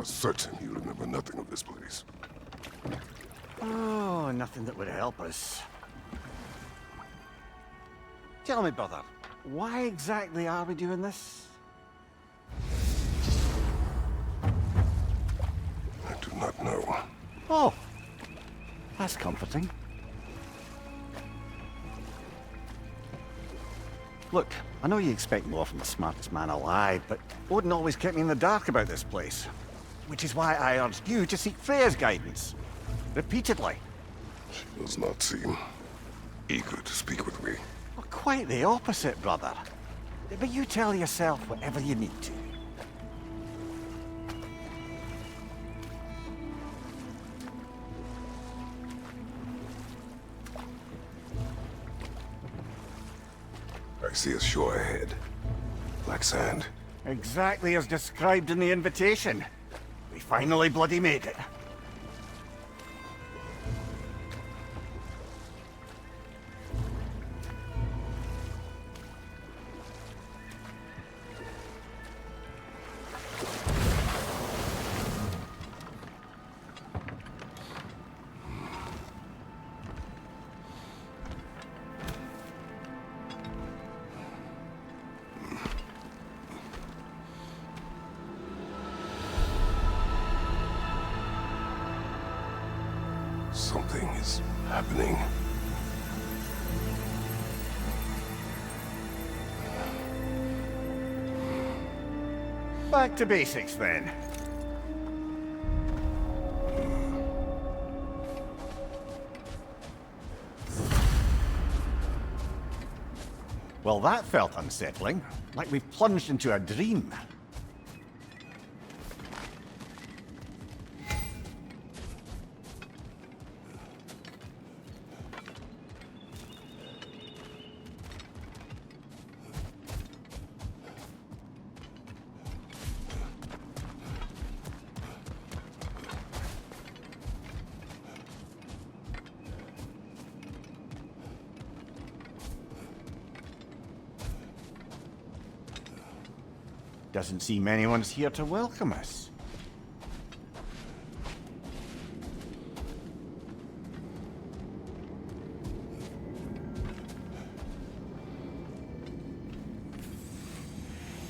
certain you remember nothing of this place. Oh, nothing that would help us. Tell me, brother, why exactly are we doing this? I do not know. Oh, that's comforting. Look, I know you expect more from the smartest man alive, but Odin always kept me in the dark about this place. Which is why I urged you to seek Freya's guidance. Repeatedly. She does not seem eager to speak with me. Well, quite the opposite, brother. But you tell yourself whatever you need to. I see a shore ahead. Black sand. Exactly as described in the invitation. We finally bloody made it. Something is happening. Back to basics, then. Well, that felt unsettling. Like we've plunged into a dream. Doesn't seem anyone's here to welcome us.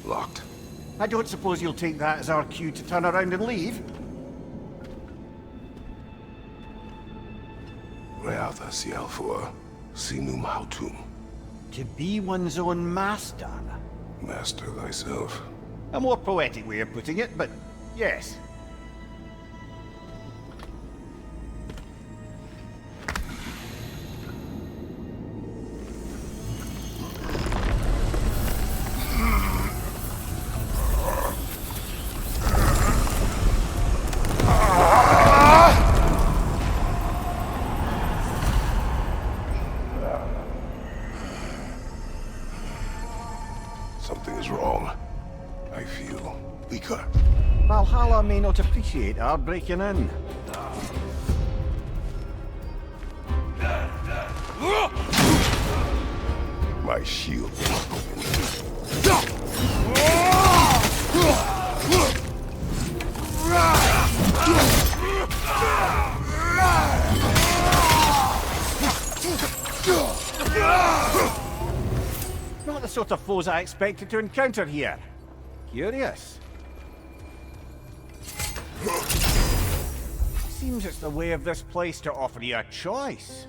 Locked. I don't suppose you'll take that as our cue to turn around and leave? Reatha Sialfur, Sinum Hautum. To be one's own master. Master thyself. A more poetic way of putting it, but yes. Something is wrong. I feel weaker. Valhalla may not appreciate our breaking in. My shield. Not the sort of foes I expected to encounter here. Curious. Seems it's the way of this place to offer you a choice.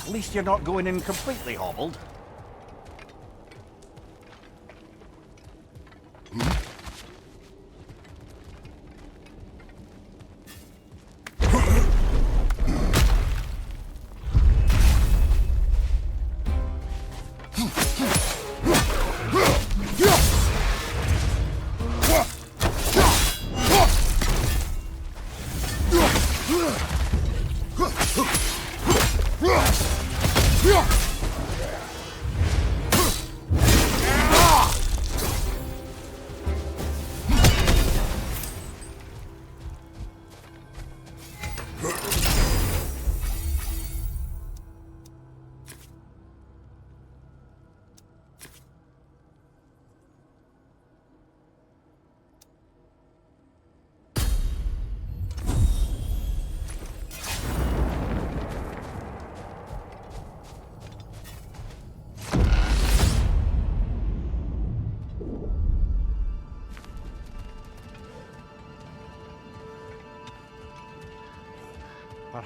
At least you're not going in completely hobbled.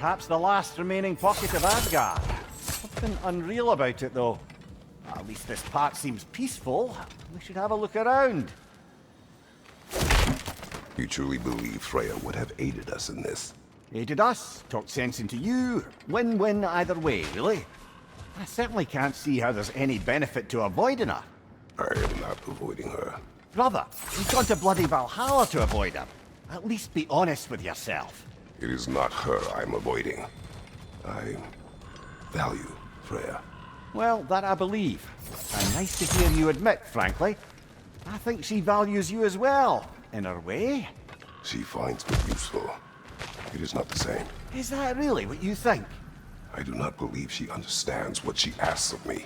Perhaps the last remaining pocket of Asgard. Something unreal about it, though. At least this part seems peaceful. We should have a look around. You truly believe Freya would have aided us in this? Aided us, talked sense into you. Win-win either way, really. I certainly can't see how there's any benefit to avoiding her. I am not avoiding her. Brother, you've gone to bloody Valhalla to avoid her. At least be honest with yourself. It is not her I'm avoiding. I value Freya. Well, that I believe. And nice to hear you admit, frankly. I think she values you as well, in her way. She finds me useful. It is not the same. Is that really what you think? I do not believe she understands what she asks of me.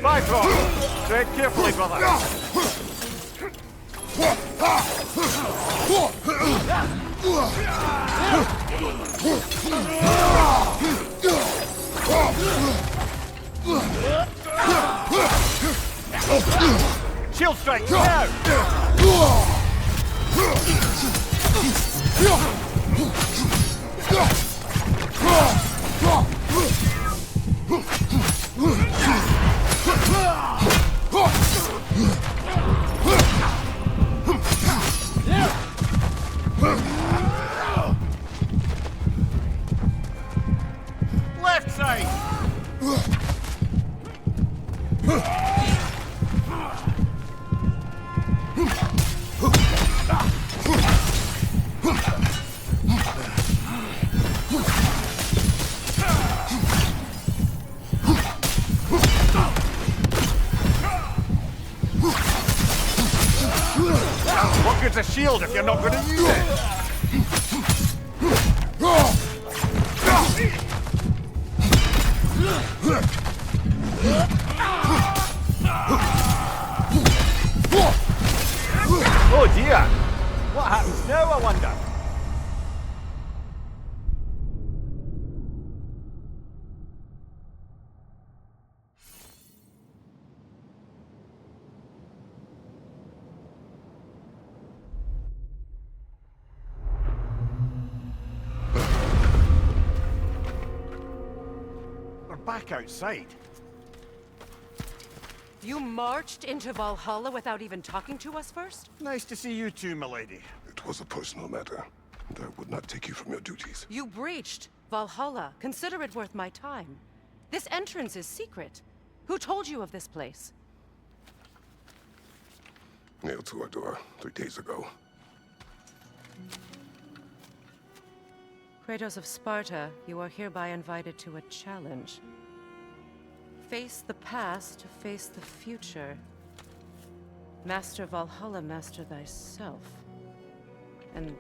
Bifrost! Tread carefully, brother. Shield strike, now! Left side! What good's a shield if you're not going to use it? Oh dear! What happens now, I wonder? We're back outside. You marched into Valhalla without even talking to us first? Nice to see you too, milady. It was a personal matter, and I would not take you from your duties. You breached Valhalla. Consider it worth my time. This entrance is secret. Who told you of this place? Nailed to our door 3 days ago. Kratos of Sparta, you are hereby invited to a challenge. Face the past to face the future. Master Valhalla, master thyself. And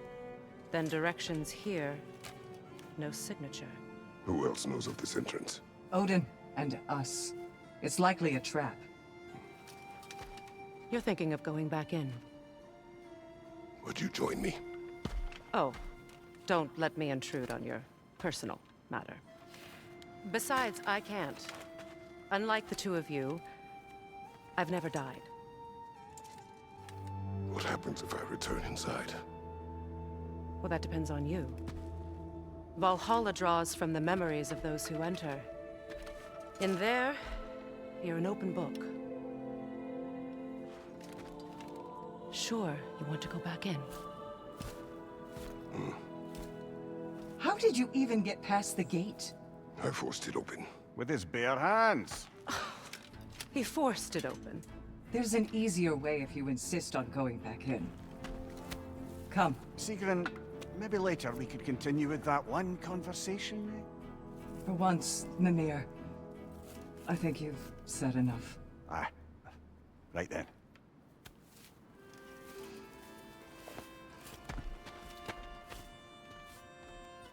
then directions here, no signature. Who else knows of this entrance? Odin and us. It's likely a trap. You're thinking of going back in. Would you join me? Oh, don't let me intrude on your personal matter. Besides, I can't. Unlike the two of you, I've never died. What happens if I return inside? Well, that depends on you. Valhalla draws from the memories of those who enter. In there, you're an open book. Sure, you want to go back in. How did you even get past the gate? I forced it open. With his bare hands. He forced it open. There's an easier way if you insist on going back in. Come. Sigrun, maybe later we could continue with that one conversation. For once, Mimir. I think you've said enough. Ah, right then.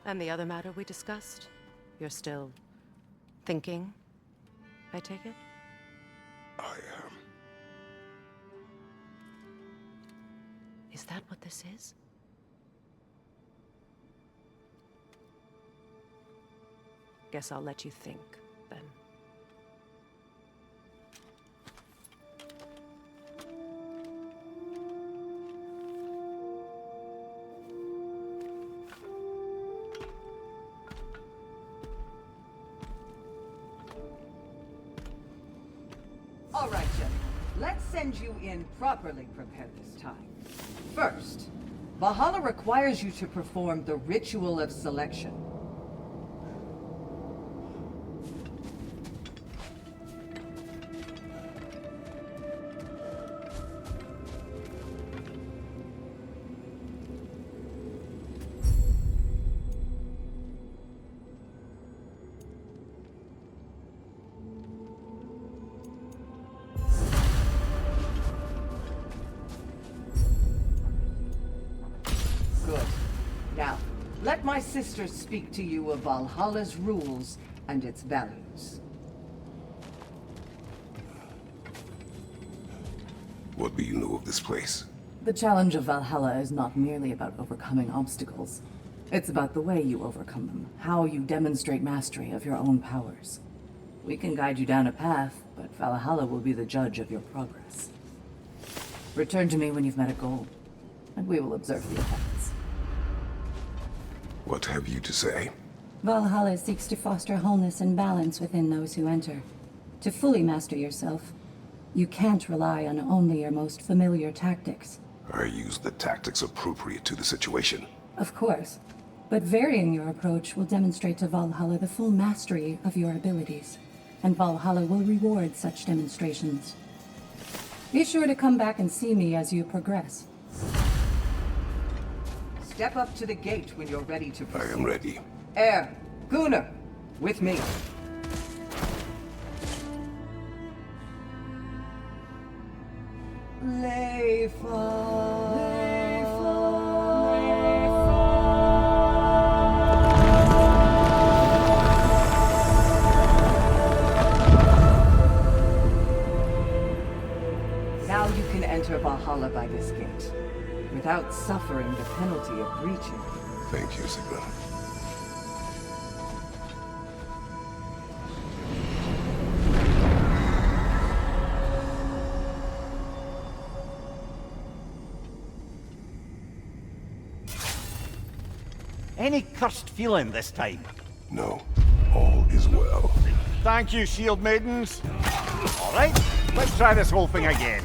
And the other matter we discussed? You're still thinking, I take it? I am. Is that what this is? Guess I'll let you think, then. All right, gentlemen. Let's send you in properly prepared this time. First, Valhalla requires you to perform the ritual of selection. Good. Now, let my sister speak to you of Valhalla's rules and its values. What do you know of this place? The challenge of Valhalla is not merely about overcoming obstacles. It's about the way you overcome them, how you demonstrate mastery of your own powers. We can guide you down a path, but Valhalla will be the judge of your progress. Return to me when you've met a goal, and we will observe the effects. What have you to say? Valhalla seeks to foster wholeness and balance within those who enter. To fully master yourself, you can't rely on only your most familiar tactics. I use the tactics appropriate to the situation. Of course, but varying your approach will demonstrate to Valhalla the full mastery of your abilities, and Valhalla will reward such demonstrations. Be sure to come back and see me as you progress. Step up to the gate when you're ready to I proceed. am ready. Air, Gunnar, with me. Now you can enter Valhalla by this gate, without suffering the penalty of breaching. Thank you, Sigmund. Any cursed feeling this time? No, all is well. Thank you, shield maidens. All right, let's try this whole thing again.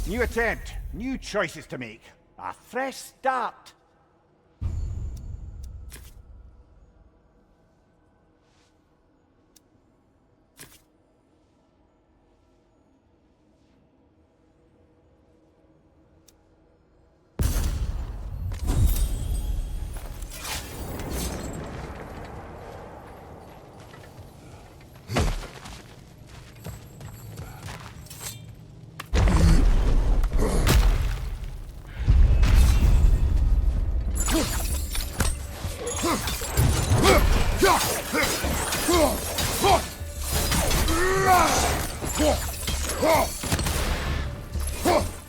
New attempt, new choices to make. A fresh start.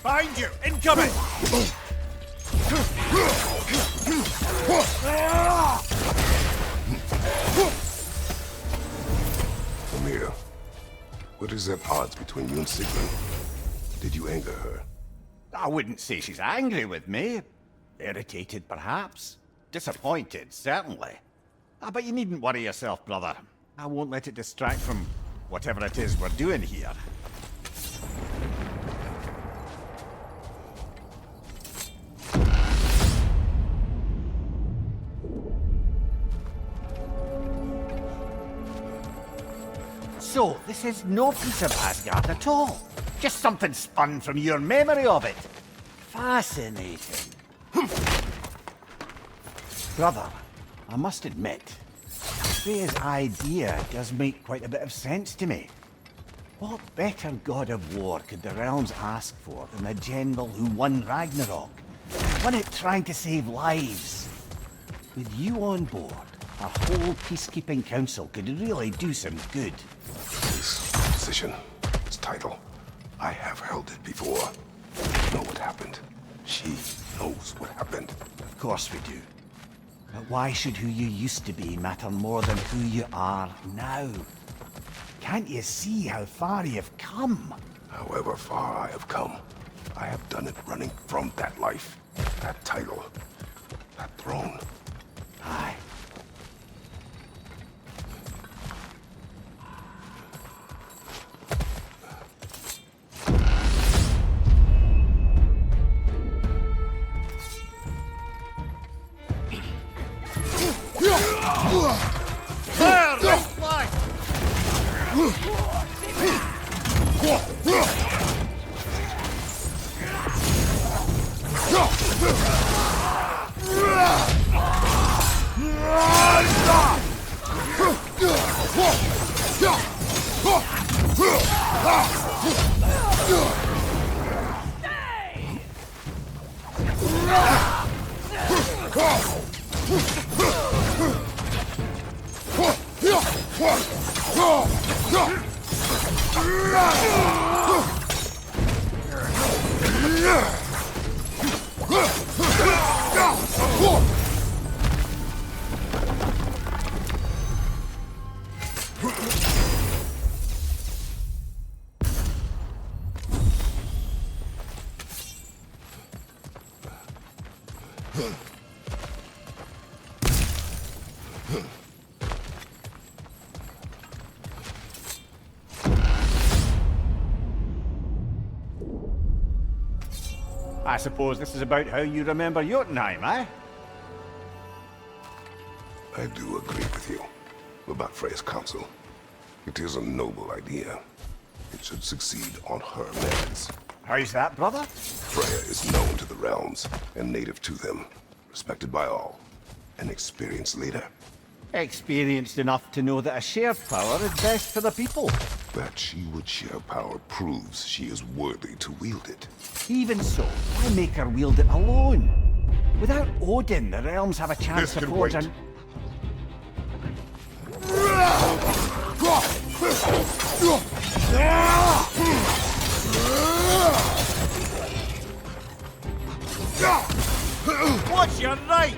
Find you! Incoming! Mimir, what is at odds between you and Sigmund? Did you anger her? I wouldn't say she's angry with me. Irritated, perhaps. Disappointed, certainly. But you needn't worry yourself, brother. I won't let it distract from whatever it is we're doing here. So, this is no piece of Asgard at all. Just something spun from your memory of it. Fascinating. Brother, I must admit, Freya's idea does make quite a bit of sense to me. What better god of war could the realms ask for than the general who won Ragnarok? Won it trying to save lives. With you on board, our whole peacekeeping council could really do some good. This position, this title, I have held it before. You know what happened. She knows what happened. Of course we do. But why should who you used to be matter more than who you are now? Can't you see how far you've come? However far I have come, I have done it running from that life, that title, that throne. Aye. I suppose this is about how you remember Jotunheim, eh? I do agree with you about Freya's council. It is a noble idea. It should succeed on her merits. How's that, brother? Freya is known to the realms and native to them, respected by all. An experienced leader. Experienced enough to know that a shared power is best for the people. That she would share power proves she is worthy to wield it. Even so, why make her wield it alone? Without Odin, the realms have a chance to forge an... What's your right?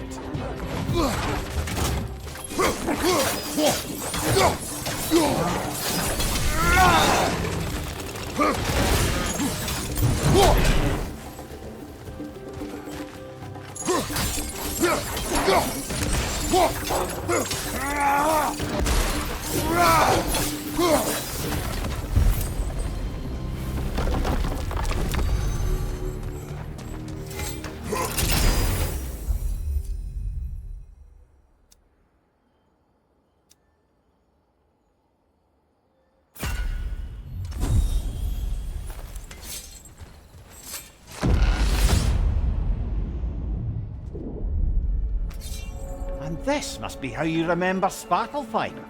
And this must be how you remember Svartalfheim.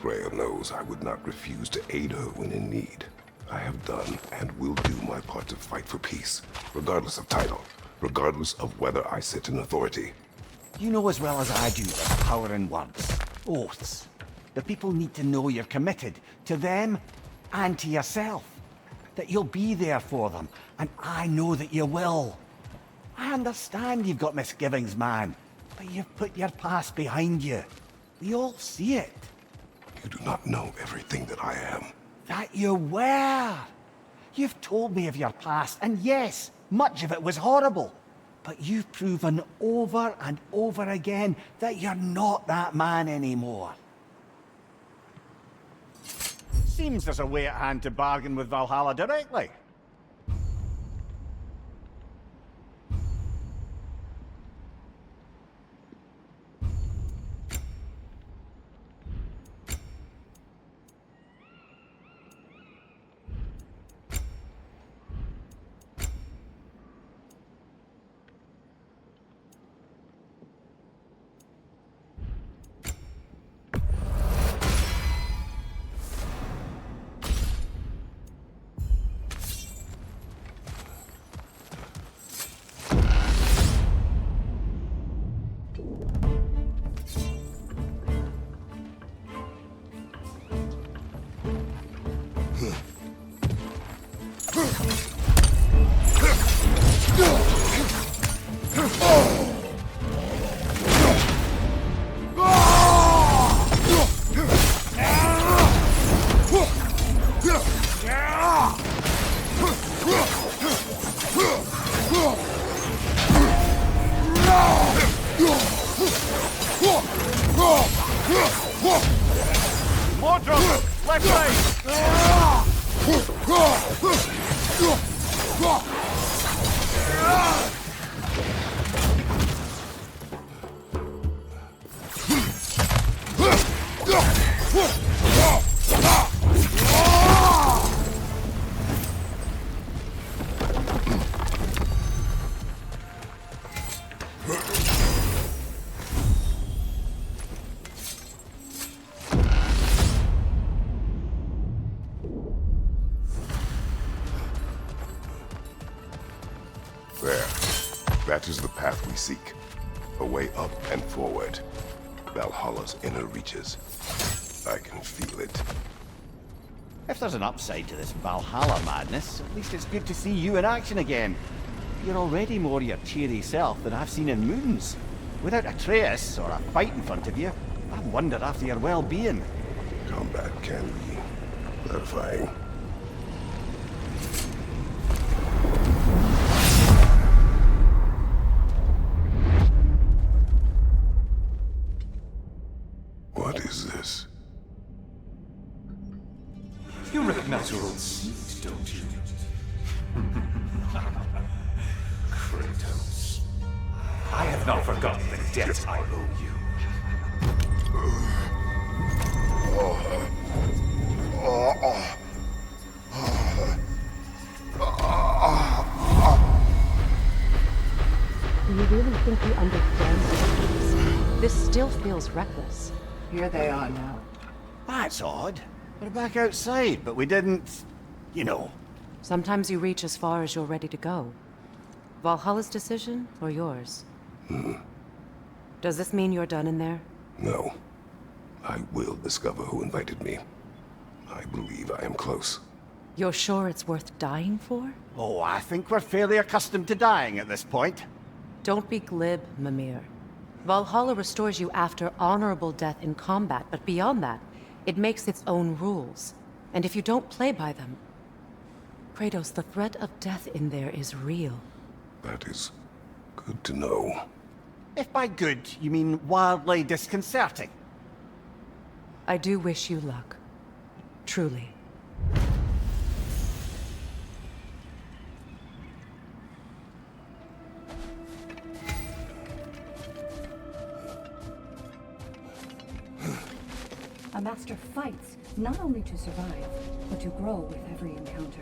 Freya knows I would not refuse to aid her when in need. I have done and will do my part to fight for peace, regardless of title, regardless of whether I sit in authority. You know as well as I do there's power in words. Oaths. The people need to know you're committed to them and to yourself. That you'll be there for them, and I know that you will. I understand you've got misgivings, man, but you've put your past behind you. We all see it. You do not know everything that I am. That you were. You've told me of your past, and yes, much of it was horrible. But you've proven over and over again that you're not that man anymore. Seems there's a way at hand to bargain with Valhalla directly. More drums! Left side! There. That is the path we seek. A way up and forward. Valhalla's inner reaches. I can feel it. If there's an upside to this Valhalla madness, at least it's good to see you in action again. You're already more your cheery self than I've seen in moons. Without Atreus or a fight in front of you, I wonder after your well-being. Combat can be clarifying. What is this? You recognize your old seat, don't you? Kratos. I have not forgotten the debt I owe you. Do you really think you understand this? This still feels reckless. Here they are now. That's odd. We're back outside, but we didn't... you know. Sometimes you reach as far as you're ready to go. Valhalla's decision, or yours? Does this mean you're done in there? No. I will discover who invited me. I believe I am close. You're sure it's worth dying for? Oh, I think we're fairly accustomed to dying at this point. Don't be glib, Mimir. Valhalla restores you after honorable death in combat, but beyond that, it makes its own rules. And if you don't play by them... Kratos, the threat of death in there is real. That is good to know. If by good, you mean wildly disconcerting. I do wish you luck. Truly. A master fights, not only to survive, but to grow with every encounter.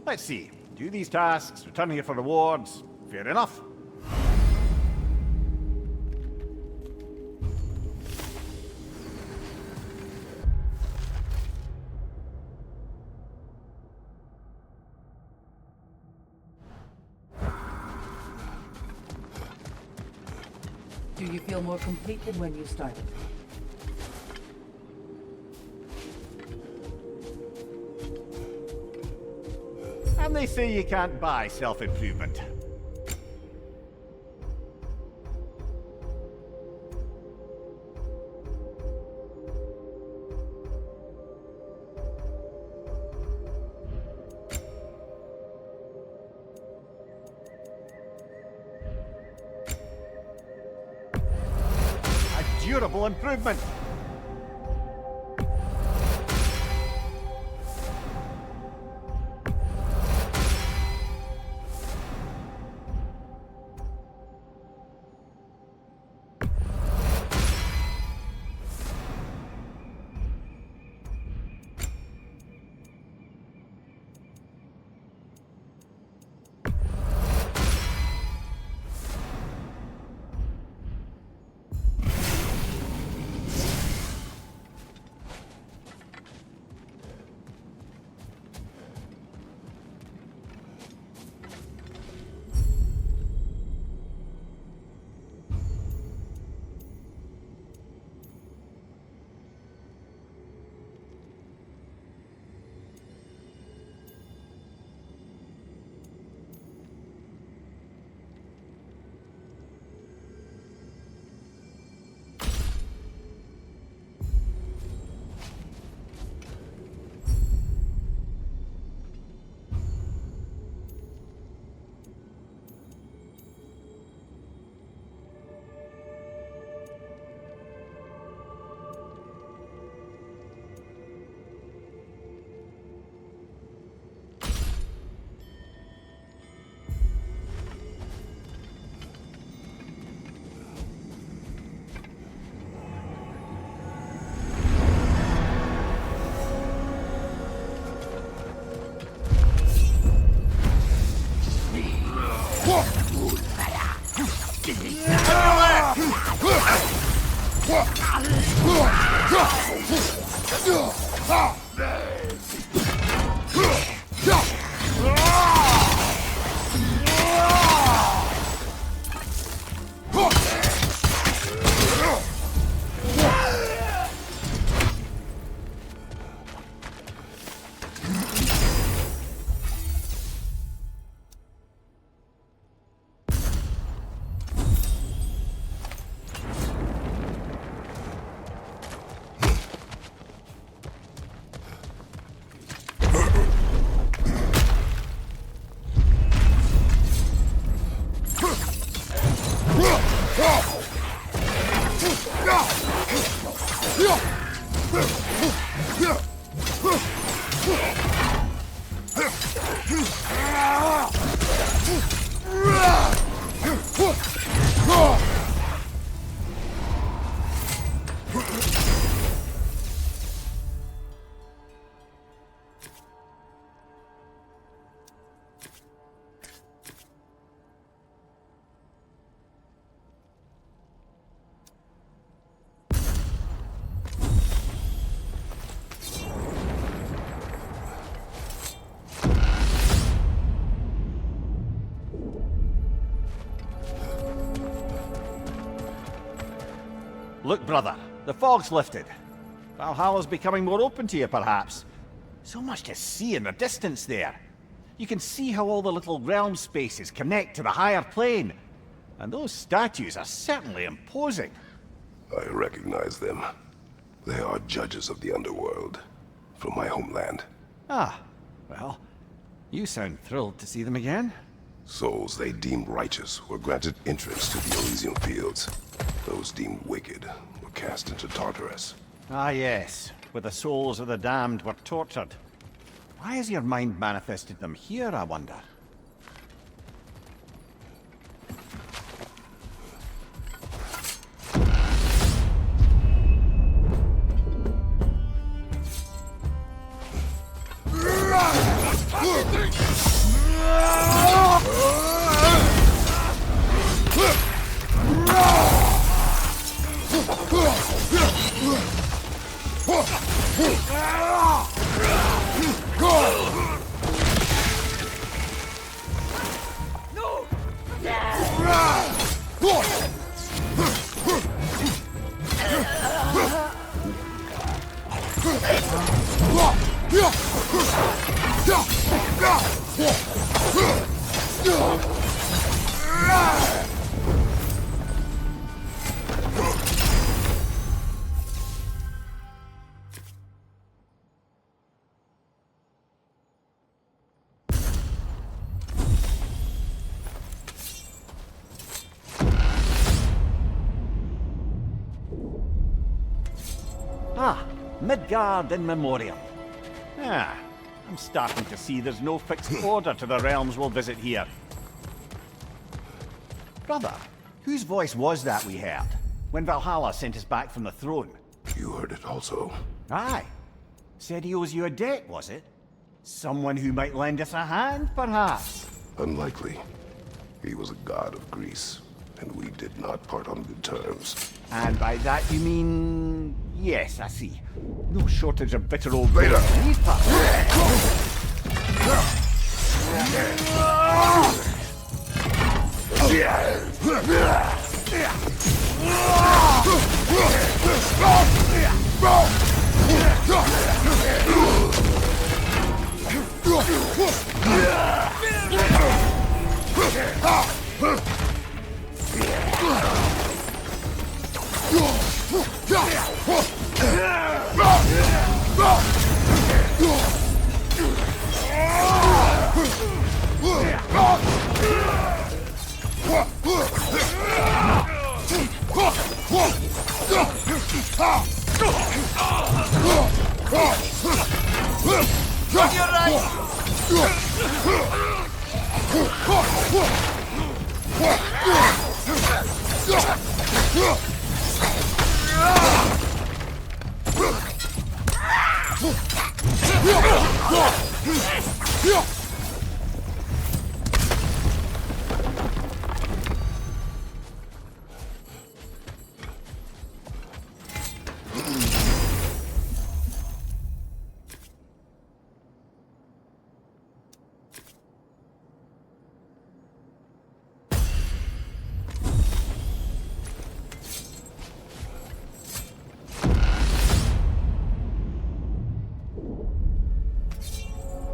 Let's see. Do these tasks, return here for rewards. Fair enough. Do you feel more complete than when you started? And they say you can't buy self-improvement. A durable improvement. Look, brother, the fog's lifted. Valhalla's becoming more open to you, perhaps. So much to see in the distance there. You can see how all the little realm spaces connect to the higher plane. And those statues are certainly imposing. I recognize them. They are judges of the underworld, from my homeland. Ah, well, you sound thrilled to see them again. Souls they deemed righteous were granted entrance to the Elysium Fields. Those deemed wicked were cast into Tartarus. Ah yes, where the souls of the damned were tortured. Why has your mind manifested them here, I wonder? Ah, Midgard in Memoriam. Ah, I'm starting to see there's no fixed order to the realms we'll visit here. Brother, whose voice was that we heard when Valhalla sent us back from the throne? You heard it also. Aye. Said he owes you a debt, was it? Someone who might lend us a hand, perhaps? Unlikely. He was a god of Greece, and we did not part on good terms. And by that you mean... Yes, I see. No shortage of bitter old Later. boys in these parts.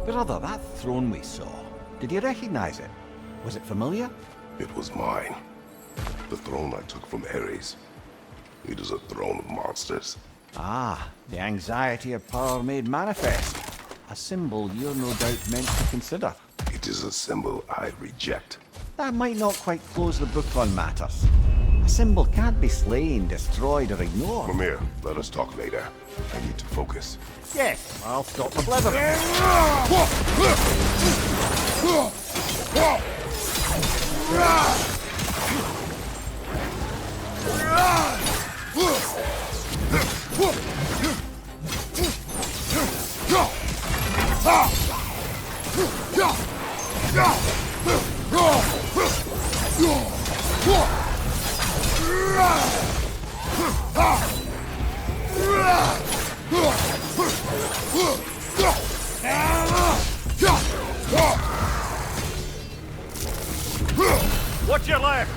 Brother, that throne we saw, did you recognize it? Was it familiar? It was mine. The throne I took from Ares. It is a throne of monsters. Ah, the anxiety of power made manifest. A symbol you're no doubt meant to consider. It is a symbol I reject. That might not quite close the book on matters. A symbol can't be slain, destroyed, or ignored. Mimir, let us talk later. I need to focus. Yes, I'll stop the blithering. What's your left?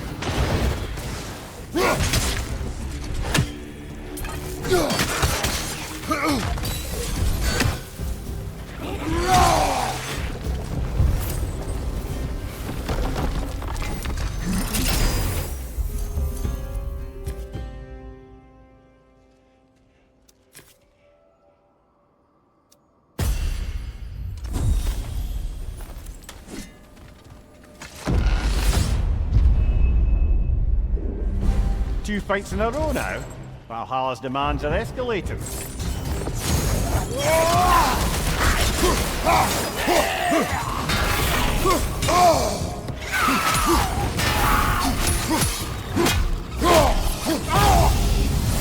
Two fights in a row now. Valhalla's demands are escalating.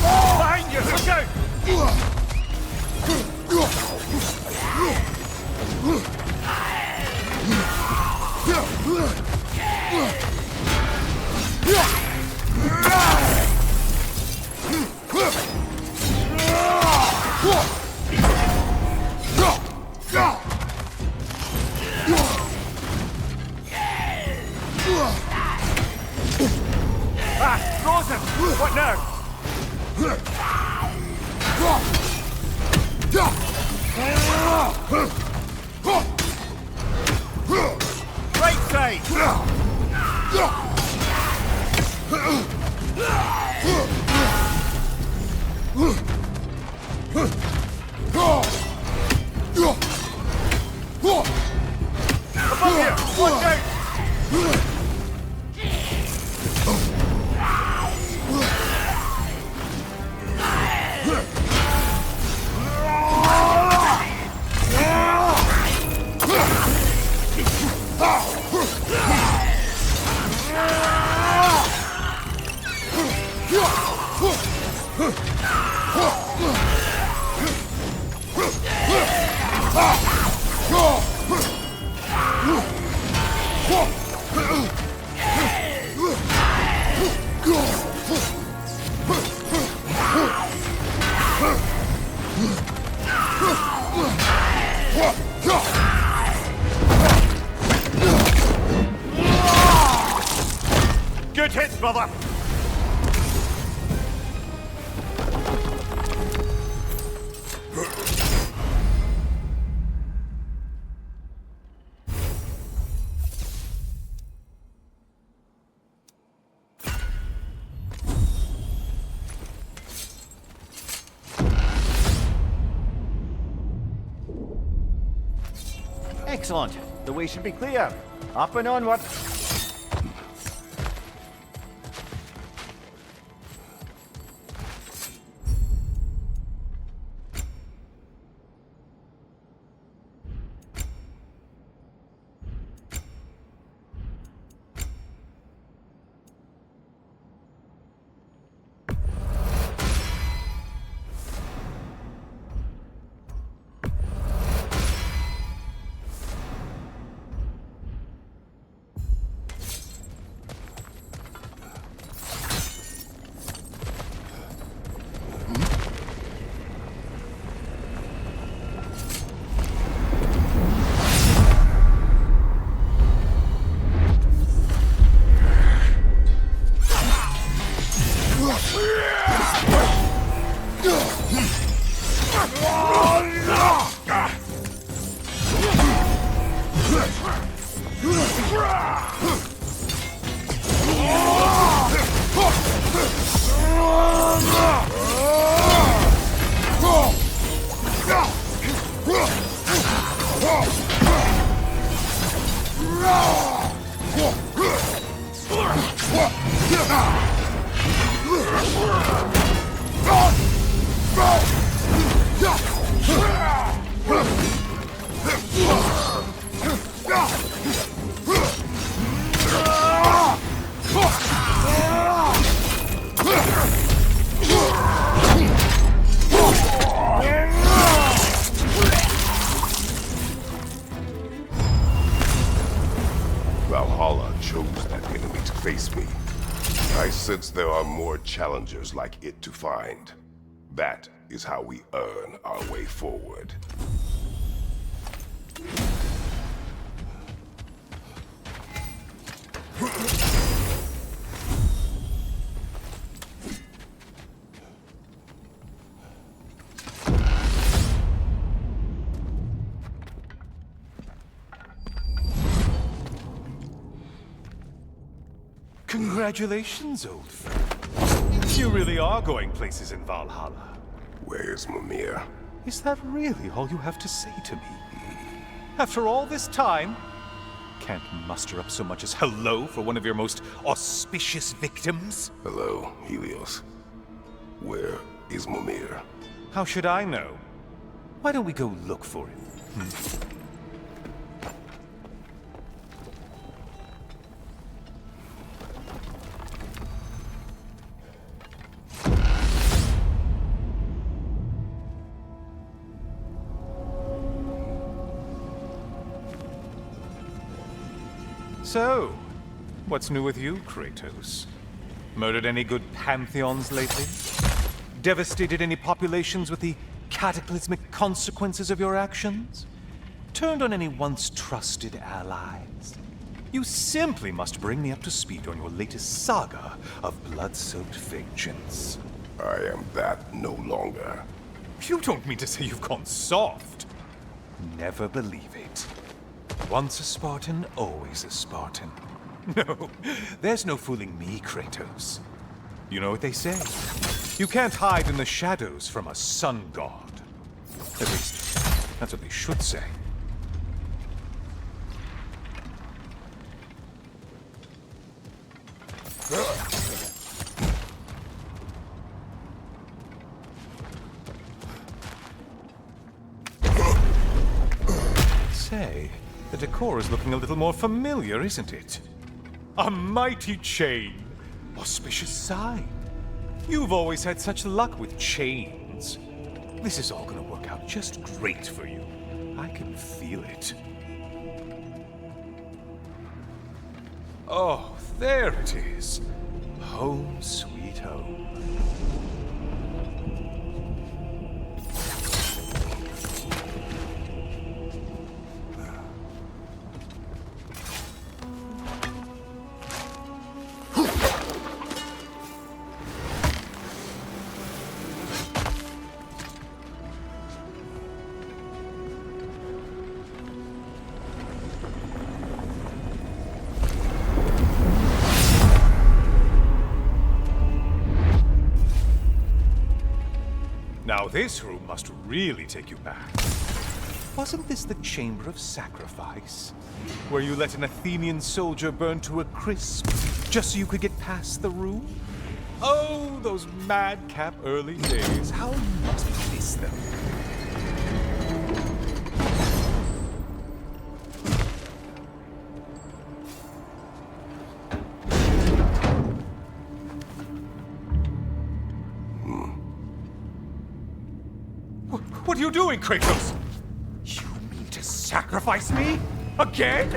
Behind you! Look out! Above here! Watch out! Good hit, brother! Excellent. The way should be clear. Up and onward. Valhalla chose that enemy to face me. I sense there are more challengers like it to find. That is how we earn our way forward. Congratulations, old friend. You really are going places in Valhalla. Where's Mimir? Is that really all you have to say to me? After all this time, can't muster up so much as hello for one of your most auspicious victims? Hello, Helios. Where is Mimir? How should I know? Why don't we go look for him? So, what's new with you, Kratos? Murdered any good pantheons lately? Devastated any populations with the cataclysmic consequences of your actions? Turned on any once trusted allies? You simply must bring me up to speed on your latest saga of blood-soaked vengeance. I am that no longer. You don't mean to say you've gone soft? Never believe it. Once a Spartan, always a Spartan. No, there's no fooling me, Kratos. You know what they say? You can't hide in the shadows from a sun god. At least, that's what they should say. Say, the decor is looking a little more familiar, isn't it? A mighty chain. Auspicious sign. You've always had such luck with chains. This is all gonna work out just great for you. I can feel it. Oh, there it is. Home sweet home. Now this room must really take you back. Wasn't this the Chamber of Sacrifice? Where you let an Athenian soldier burn to a crisp, just so you could get past the room? Oh, those madcap early days. How you must miss them. What are you doing, Kratos? You mean to sacrifice me? Again?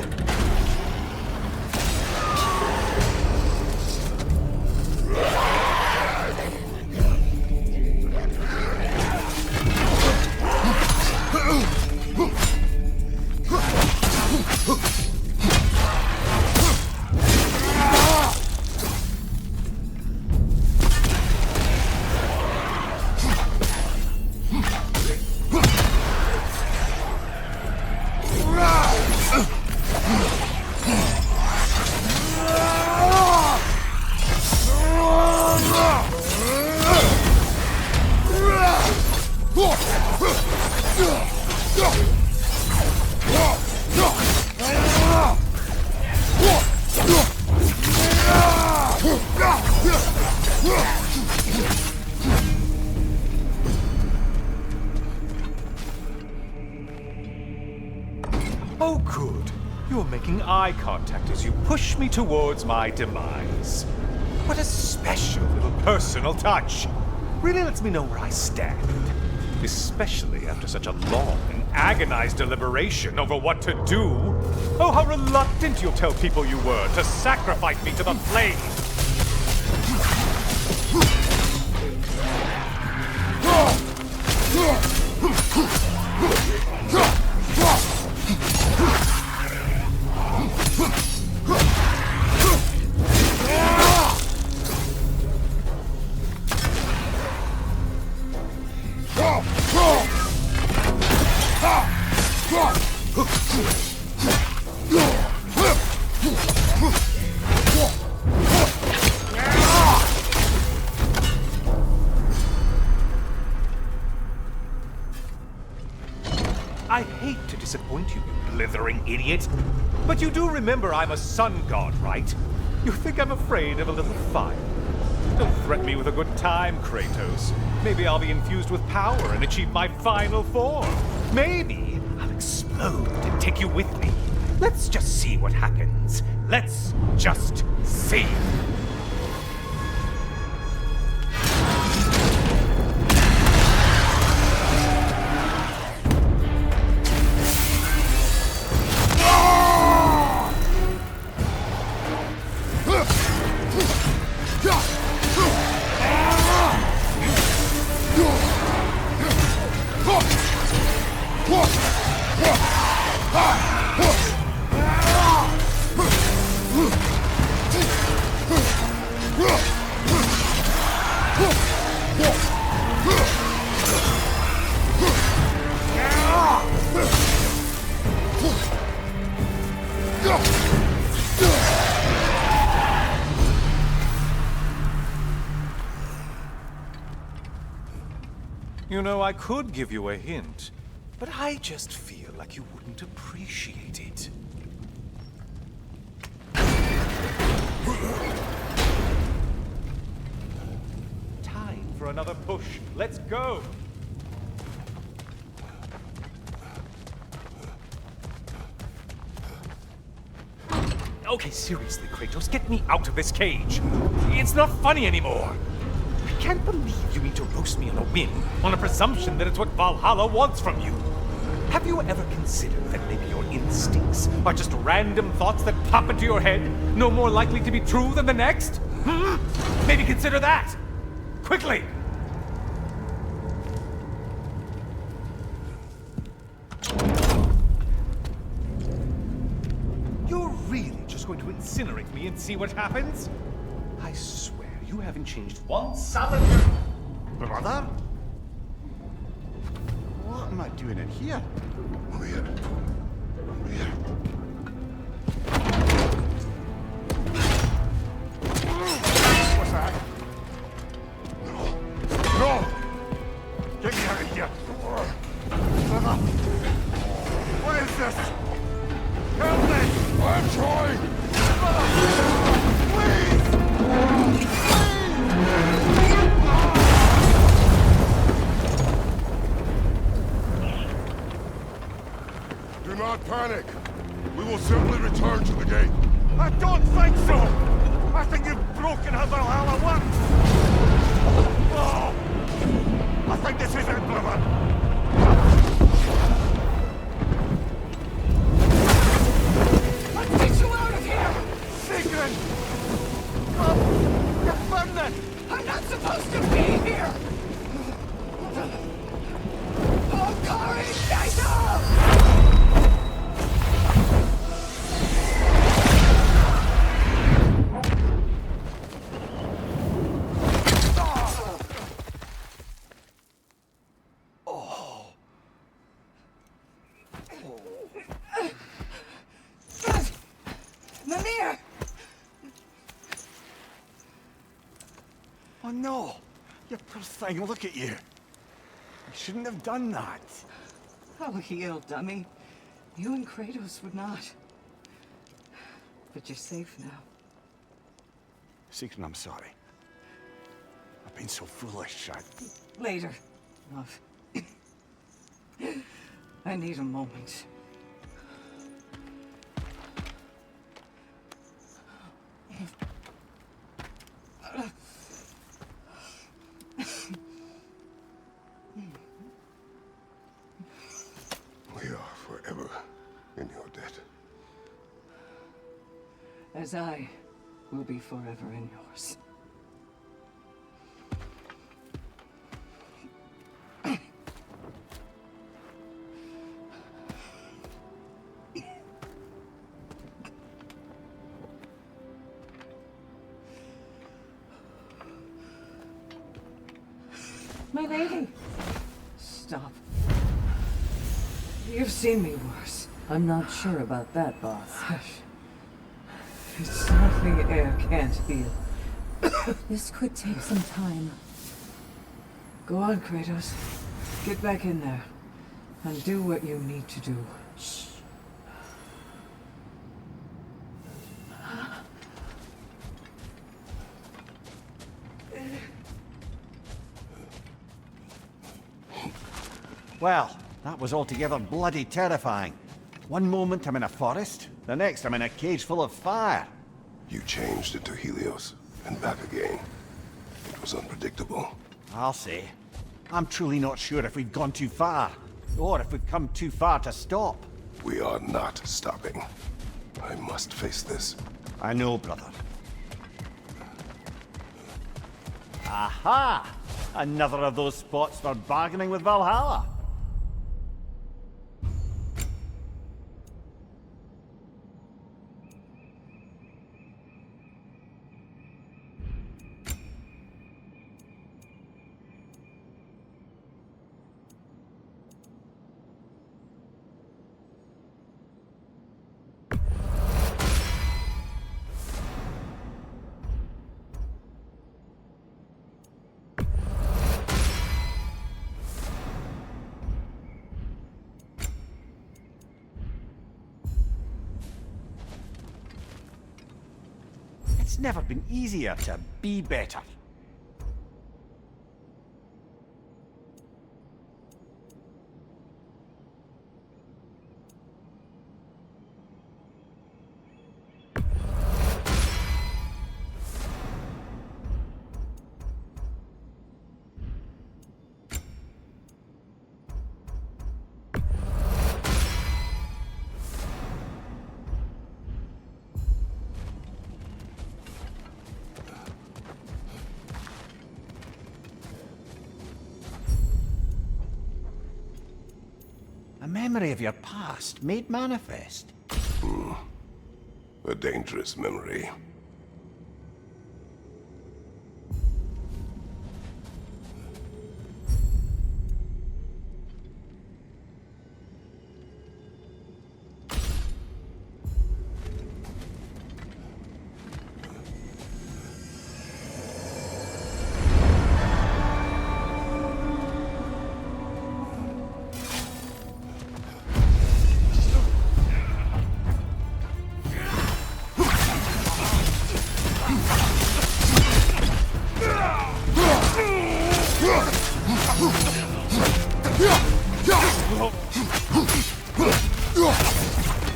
Oh, good. You're making eye contact as you push me towards my demise. What a special little personal touch. Really lets me know where I stand. Especially after such a long and agonized deliberation over what to do. Oh, how reluctant you'll tell people you were to sacrifice me to the flames. I hate to disappoint you, you blithering idiot. But you do remember I'm a sun god, right? You think I'm afraid of a little fire? Don't threaten me with a good time, Kratos. Maybe I'll be infused with power and achieve my final form. Maybe I'll explode and take you with me. Let's just see what happens. Let's just see. You know, I could give you a hint, but I just feel like you wouldn't appreciate it. Time for another push. Let's go! Okay, seriously, Kratos, get me out of this cage. It's not funny anymore. I can't believe you mean to roast me on a whim, on a presumption that it's what Valhalla wants from you. Have you ever considered that maybe your instincts are just random thoughts that pop into your head, no more likely to be true than the next? Maybe consider that! Quickly! You're really just going to incinerate me and see what happens? I swear, you haven't changed one solid... Brother? What am I doing in here? Weird. What's that? No! Get me out of here! Brother! What is this? Help me! I'm trying! Do not panic. We will simply return to the gate. I don't think so! I think you've broken how Valhalla works! Oh! I think this is it, brother! Let's get you out of here! Sigrun! Oh, you're burning! I'm not supposed to be here! Oh, Kari, Naito! Mimir! Oh no! You poor thing, look at you! You shouldn't have done that. Oh, heal, dummy. You and Kratos would not. But you're safe now. Sigrun, I'm sorry. I've been so foolish. Later, love. I need a moment. We are forever in your debt. As I will be forever in yours. My lady! Stop. You've seen me worse. I'm not sure about that, boss. Hush. It's something air can't heal. This could take some time. Go on, Kratos. Get back in there. And do what you need to do. Shh. Well, that was altogether bloody terrifying. One moment I'm in a forest, the next I'm in a cage full of fire. You changed into Helios and back again. It was unpredictable. I'll say. I'm truly not sure if we've gone too far, or if we've come too far to stop. We are not stopping. I must face this. I know, brother. Aha! Another of those spots for bargaining with Valhalla. It's never been easier to be better. A memory of your past made manifest. A dangerous memory.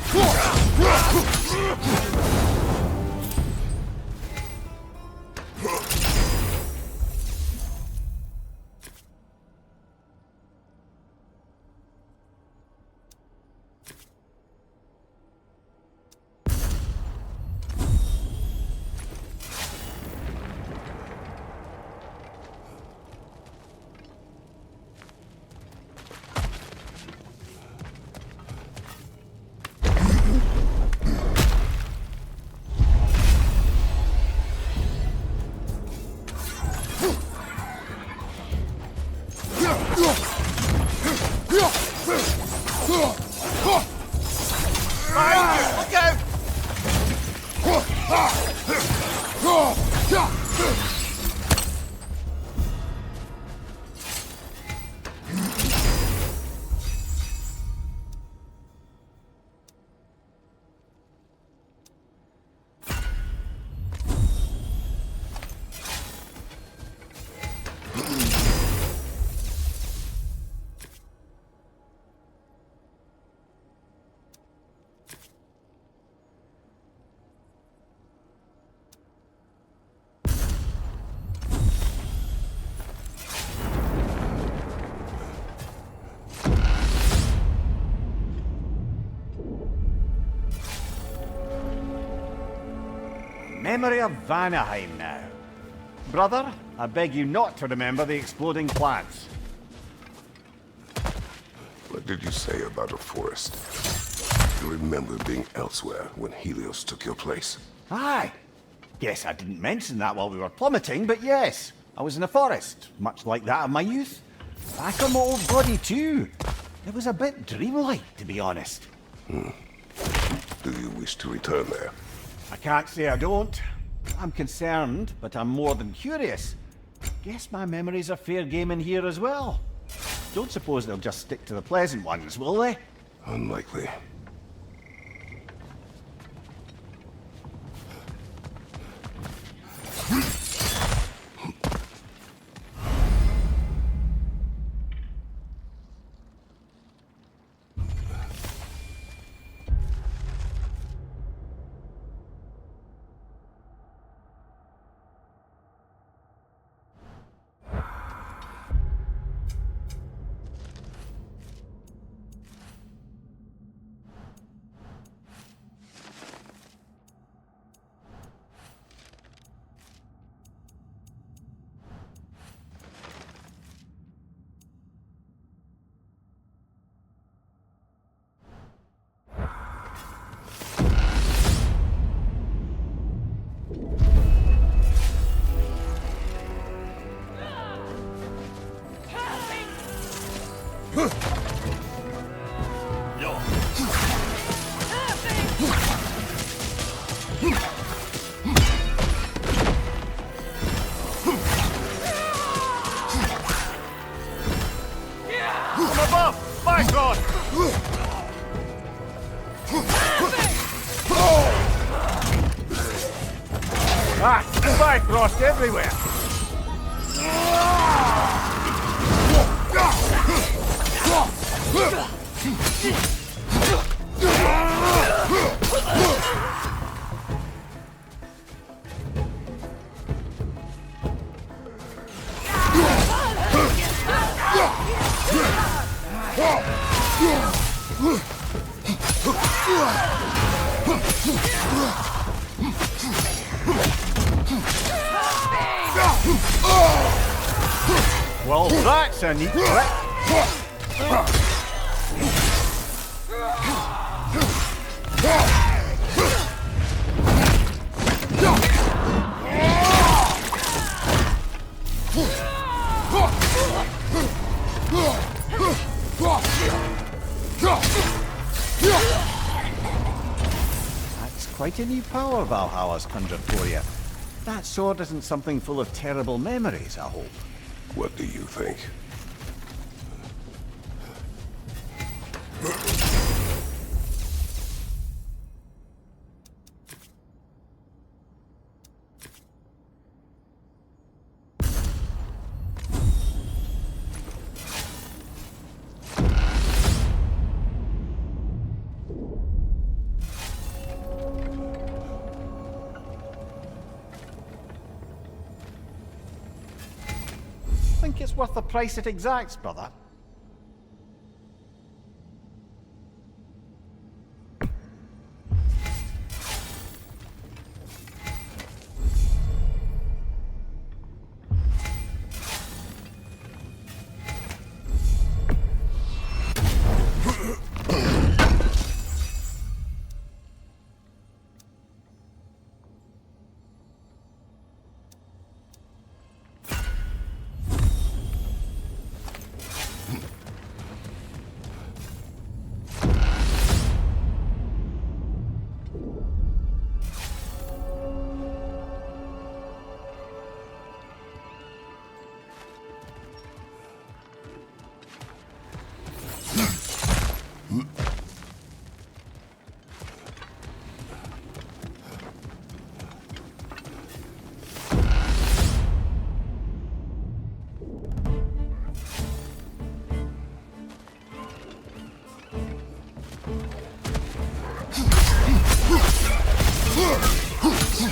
Look out! Memory of Vanaheim now. Brother, I beg you not to remember the exploding plants. What did you say about a forest? You remember being elsewhere when Helios took your place? Aye. Yes, I didn't mention that while we were plummeting, but yes, I was in a forest, much like that of my youth. Back on my old body too. It was a bit dreamlike, to be honest. Do you wish to return there? I can't say I don't. I'm concerned, but I'm more than curious. Guess my memories are fair game in here as well. Don't suppose they'll just stick to the pleasant ones, will they? Unlikely. Ah, Bifrost everywhere! Well, that's a neat trick. That's quite a new power Valhalla's conjured for you. That sword isn't something full of terrible memories, I hope. What do you think? Think it's worth the price it exacts, brother?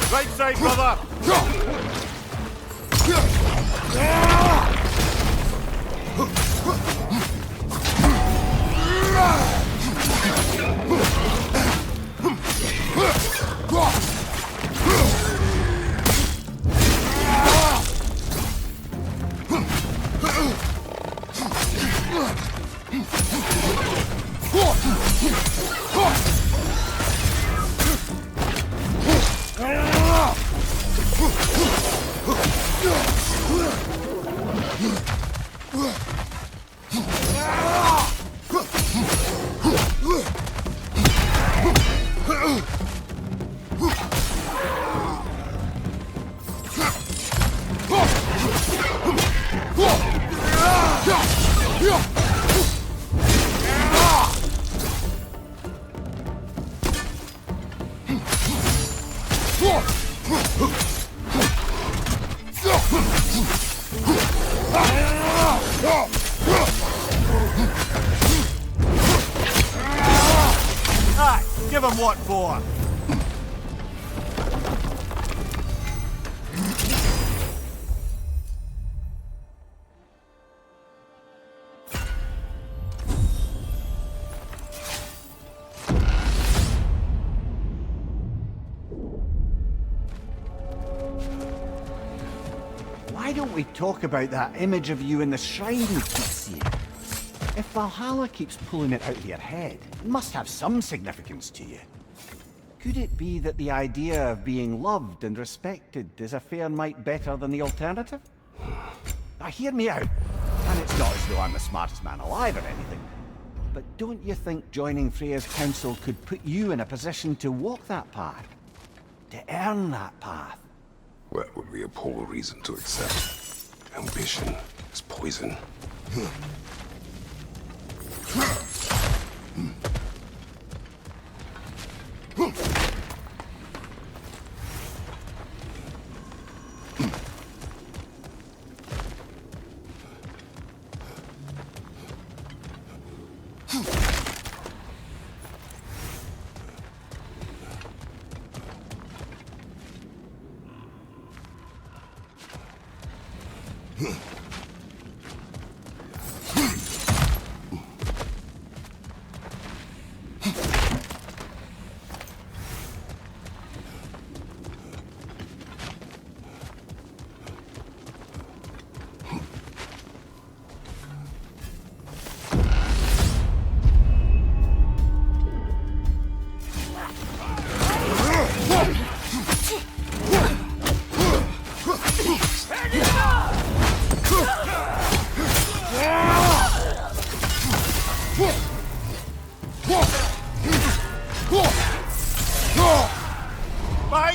Right side, brother! Aye, give him what for? Why don't we talk about that image of you in the shrine we keep seeing? If Valhalla keeps pulling it out of your head, it must have some significance to you. Could it be that the idea of being loved and respected is a fair mite better than the alternative? Now hear me out, and it's not as though I'm the smartest man alive or anything, but don't you think joining Freya's council could put you in a position to walk that path? To earn that path? That would be a poor reason to accept. Ambition is poison.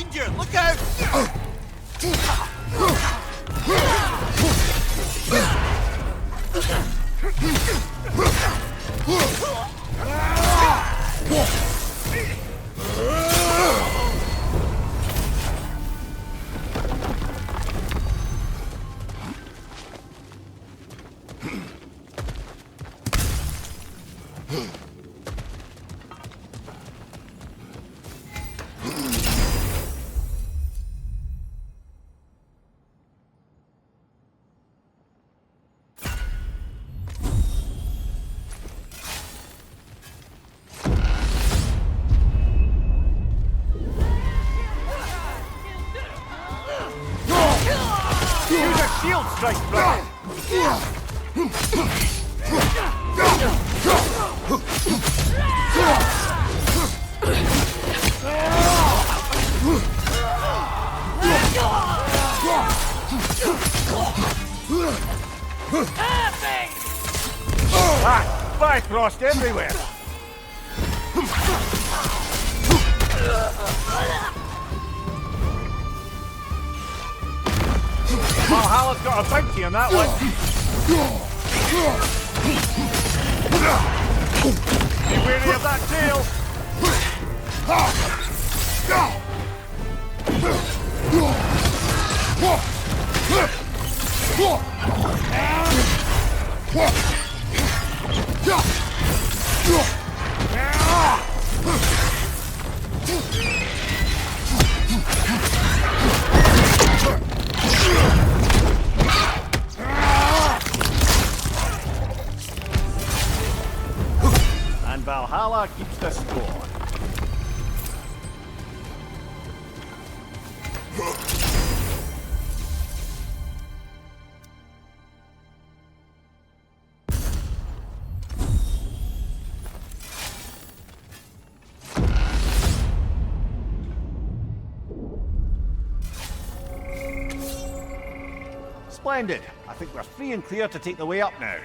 Behind you! Look out! Use a shield strike, brother! Ah, Bifrost everywhere! Valhalla's got a bounty on that one. Be wary of that tail. And Valhalla keeps the score. Splendid. I think we're free and clear to take the way up now.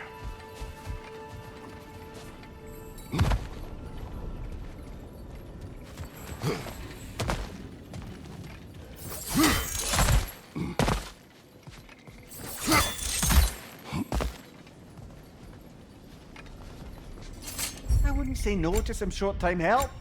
I wouldn't say no to some short-time help.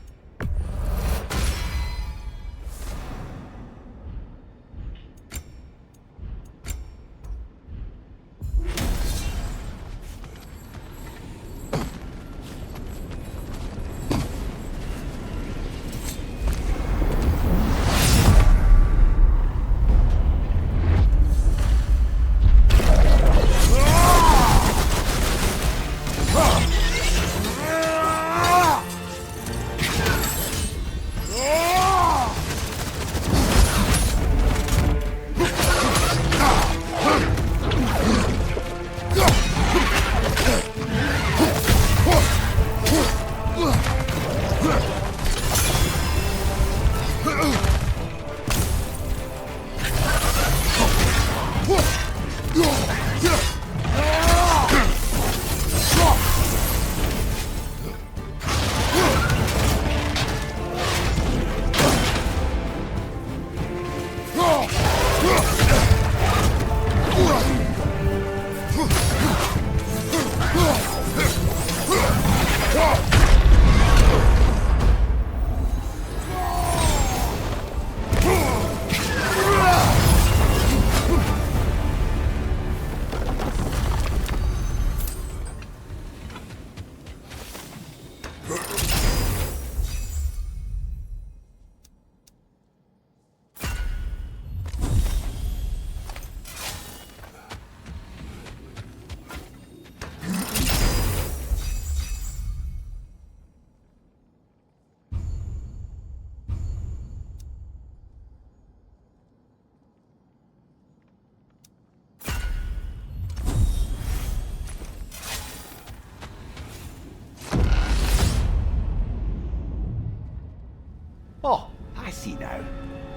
Oh, I see now.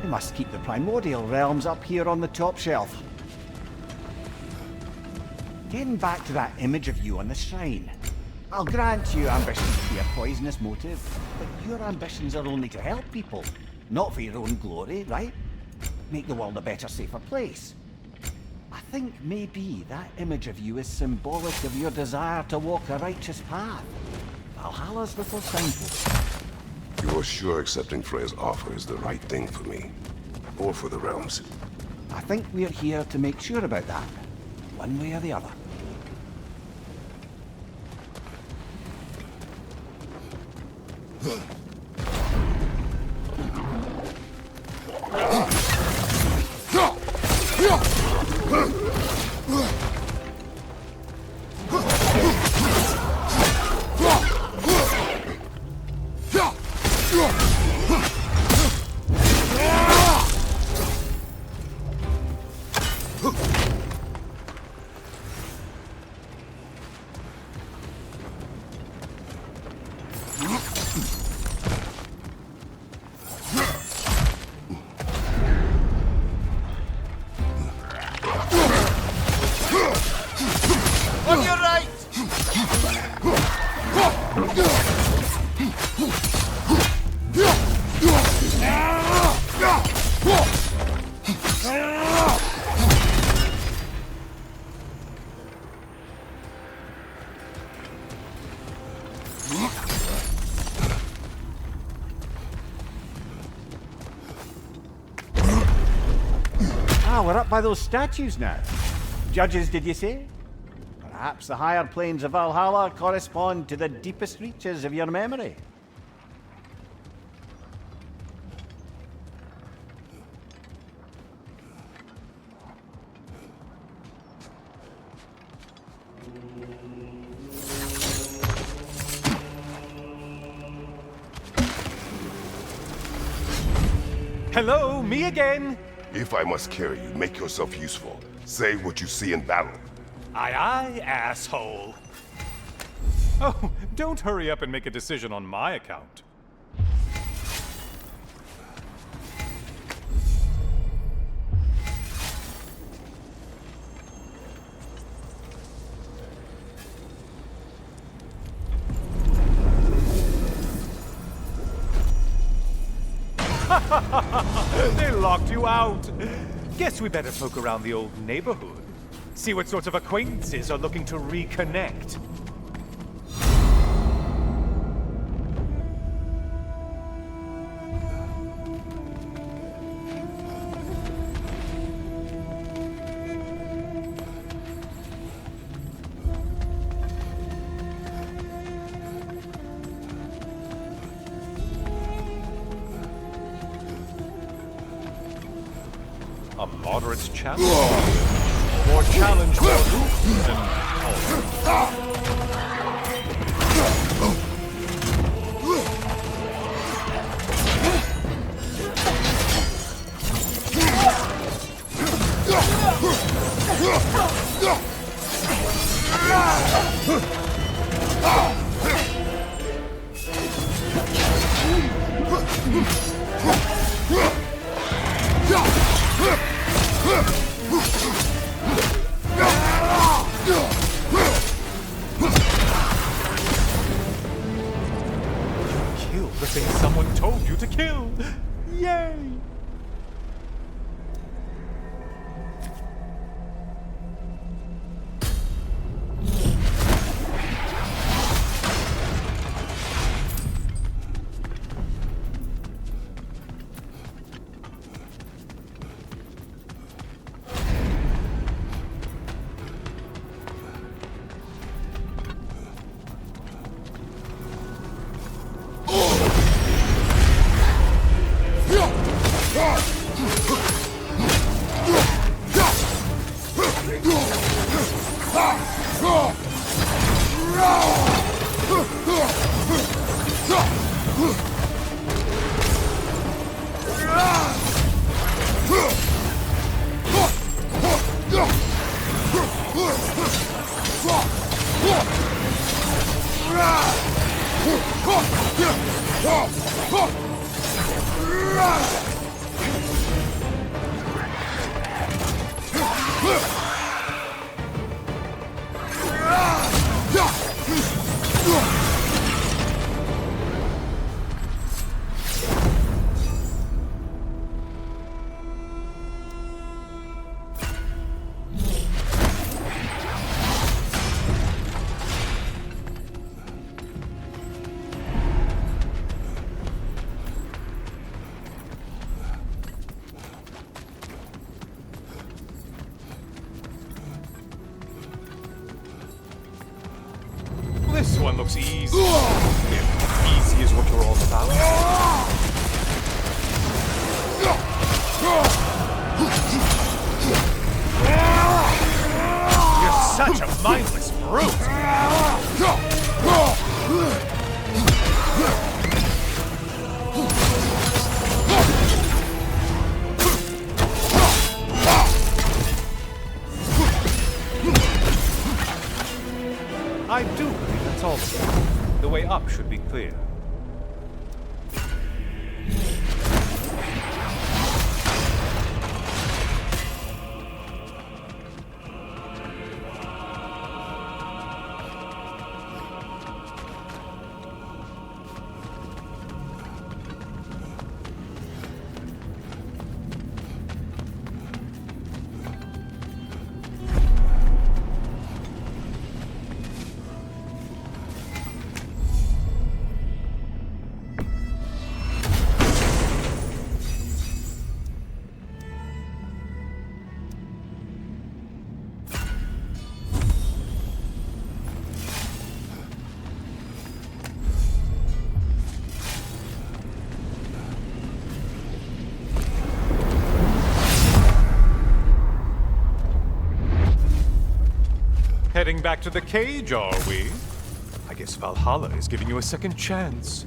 They must keep the primordial realms up here on the top shelf. Getting back to that image of you on the shrine. I'll grant you ambitions to be a poisonous motive, but your ambitions are only to help people, not for your own glory, right? Make the world a better, safer place. I think maybe that image of you is symbolic of your desire to walk a righteous path. Valhalla's little signpost. You're sure accepting Freya's offer is the right thing for me? Or for the realms? I think we're here to make sure about that, one way or the other. On your right! Ah, we're up by those statues now. Judges, did you say? Perhaps the higher planes of Valhalla correspond to the deepest reaches of your memory. Hello, me again! If I must carry you, make yourself useful. Say what you see in battle. Aye aye, asshole. Oh, don't hurry up and make a decision on my account. They locked you out. Guess we better poke around the old neighborhood. See what sorts of acquaintances are looking to reconnect. A moderate challenge. More challenge more loot than kill the thing someone told you to kill. Yay! This one looks easy. If easy is what you're all about. You're such a mindless brute! I do believe that's all. The way up should be clear. Heading back to the cage, are we? I guess Valhalla is giving you a second chance.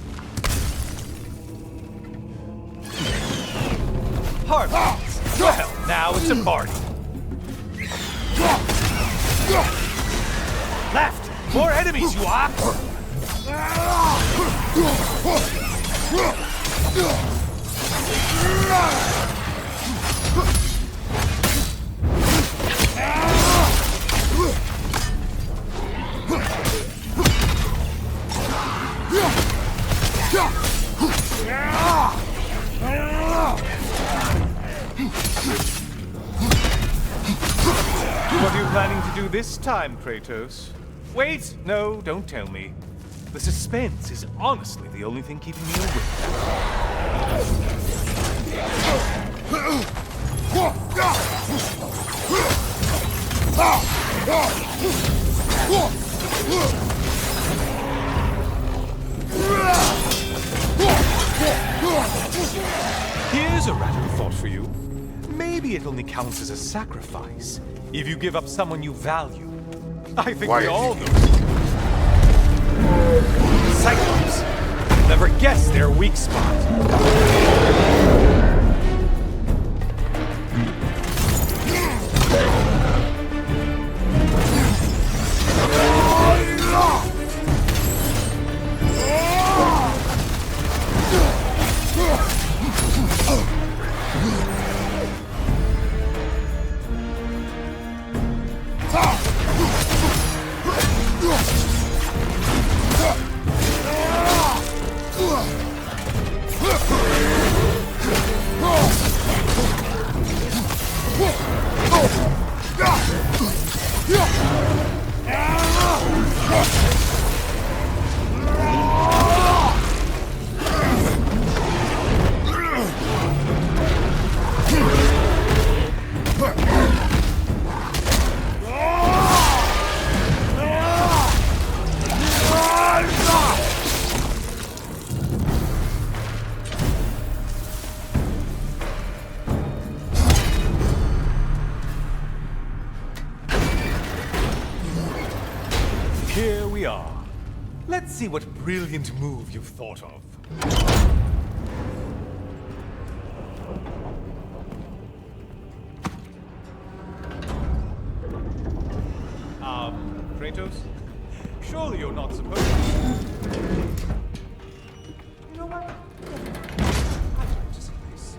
Harpies! Well, now it's a party. Left! More enemies, you ox! What are you planning to do this time, Kratos? Wait! No, don't tell me. The suspense is honestly the only thing keeping me awake. Here's a radical thought for you. Maybe it only counts as a sacrifice if you give up someone you value. I think we all know. Cyclops! You'll never guess their weak spot. Here we are. Let's see what brilliant move you've thought of. Kratos? Surely you're not supposed to... You know what? I'd like to see this.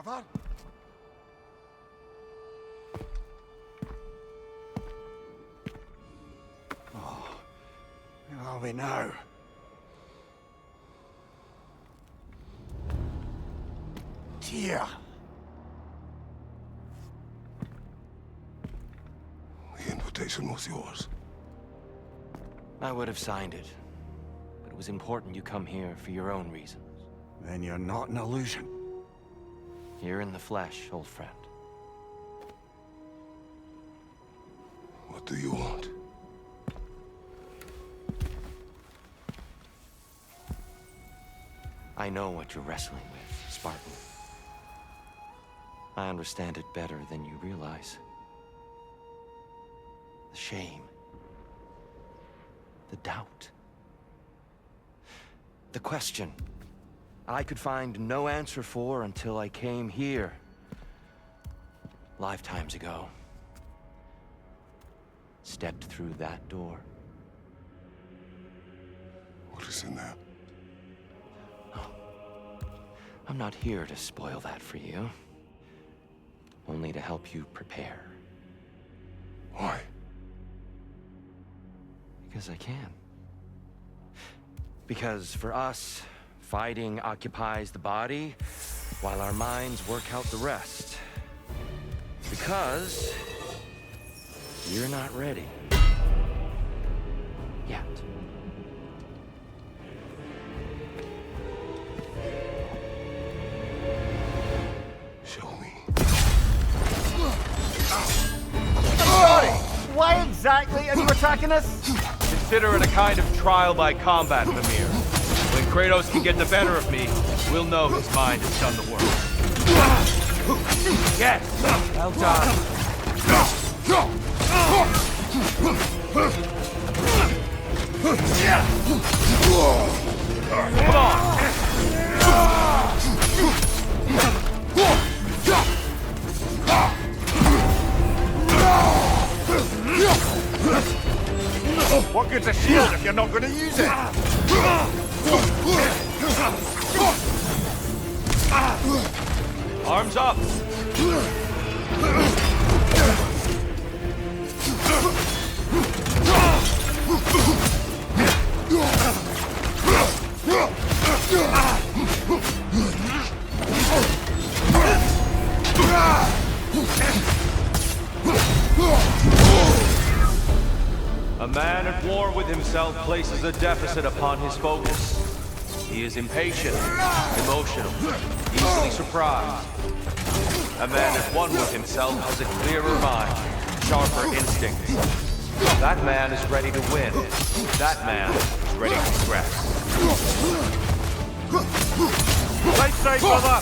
brother? Oh, where are we now? Dear. The invitation was yours. I would have signed it, but it was important you come here for your own reasons. Then you're not an illusion. Here in the flesh, old friend. What do you want? I know what you're wrestling with, Spartan. I understand it better than you realize. The shame. The doubt. The question I could find no answer for until I came here. Lifetimes ago. Stepped through that door. What is in there? I'm not here to spoil that for you. Only to help you prepare. Why? Because I can. Because for us, fighting occupies the body, while our minds work out the rest. Because you're not ready. Yet. Show me. Why exactly are you attacking us? Consider it a kind of trial by combat, Mimir. When Kratos can get the better of me, we'll know his mind has done the work. Yes! Well done. Come on! What good's a shield if you're not going to use it? Arms up! A man at war with himself places a deficit upon his focus. He is impatient, emotional, easily surprised. A man at one with himself has a clearer mind, sharper instincts. That man is ready to win. That man is ready to progress. Right side, brother!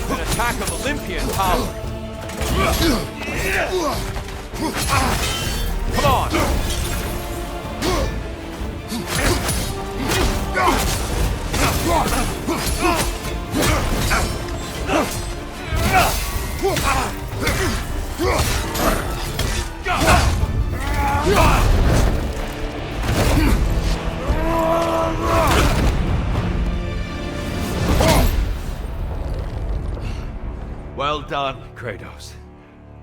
An attack of Olympian power. Come on! Well done, Kratos.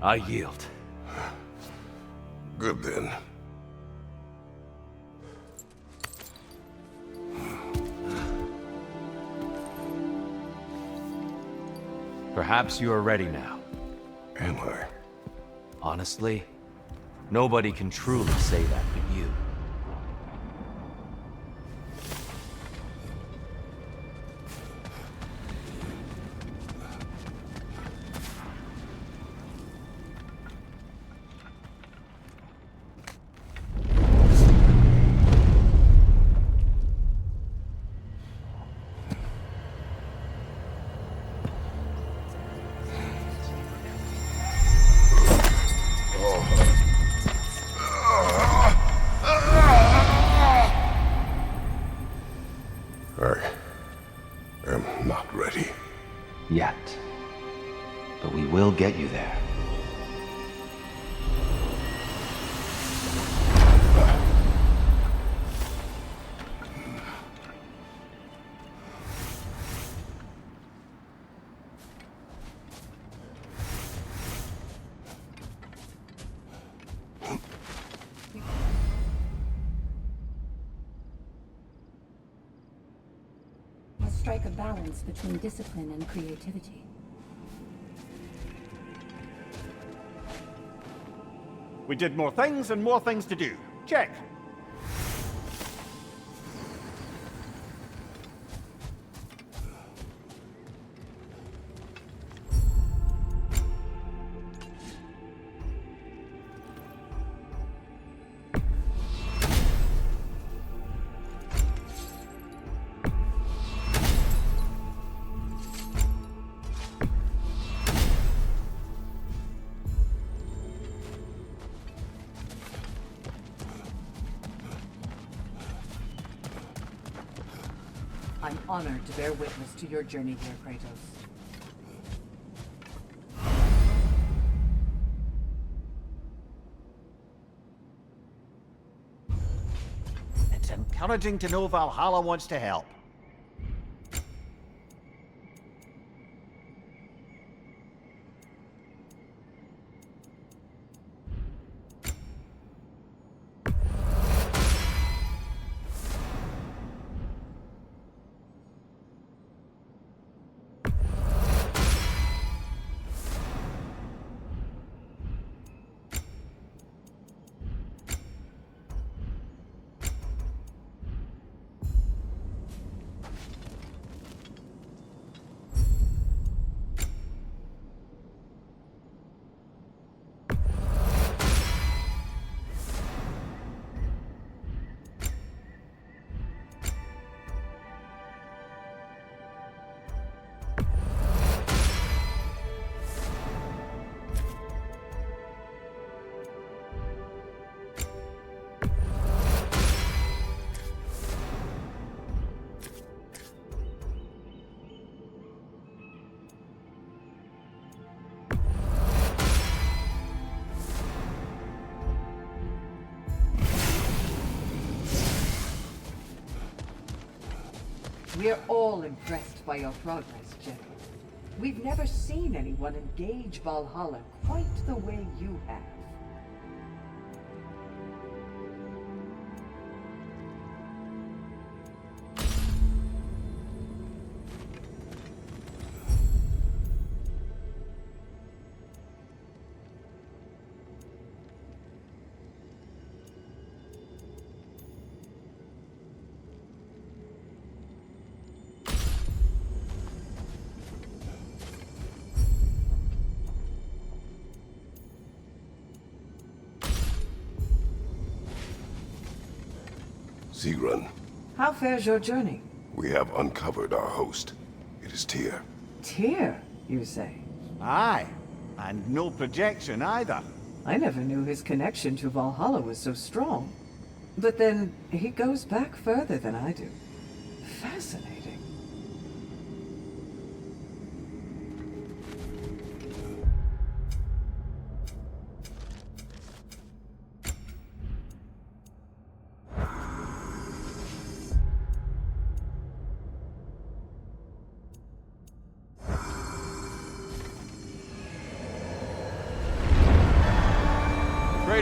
I yield. Good then. Perhaps you are ready now. Am I? Honestly, nobody can truly say that but you. get you there. Strike a balance between discipline and creativity. We did more things and more things to do. Check. I'm honored to bear witness to your journey here, Kratos. It's encouraging to know Valhalla wants to help. We're all impressed by your progress, General. We've never seen anyone engage Valhalla quite the way you have. Sigrun, How fares your journey? we have uncovered our host. It is Tyr. Tyr, you say? Aye, and no projection either. I never knew his connection to Valhalla was so strong. But then, he goes back further than I do. Fascinating.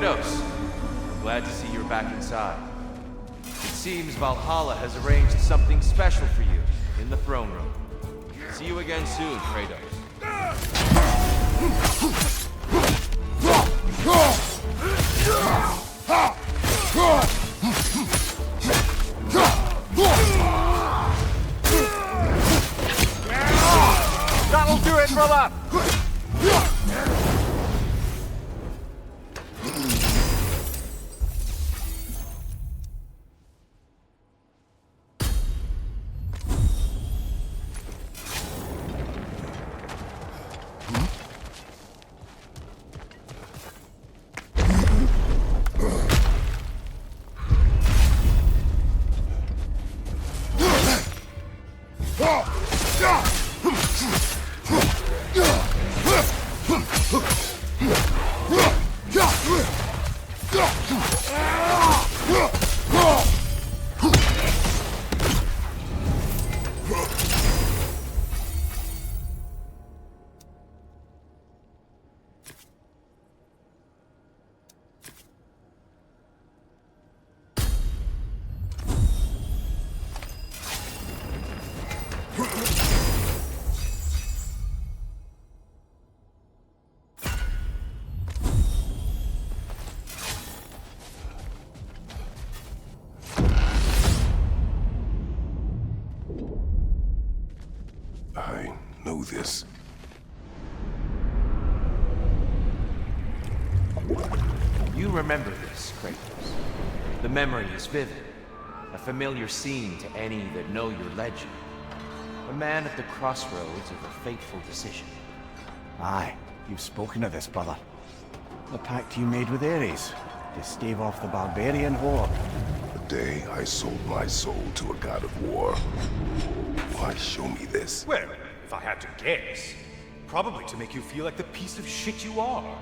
Kratos, glad to see you're back inside. It seems Valhalla has arranged something special for you in the throne room. See you again soon, Kratos. That'll do it, brother! I know this. You remember this, Kratos. The memory is vivid. A familiar scene to any that know your legend. A man at the crossroads of a fateful decision. Aye, you've spoken of this, brother. The pact you made with Ares to stave off the barbarian horde. The day I sold my soul to a god of war. Why show me this? Well, if I had to guess, probably to make you feel like the piece of shit you are.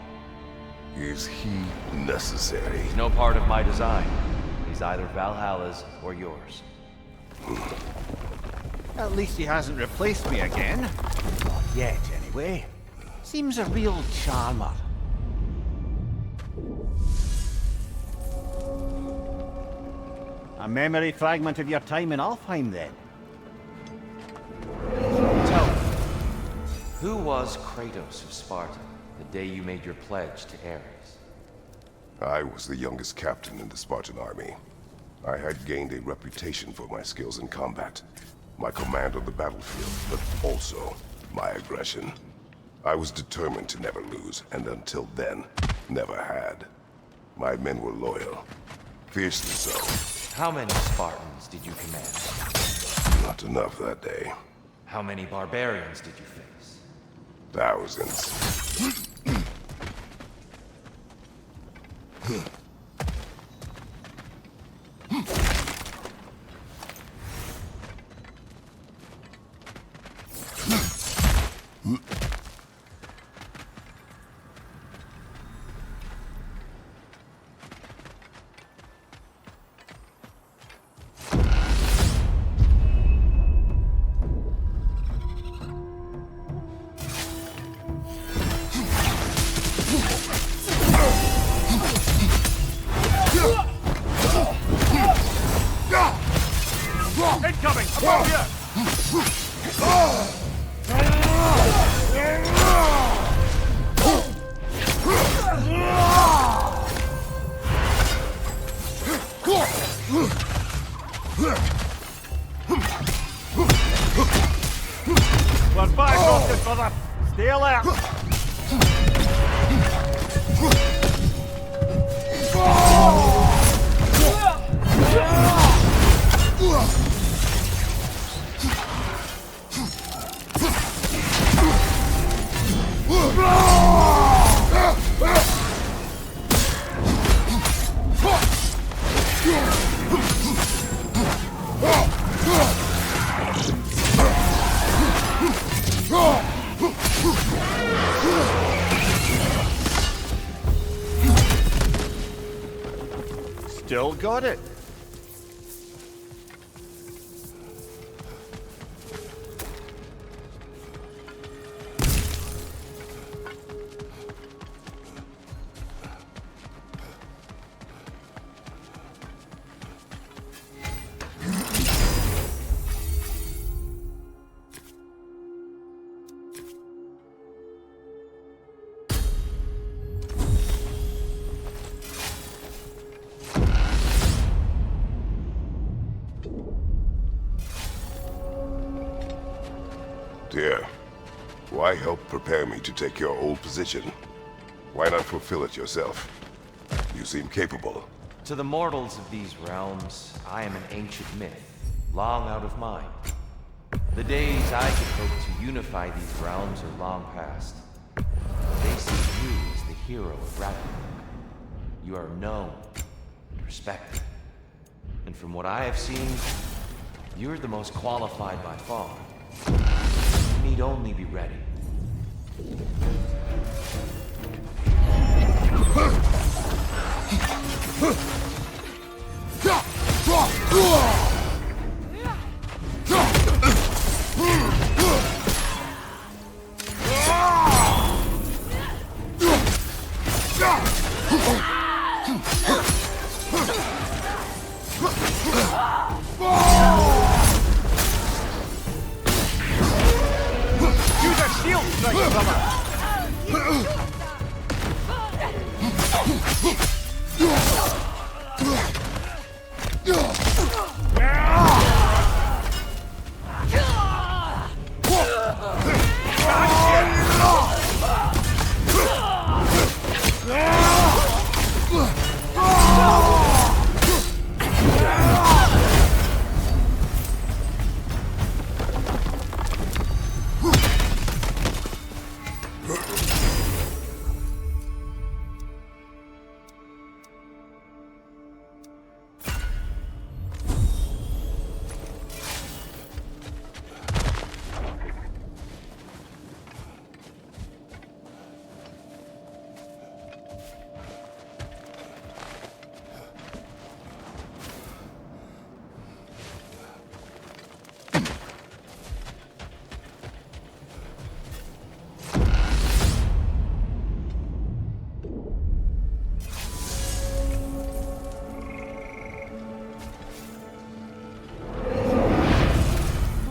Is he necessary? He's no part of my design. He's either Valhalla's or yours. At least he hasn't replaced me again. Not yet, anyway. Seems a real charmer. A memory fragment of your time in Alfheim, then? Tell me, who was Kratos of Sparta the day you made your pledge to Ares? I was the youngest captain in the Spartan army. I had gained a reputation for my skills in combat, my command on the battlefield, but also my aggression. I was determined to never lose, and until then, never had. My men were loyal, fiercely so. How many Spartans did you command? Not enough that day. How many barbarians did you face? Thousands. Incoming! Above you! We're back off this, brother. Stay alert. Still got it. Dear, why help prepare me to take your old position? Why not fulfill it yourself? You seem capable. To the mortals of these realms, I am an ancient myth, long out of mind. The days I could hope to unify these realms are long past. They see you as the hero of Ragnarok. You are known and respected. And from what I have seen, you're the most qualified by far. You need only be ready. Use a shield strike, brother!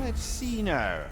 Let's see now.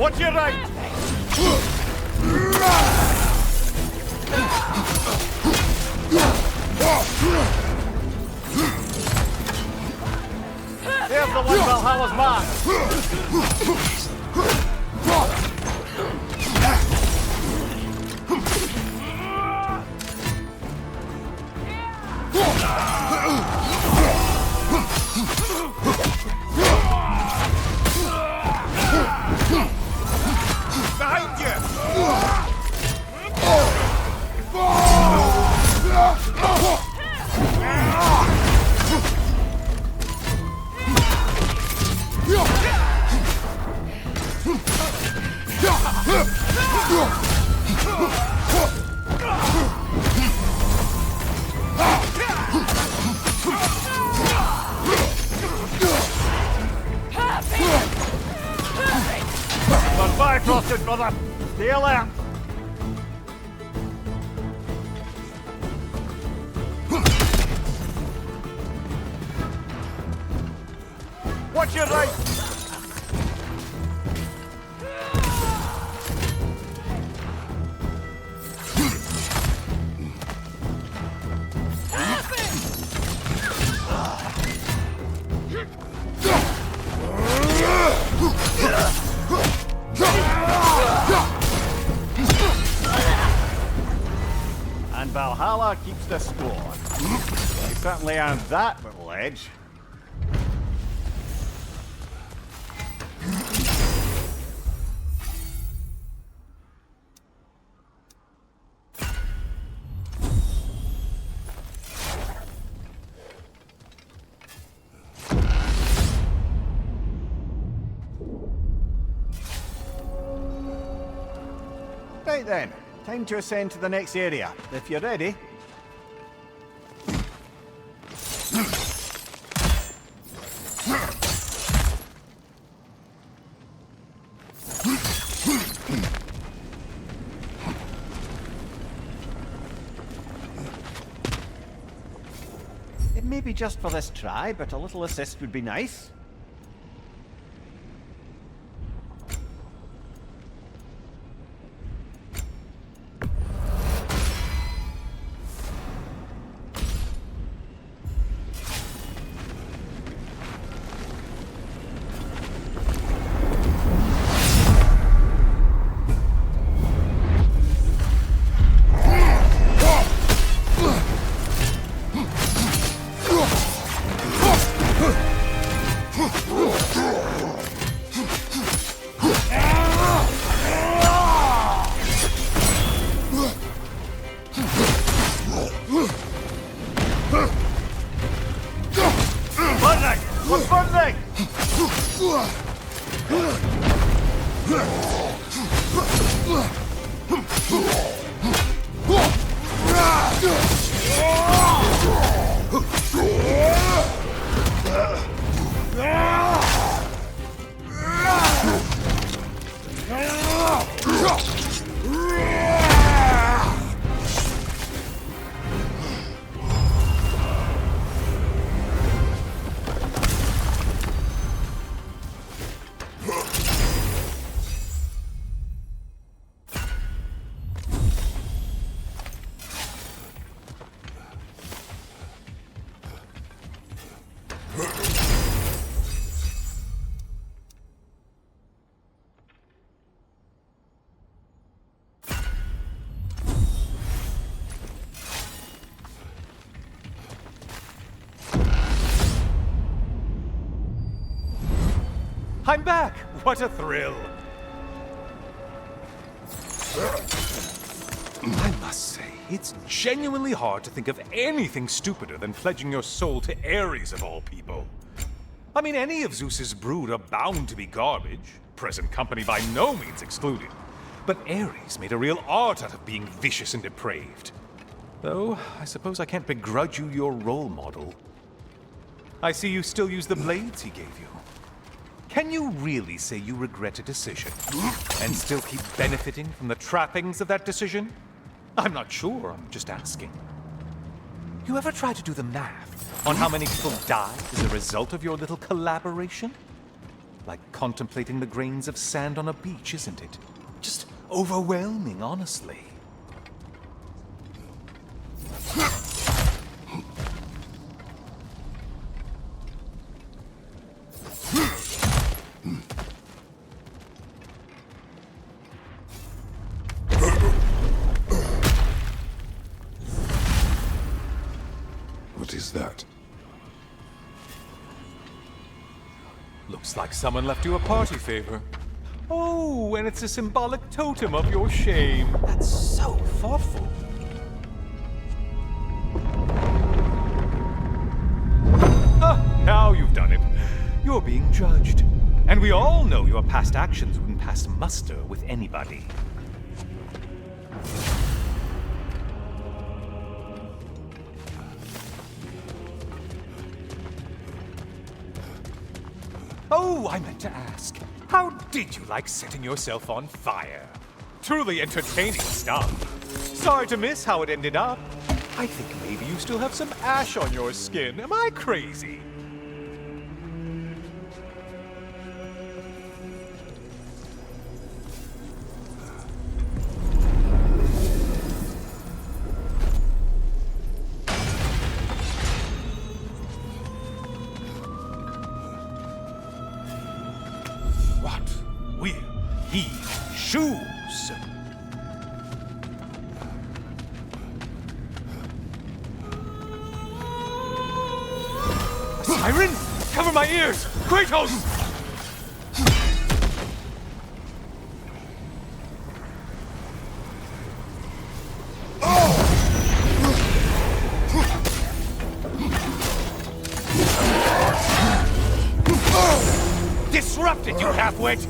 Watch your right! There's the one Valhalla's mark! Bifrosted, brother! Stay alert! Watch your right! And Valhalla keeps the score. You certainly earned that little edge. Right then, time to ascend to the next area, if you're ready. It may be just for this try, but a little assist would be nice. What's burning? I'm back! What a thrill! I must say, it's genuinely hard to think of anything stupider than pledging your soul to Ares of all people. I mean, any of Zeus's brood are bound to be garbage, present company by no means excluded. But Ares made a real art out of being vicious and depraved. Though, I suppose I can't begrudge you your role model. I see you still use the blades he gave you. Can you really say you regret a decision, and still keep benefiting from the trappings of that decision? I'm not sure, I'm just asking. You ever try to do the math on how many people died as a result of your little collaboration? Like contemplating the grains of sand on a beach, isn't it? Just overwhelming, honestly. What is that? Looks like someone left you a party favor. Oh, and it's a symbolic totem of your shame. That's so thoughtful. Ah, now you've done it. You're being judged. And we all know your past actions wouldn't pass muster with anybody. Oh, I meant to ask. How did you like setting yourself on fire? Truly entertaining stuff. Sorry to miss how it ended up. I think maybe you still have some ash on your skin. Am I crazy? What will he choose? A siren? Cover my ears! Kratos! Disrupted, you half-wit!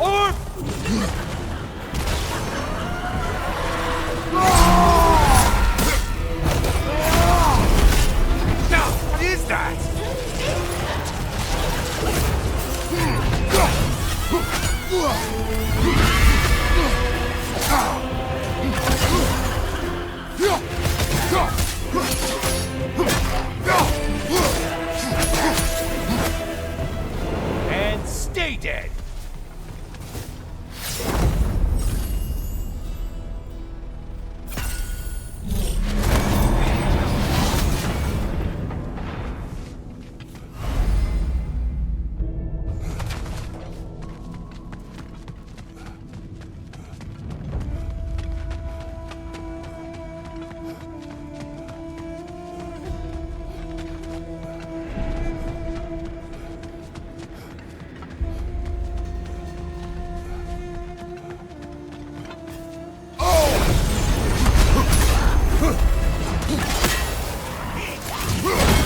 Orb! Now, what is that? And stay dead.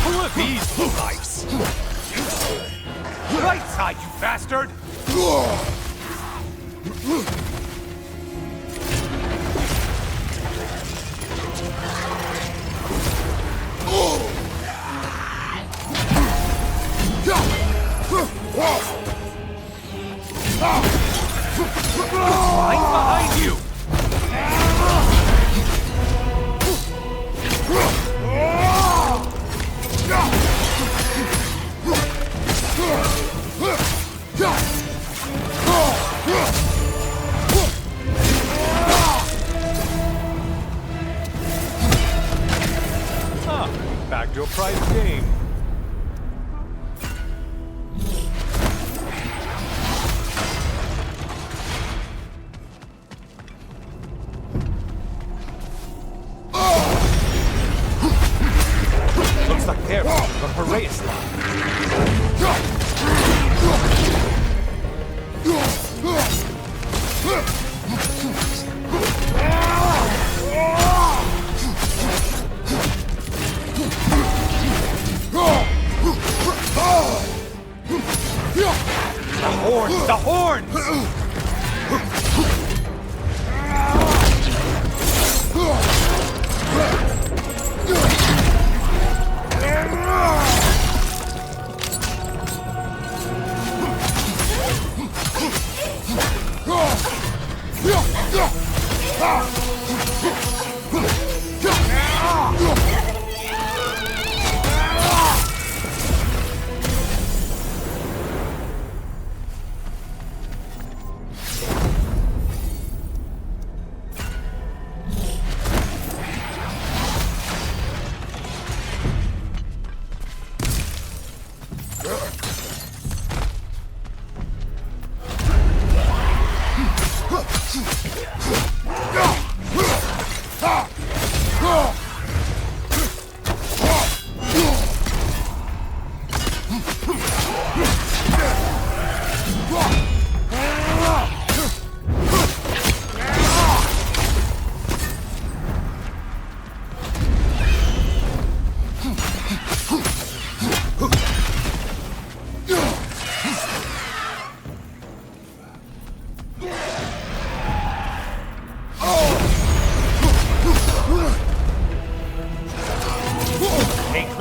Who are these lowlifes? Right side, you bastard! Right behind you! Back to your private game. Looks like they're the Piraeus line. The horns!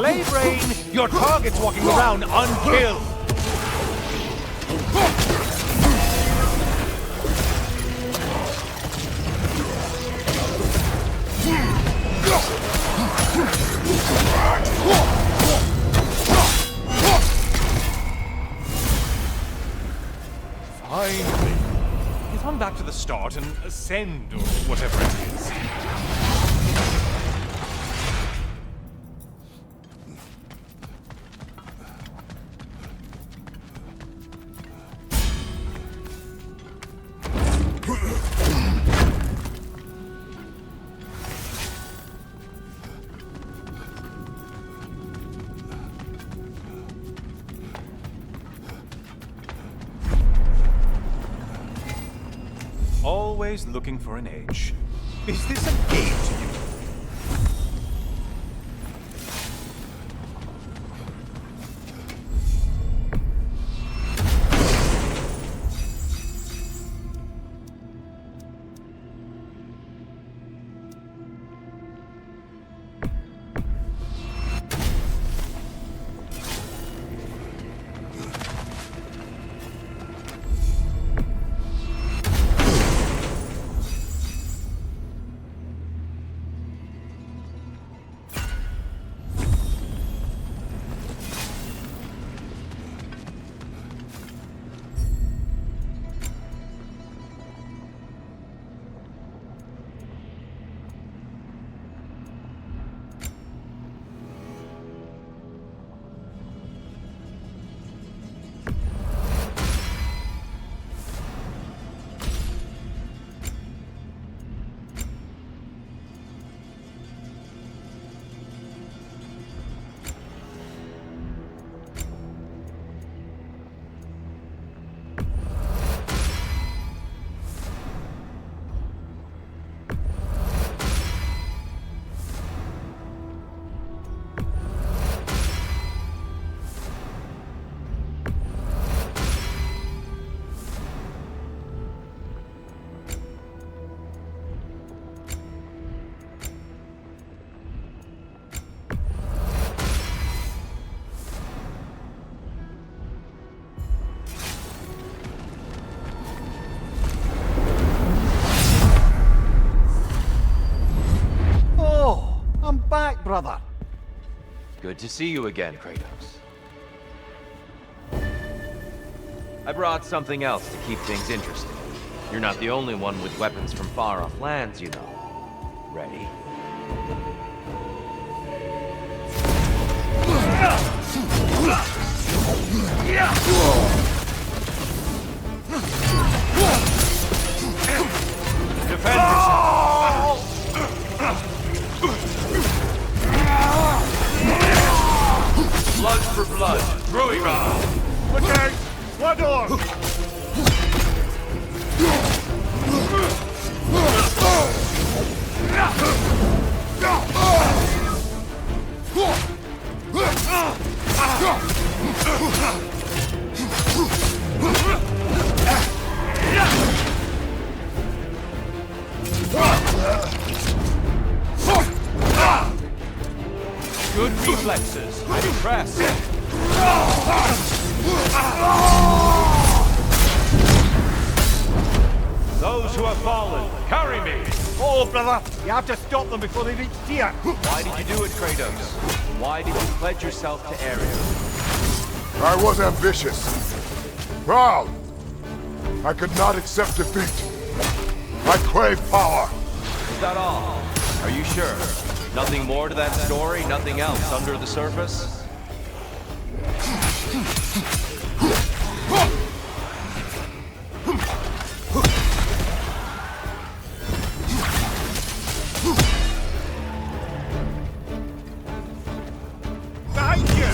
Clay Brain, your target's walking around unkilled. Finally. Get on back to the start and ascend, or whatever it is. Always looking for an edge. Is this a game to you? Back, brother. Good to see you again, Kratos. I brought something else to keep things interesting. You're not the only one with weapons from far-off lands, you know. Ready? Defend yourself! Blood for blood. Ruira! Okay, blood on! Good reflexes. I'm impressed. Those who have fallen, carry me! Oh, brother, you have to stop them before they reach here. Why did you do it, Kratos? Why did you pledge yourself to Ares? I was ambitious. Proud. I could not accept defeat. I crave power. Is that all? Are you sure? Nothing more to that story? Nothing else under the surface? Behind you!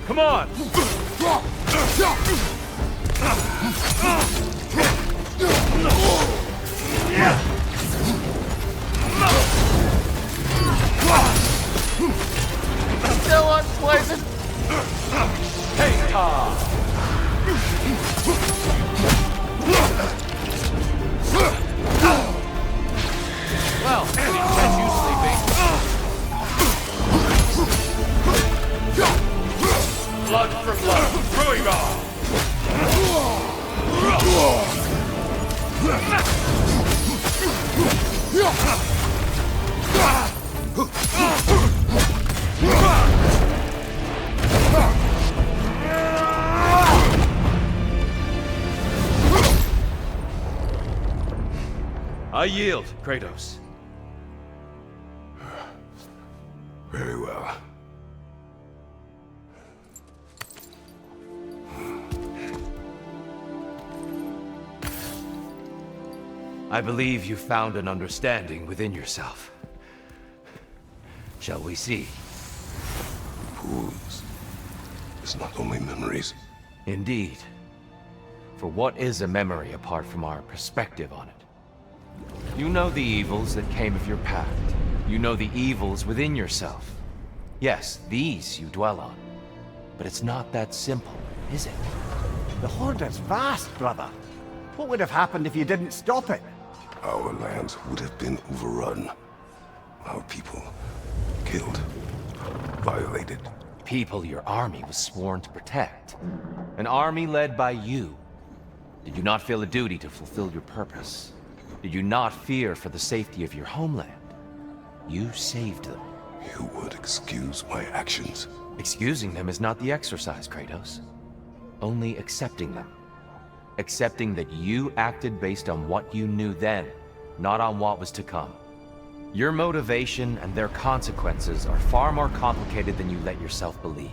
Come on! Still unpleasant! Take time! I yield, Kratos. Very well. I believe you found an understanding within yourself. Shall we see? Fools. It's not only memories. Indeed. For what is a memory apart from our perspective on it? You know the evils that came of your pact. You know the evils within yourself. Yes, these you dwell on. But it's not that simple, is it? The Horde is vast, brother. What would have happened if you didn't stop it? Our lands would have been overrun. Our people killed, violated. People your army was sworn to protect. An army led by you. Did you not feel a duty to fulfill your purpose? Did you not fear for the safety of your homeland? You saved them. You would excuse my actions. Excusing them is not the exercise, Kratos. Only accepting them. Accepting that you acted based on what you knew then, not on what was to come. Your motivation and their consequences are far more complicated than you let yourself believe.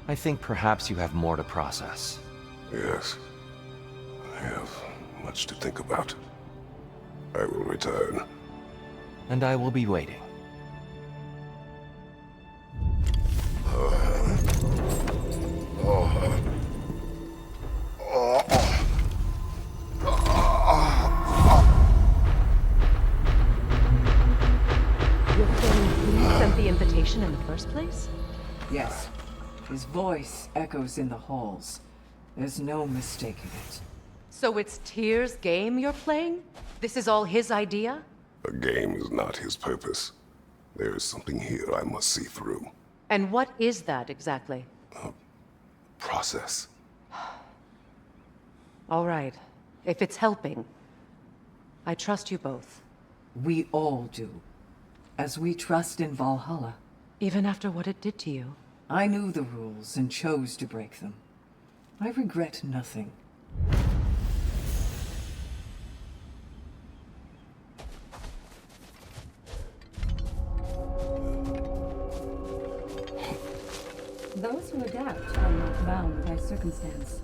I think perhaps you have more to process. Yes. I have much to think about. I will return. And I will be waiting. You're saying he sent the invitation in the first place? Yes. His voice echoes in the halls. There's no mistaking it. So it's Tyr's game you're playing? This is all his idea? A game is not his purpose. There is something here I must see through. And what is that exactly? Process. All right. If it's helping, I trust you both. We all do. As we trust in Valhalla. Even after what it did to you. I knew the rules and chose to break them. I regret nothing. Those who adapt are not bound by circumstance.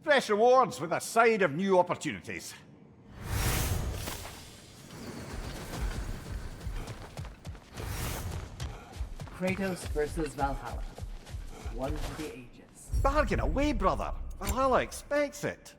Fresh rewards with a side of new opportunities. Kratos versus Valhalla. One for the ages. Bargain away, brother. Valhalla expects it.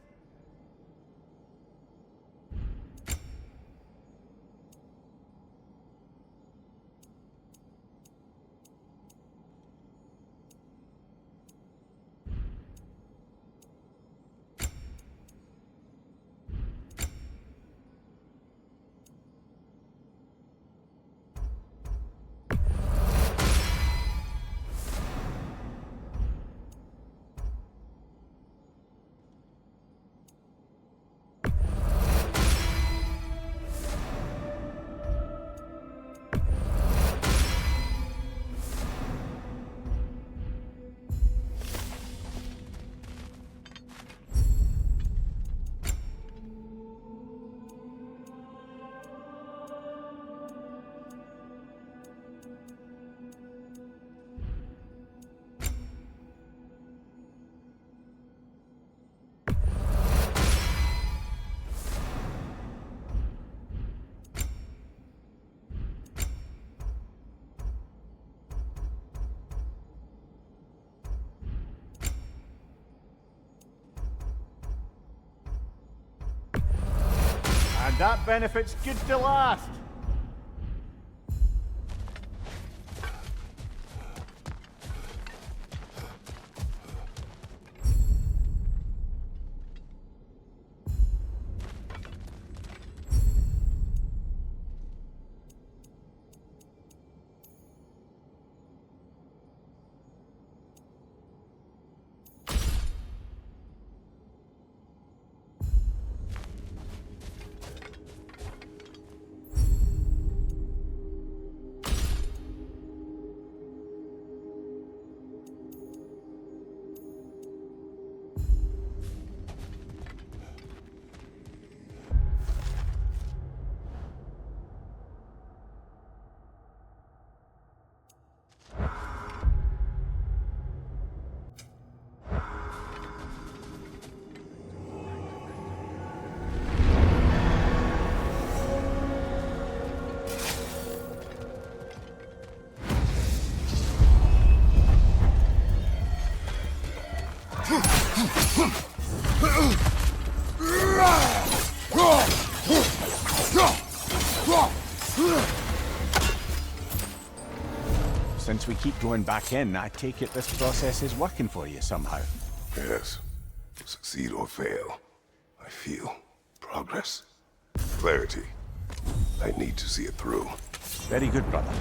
that benefit's good to last. Since we keep going back in, I take it this process is working for you somehow. Yes. Succeed or fail, I feel progress. Clarity. I need to see it through. Very good, brother.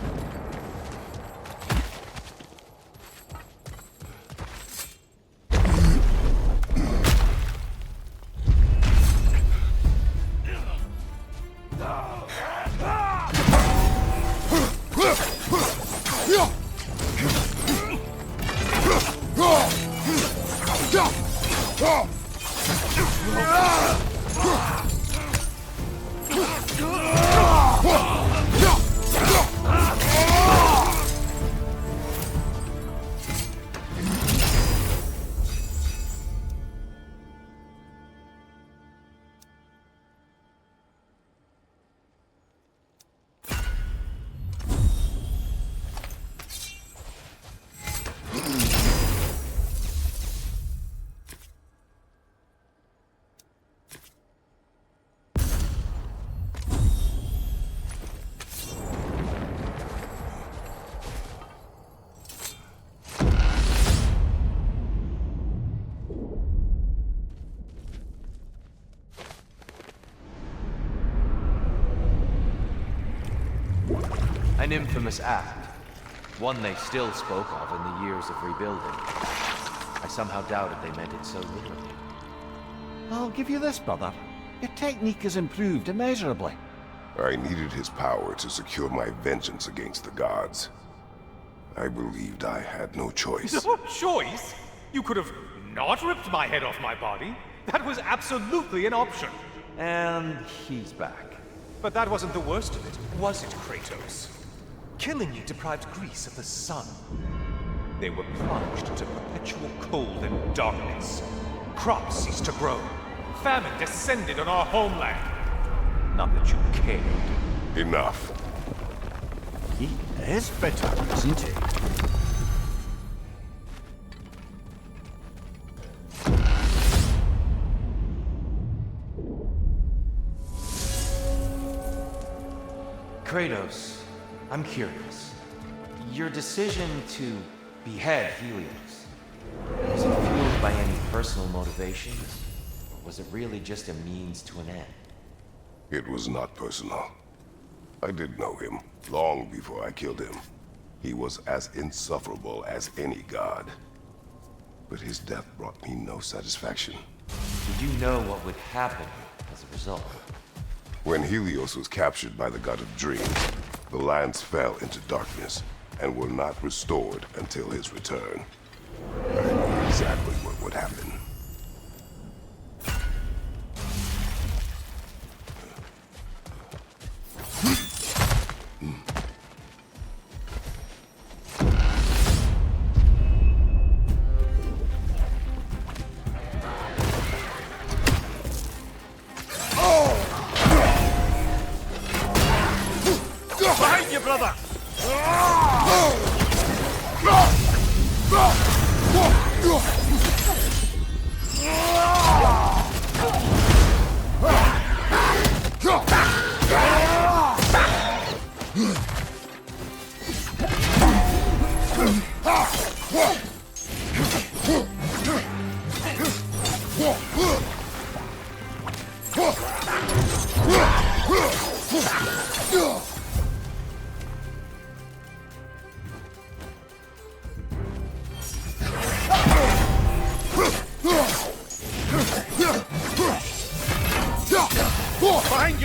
An infamous act. One they still spoke of in the years of rebuilding. I somehow doubted they meant it so literally. I'll give you this, brother. Your technique has improved immeasurably. I needed his power to secure my vengeance against the gods. I believed I had no choice. No choice? You could have not ripped my head off my body. That was absolutely an option. And he's back. But that wasn't the worst of it, was it, Kratos? Killing you deprived Greece of the sun. They were plunged into perpetual cold and darkness. Crops ceased to grow. Famine descended on our homeland. Not that you cared. Enough. He is bitter, isn't he? Kratos, I'm curious. Your decision to behead Helios, was it fueled by any personal motivations? Or was it really just a means to an end? It was not personal. I did know him, long before I killed him. He was as insufferable as any god. But his death brought me no satisfaction. Did you know what would happen as a result? When Helios was captured by the god of dreams, the lands fell into darkness and were not restored until his return. I knew exactly what would happen. Behind you, brother!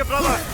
you, brother!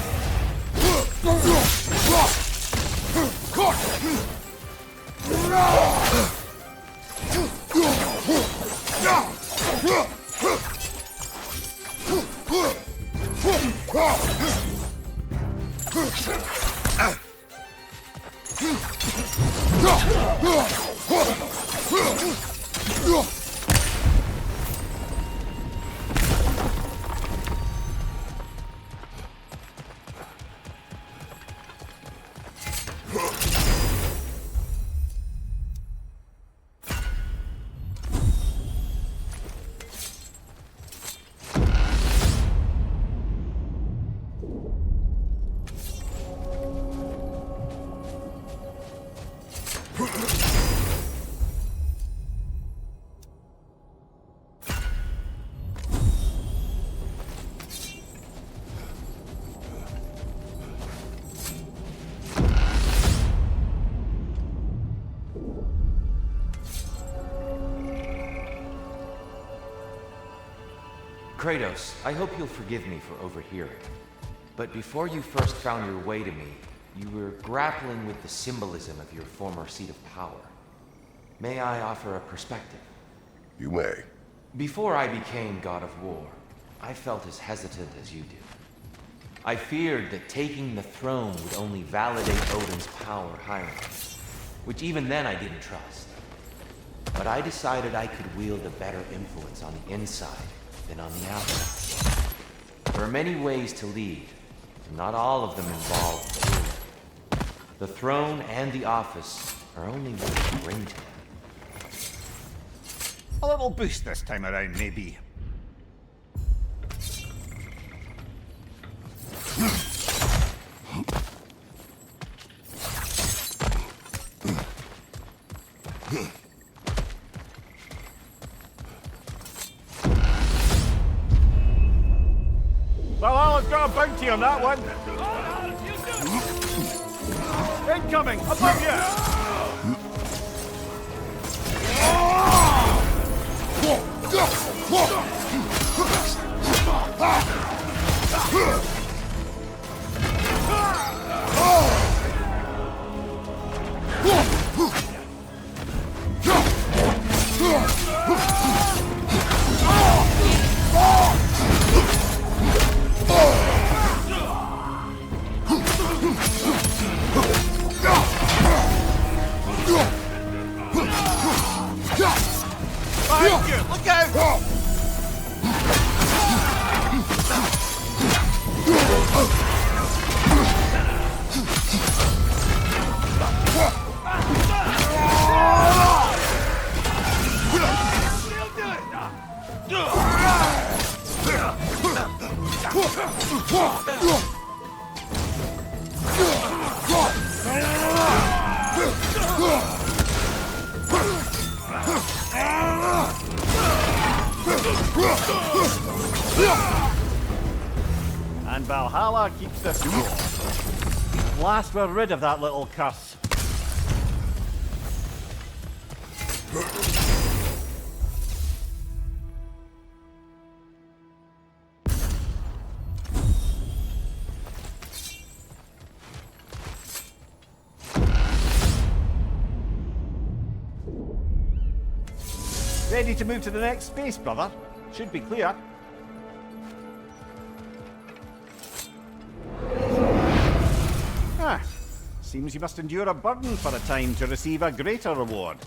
Kratos, I hope you'll forgive me for overhearing. But before you first found your way to me, you were grappling with the symbolism of your former seat of power. May I offer a perspective? You may. Before I became God of War, I felt as hesitant as you do. I feared that taking the throne would only validate Odin's power hierarchy, which even then I didn't trust. But I decided I could wield a better influence on the inside than on the outside. There are many ways to lead, and not all of them involve doing. The throne and the office are only what you bring to them. A little boost this time around, maybe. Valhalla's got a bounty on that one. Incoming, above you! Behind you! Look out! And Valhalla keeps the score. Last we're rid of that little curse. Ready to move to the next space, brother? Should be clear. Seems you must endure a burden for a time to receive a greater reward.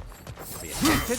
Be you tempted?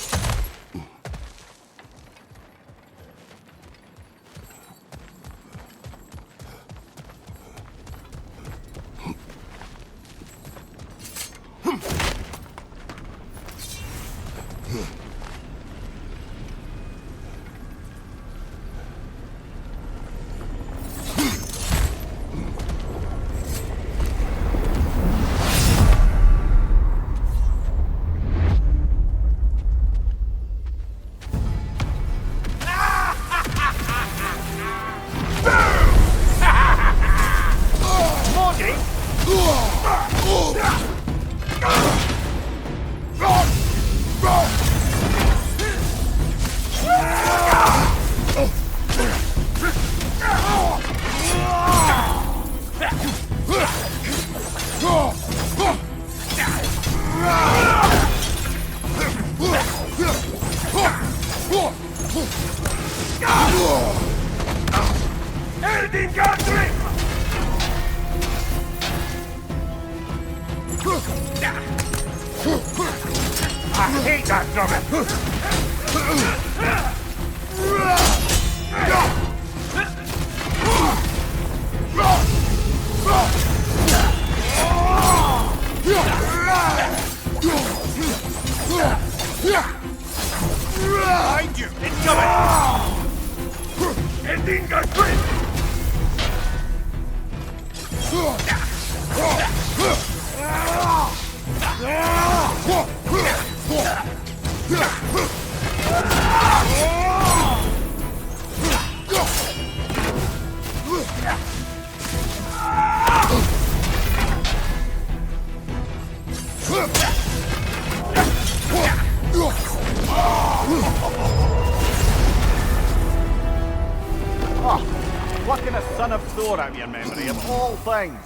I hate that drumming! Behind you! Incoming! Endinga Grid! Oh, plucking a son of Thor out of your memory of all things.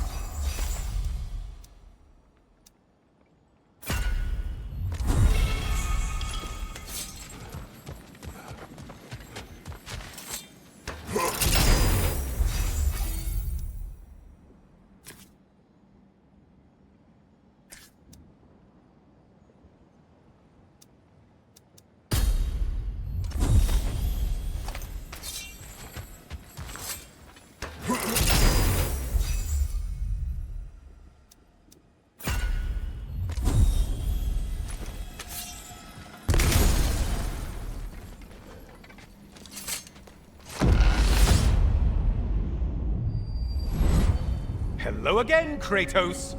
Hello again, Kratos!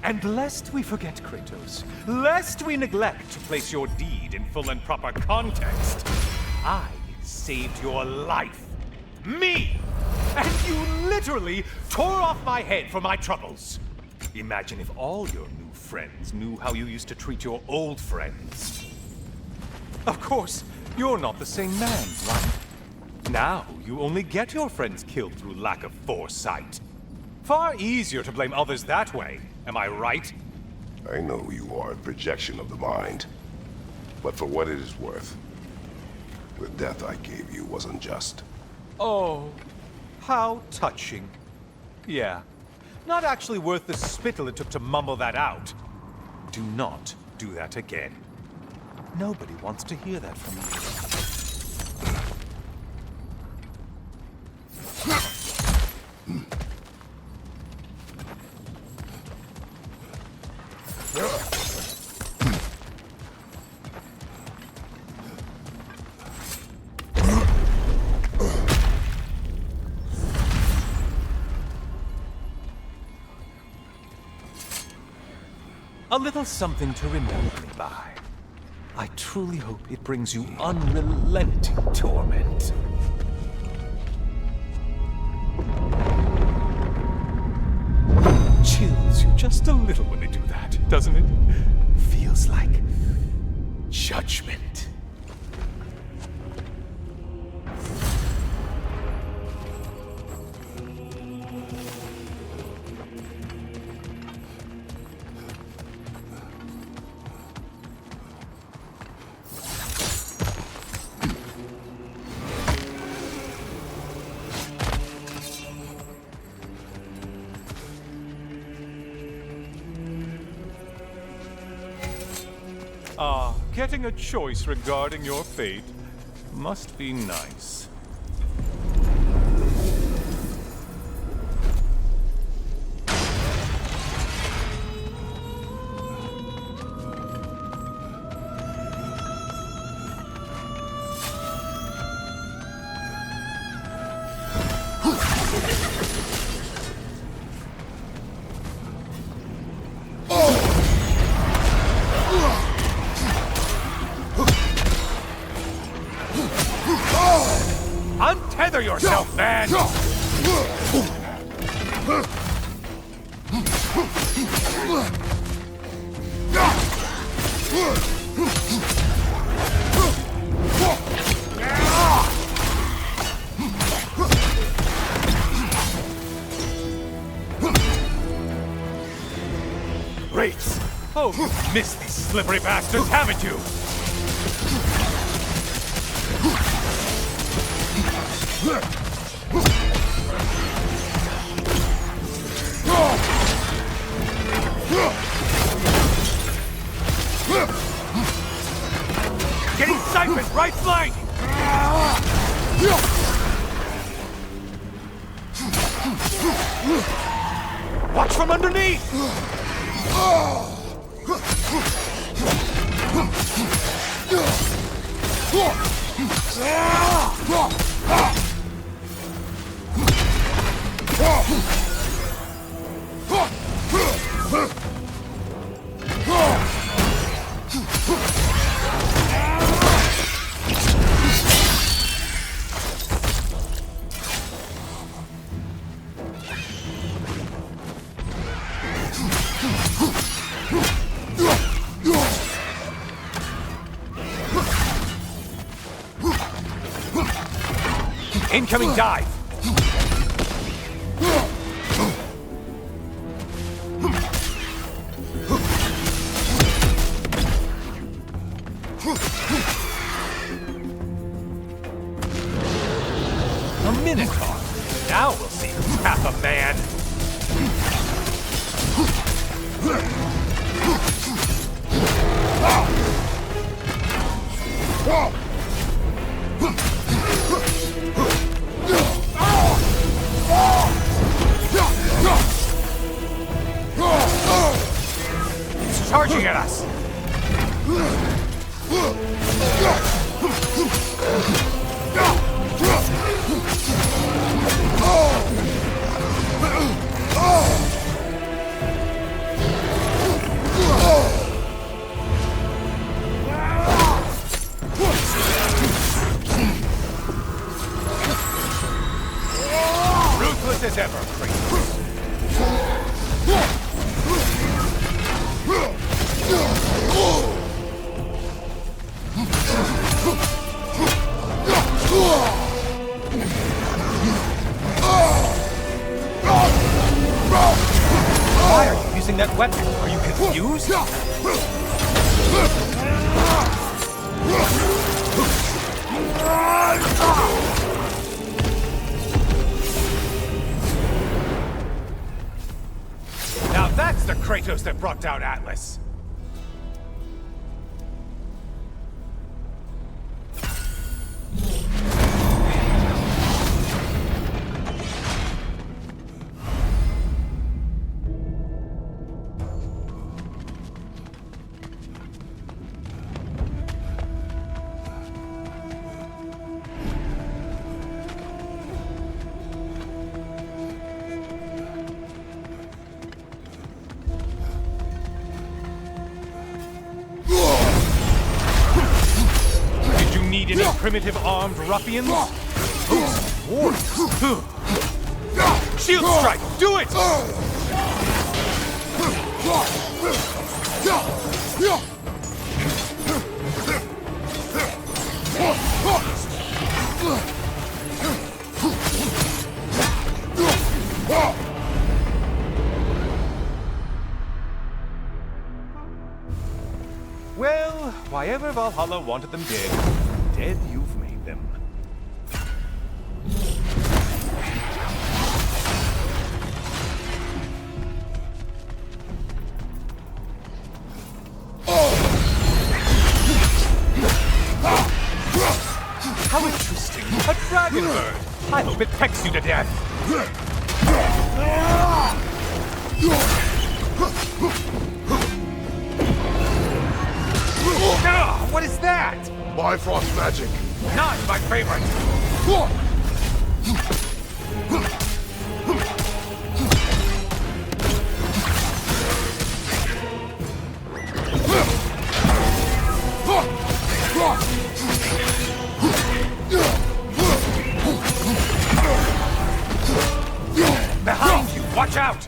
And lest we forget, Kratos, lest we neglect to place your deed in full and proper context, I saved your life. Me! And you literally tore off my head for my troubles. Imagine if all your new friends knew how you used to treat your old friends. Of course, you're not the same man, right? Now, you only get your friends killed through lack of foresight. Far easier to blame others that way, am I right? I know you are a projection of the mind. But for what it is worth, the death I gave you was unjust. Oh, how touching. Yeah, not actually worth the spittle it took to mumble that out. Do not do that again. Nobody wants to hear that from you. A little something to remember me by. I truly hope it brings you unrelenting torment. Chills you just a little when they do that, doesn't it? Feels like judgment. Ah, getting a choice regarding your fate must be nice. Untether yourself, man! Wraiths! Oh, you missed these slippery bastards, haven't you? Watch from underneath! Incoming dive! A Minotaur! Now we'll see who's half a man! It's charging at us! Ruthless as ever, Kratos. Why are you using that weapon? Are you confused? Now that's the Kratos that brought down Atlas! Any primitive armed ruffians? Warriors! Shield strike! Do it! Well, why ever Valhalla wanted them dead, dead you've made them. How interesting! A dragon bird! I hope it pecks you to death! What is that? Bifrost magic. Not my favorite! Behind you! Watch out!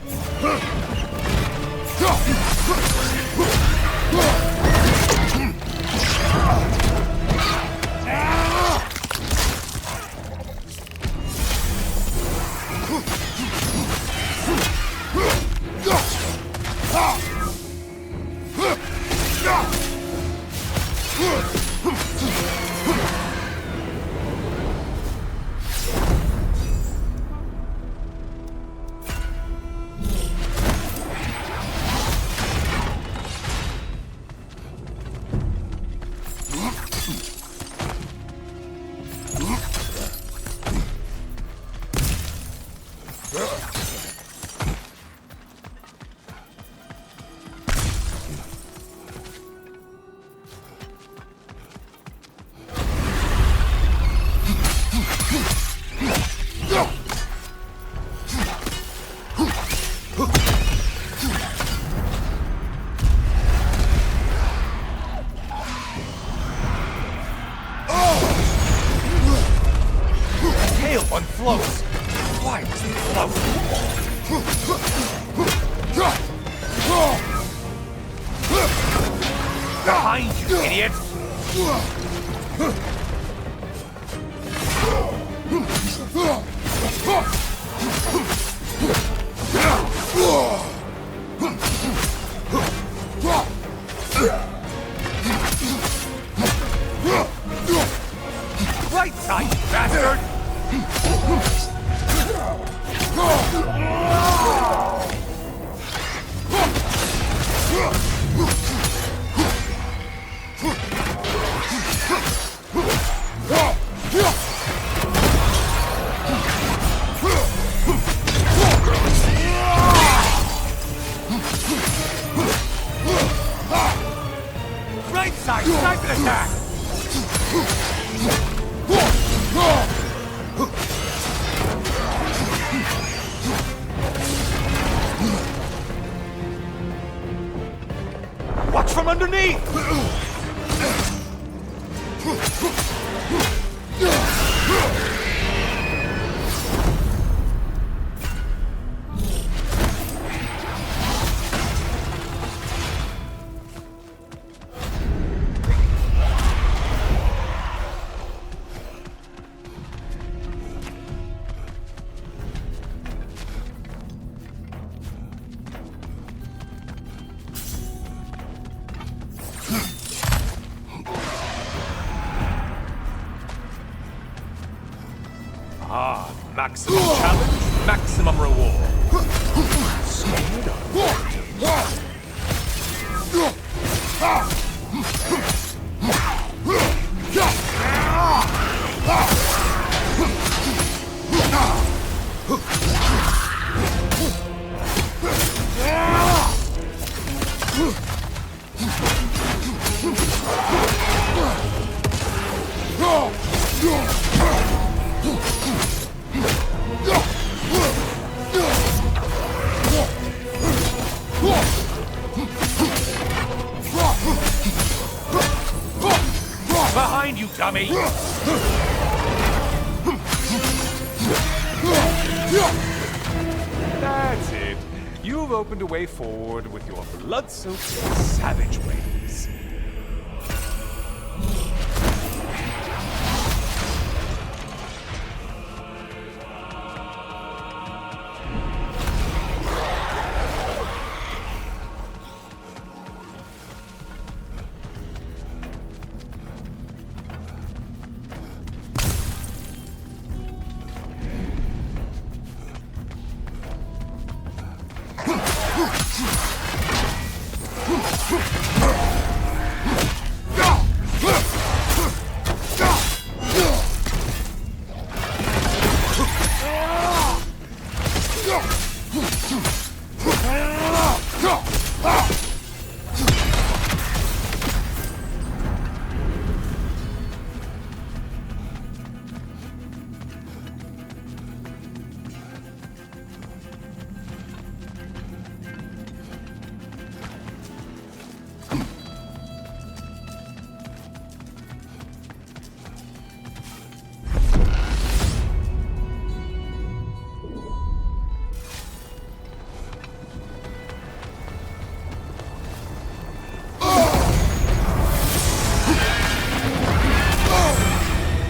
one floats. Why does it float? Behind you, idiots! Right side, you bastard! Right side, sniper attack! Watch from underneath! Maximum challenge, maximum reward. Scared of what? Behind you, dummy! That's it. You've opened a way forward with your blood-soaked savage ways.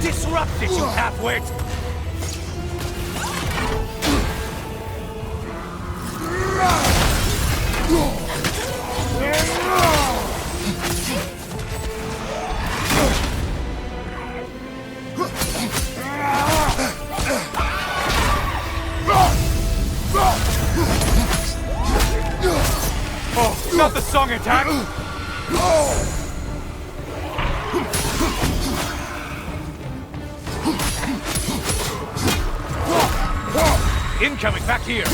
Disrupted, you half-wit! Oh, not the song attack! Incoming, back here!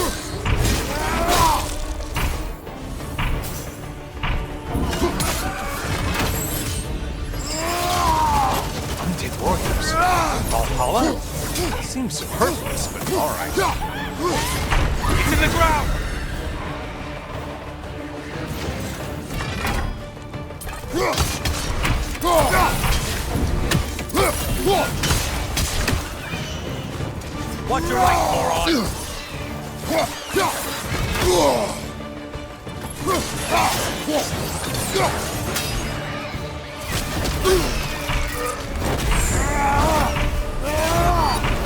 Undead warriors? Valhalla? Seems superfluous, but alright. It's in the ground! Watch your right, moron!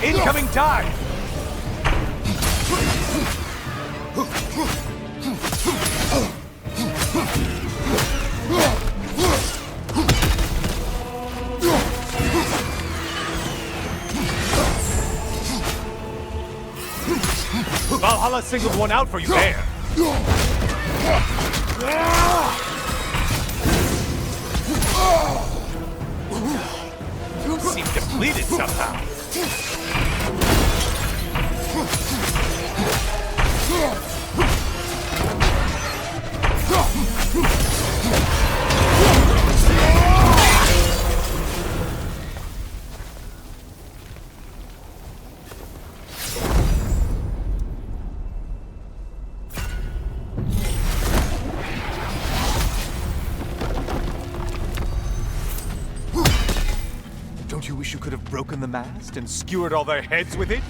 Incoming dive! Valhalla singled one out for you there. You seem depleted somehow. Don't you wish you could have broken the mast and skewered all their heads with it?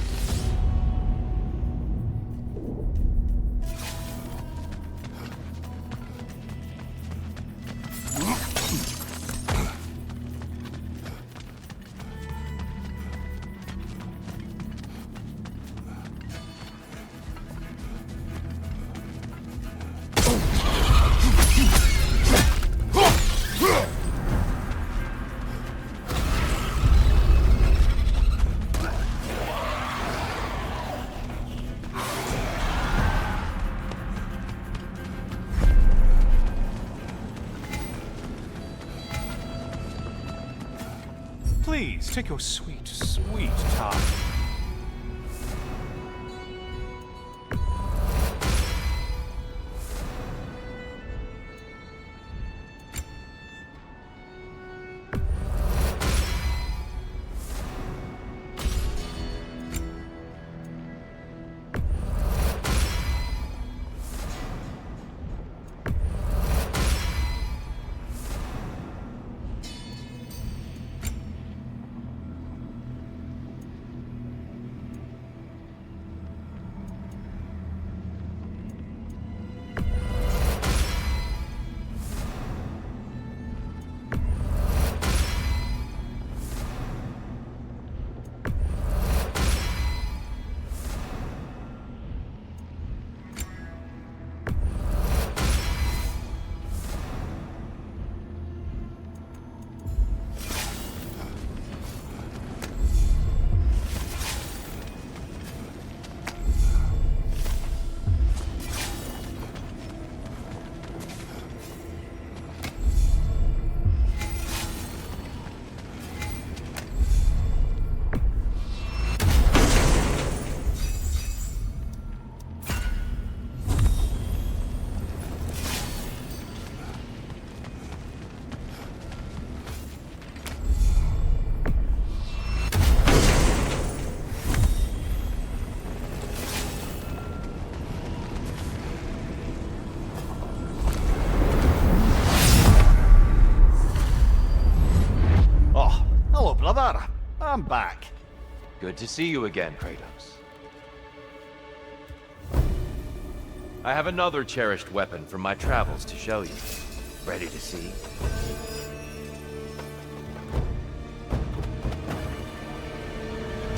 Please, take your sweet, sweet time. Brother, I'm back. Good to see you again, Kratos. I have another cherished weapon from my travels to show you. Ready to see?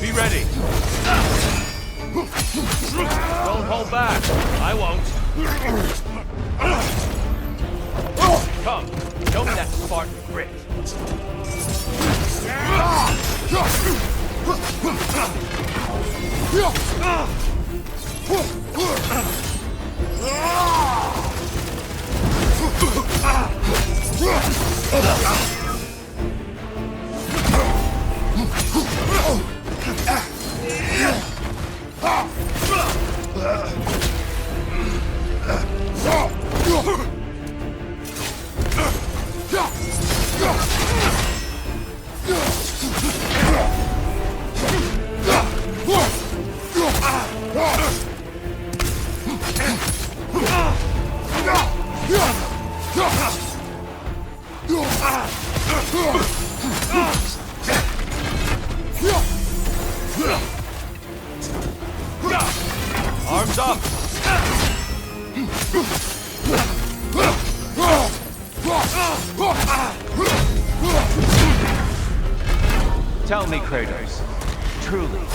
Be ready! Don't hold back! I won't! Come, show me that Spartan grit! Kratos. Truly,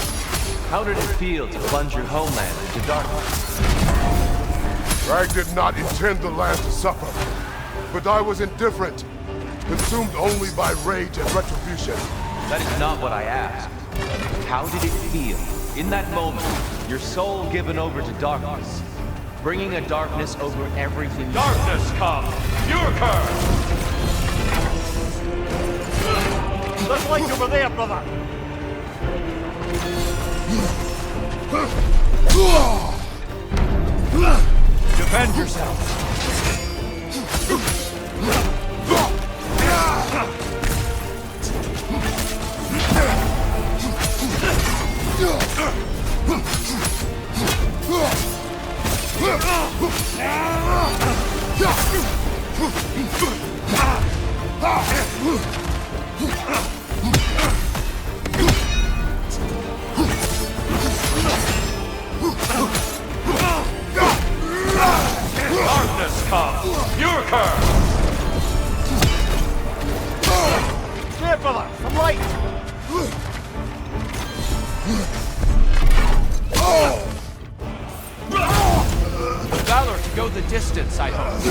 how did it feel to plunge your homeland into darkness? Rag did not intend the land to suffer, but I was indifferent, consumed only by rage and retribution. That is not what I asked. How did it feel, in that moment, your soul given over to darkness, bringing a darkness over everything? Darkness come! Your curse! There's light over there, brother! Defend yourself! Darkness come! Your curse! There, brother! Some light! Valor to go the distance, I hope.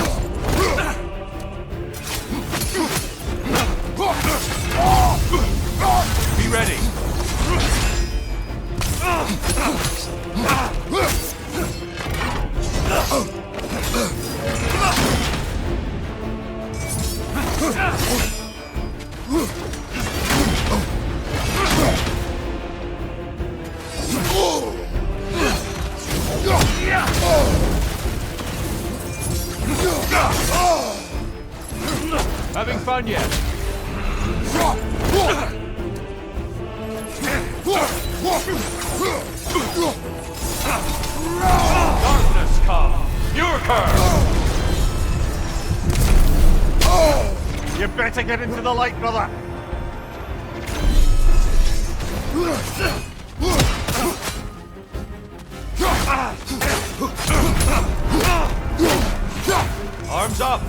Be ready. Having fun yet? Darkness come! Your curse! You better get into the light, brother! Arms up!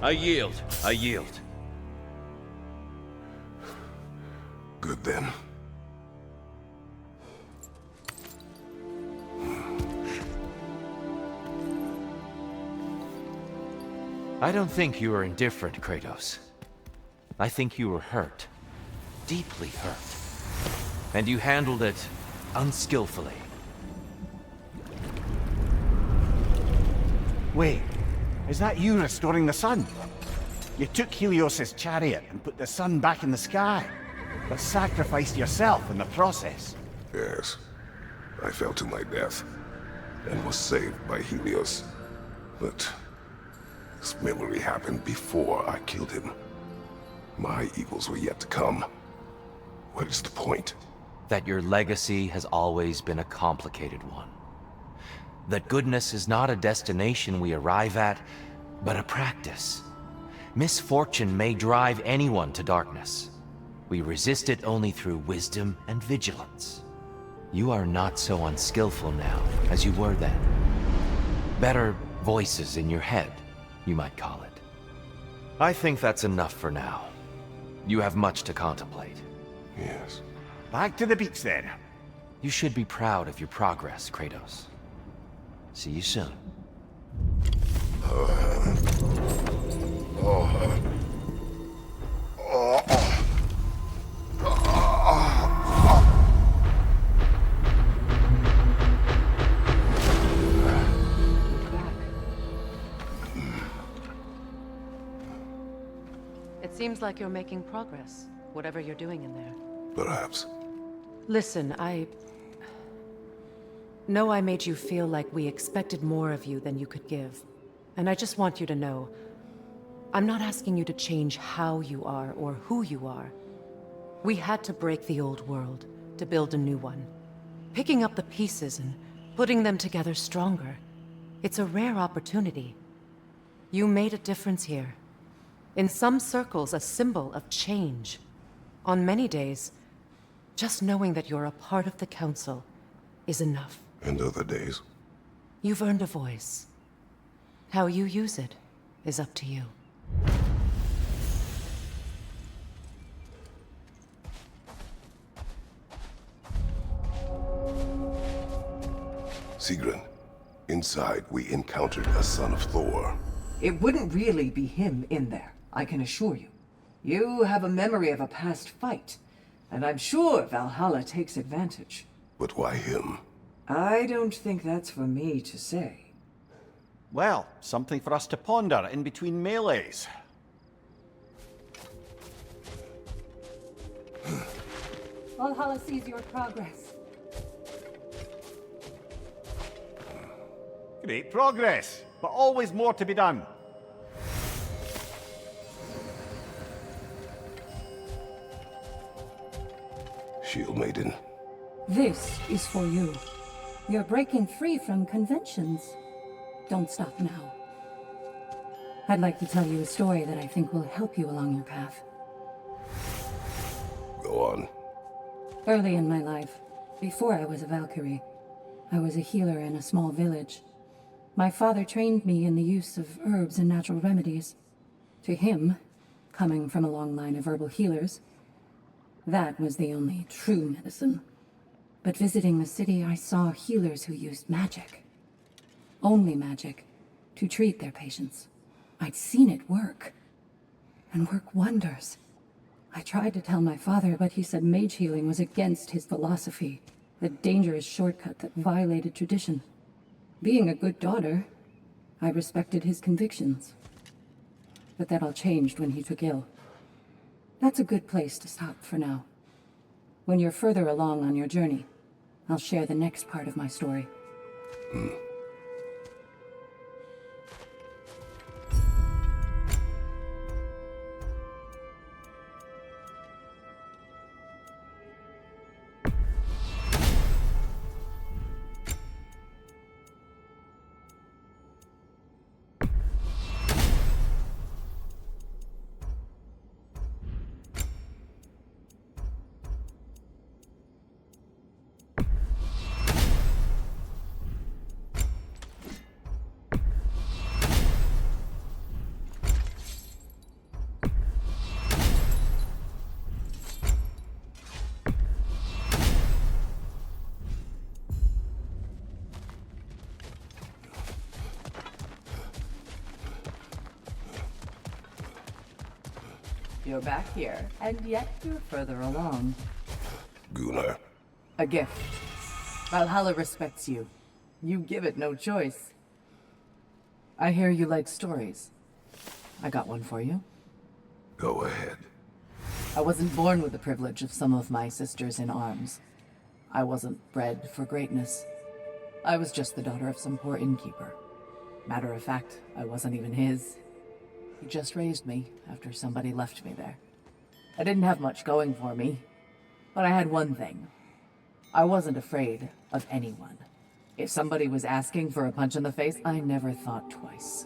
I yield. I yield. Good then. I don't think you were indifferent, Kratos. I think you were hurt. Deeply hurt. And you handled it unskillfully. Wait, is that you restoring the sun? You took Helios's chariot and put the sun back in the sky, but sacrificed yourself in the process. Yes. I fell to my death, and was saved by Helios. But this memory happened before I killed him. My evils were yet to come. What is the point? That your legacy has always been a complicated one. That goodness is not a destination we arrive at, but a practice. Misfortune may drive anyone to darkness. We resist it only through wisdom and vigilance. You are not so unskillful now as you were then. Better voices in your head, you might call it. I think that's enough for now. You have much to contemplate. Yes. Back to the beach then. You should be proud of your progress, Kratos. See you soon. It seems like you're making progress, whatever you're doing in there. Perhaps. Listen, I know I made you feel like we expected more of you than you could give. And I just want you to know, I'm not asking you to change how you are or who you are. We had to break the old world to build a new one. Picking up the pieces and putting them together stronger. It's a rare opportunity. You made a difference here. In some circles, a symbol of change. On many days, just knowing that you're a part of the Council is enough. And other days? You've earned a voice. How you use it is up to you. Sigrun, inside we encountered a son of Thor. It wouldn't really be him in there, I can assure you. You have a memory of a past fight, and I'm sure Valhalla takes advantage. But why him? I don't think that's for me to say. Well, something for us to ponder in between melees. Valhalla sees your progress. Great progress, but always more to be done. Shield Maiden. This is for you. You're breaking free from conventions. Don't stop now. I'd like to tell you a story that I think will help you along your path. Go on. Early in my life, before I was a Valkyrie, I was a healer in a small village. My father trained me in the use of herbs and natural remedies. To him, coming from a long line of herbal healers, that was the only true medicine. But visiting the city, I saw healers who used magic. Only magic, to treat their patients. I'd seen it work. And work wonders. I tried to tell my father, but he said mage healing was against his philosophy, a dangerous shortcut that violated tradition. Being a good daughter, I respected his convictions. But that all changed when he took ill. That's a good place to stop for now. When you're further along on your journey, I'll share the next part of my story. You're back here, and yet you're further along. Gunnar. A gift. Valhalla respects you. You give it no choice. I hear you like stories. I got one for you. Go ahead. I wasn't born with the privilege of some of my sisters in arms. I wasn't bred for greatness. I was just the daughter of some poor innkeeper. Matter of fact, I wasn't even his. He just raised me after somebody left me there. I didn't have much going for me, but I had one thing. I wasn't afraid of anyone. If somebody was asking for a punch in the face, I never thought twice.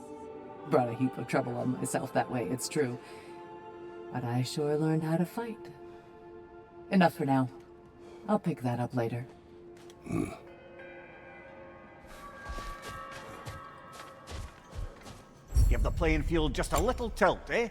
Brought a heap of trouble on myself that way, it's true. But I sure learned how to fight. Enough for now. I'll pick that up later. Give the playing field just a little tilt, eh?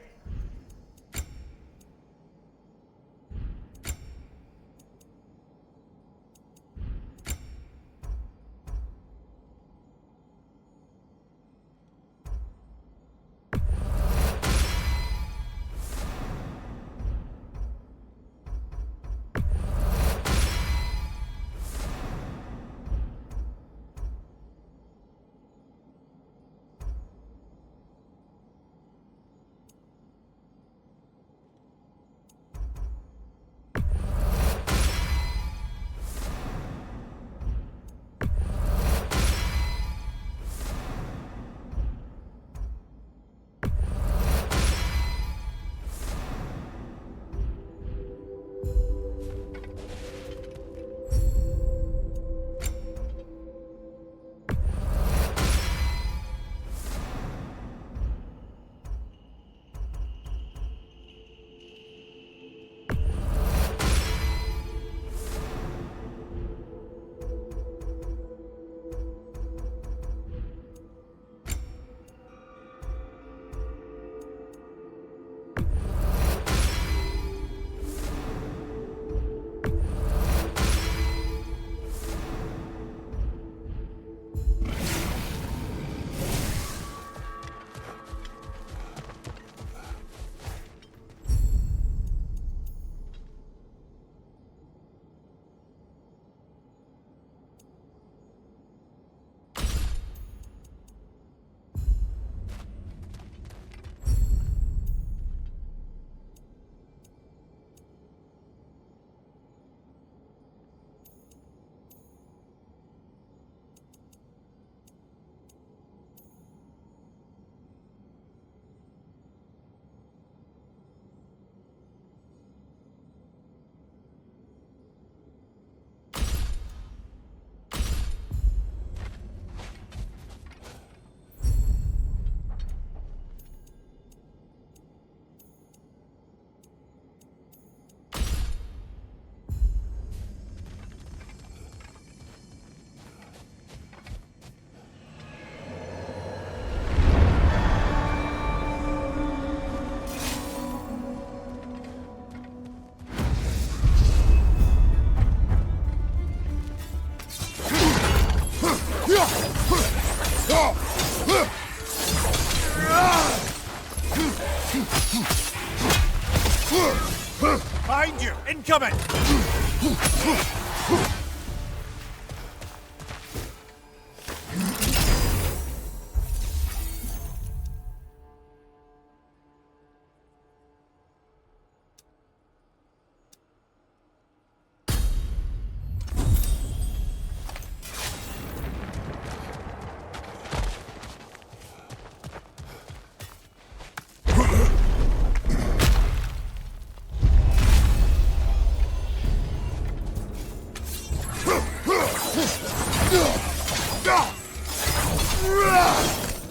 Incoming!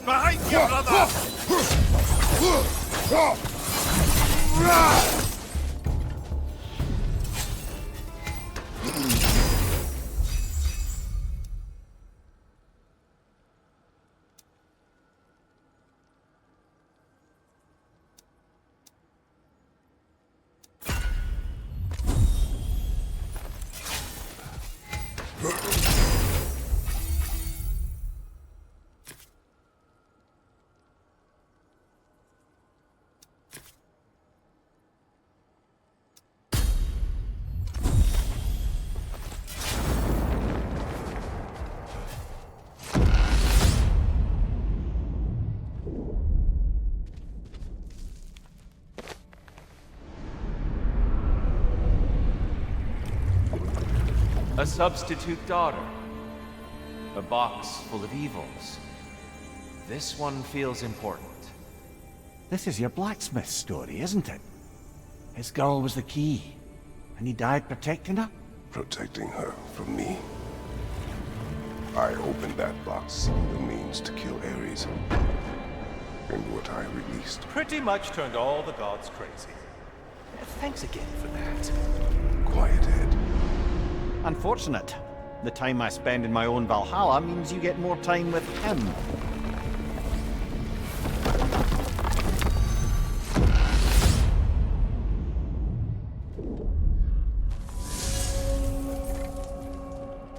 Behind you, brother! A substitute daughter. A box full of evils. This one feels important. This is your blacksmith story, isn't it? His girl was the key, and he died protecting her? Protecting her from me. I opened that box, the means to kill Ares. And what I released. Pretty much turned all the gods crazy. Thanks again for that. Quiet head. Unfortunate. The time I spend in my own Valhalla means you get more time with him.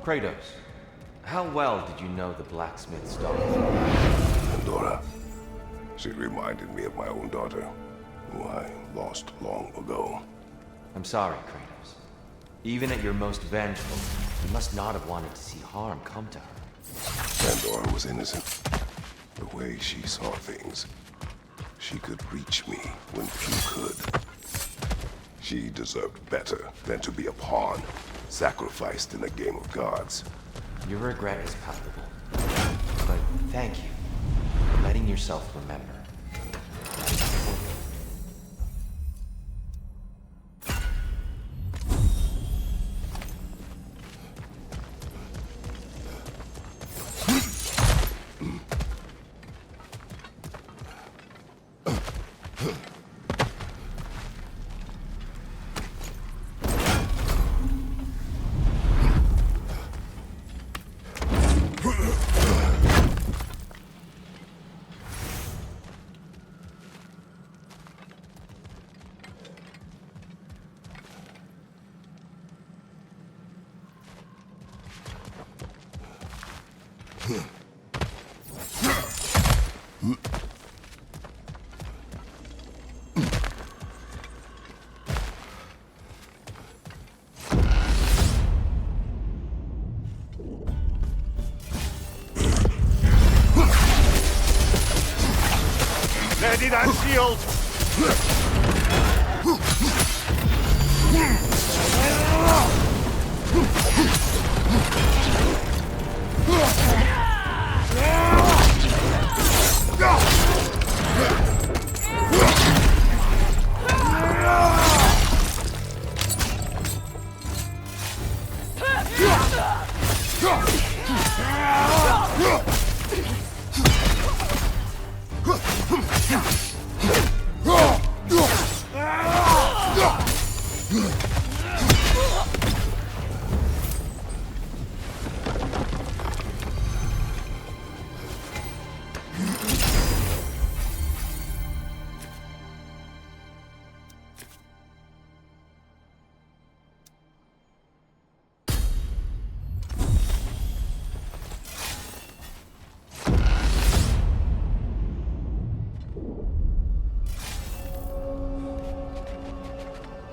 Kratos, how well did you know the blacksmith's daughter? Pandora. She reminded me of my own daughter, who I lost long ago. I'm sorry, Kratos. Even at your most vengeful, you must not have wanted to see harm come to her. Pandora was innocent. The way she saw things. She could reach me when few could. She deserved better than to be a pawn, sacrificed in a game of gods. Your regret is palpable. But thank you for letting yourself remember. Ready that shield!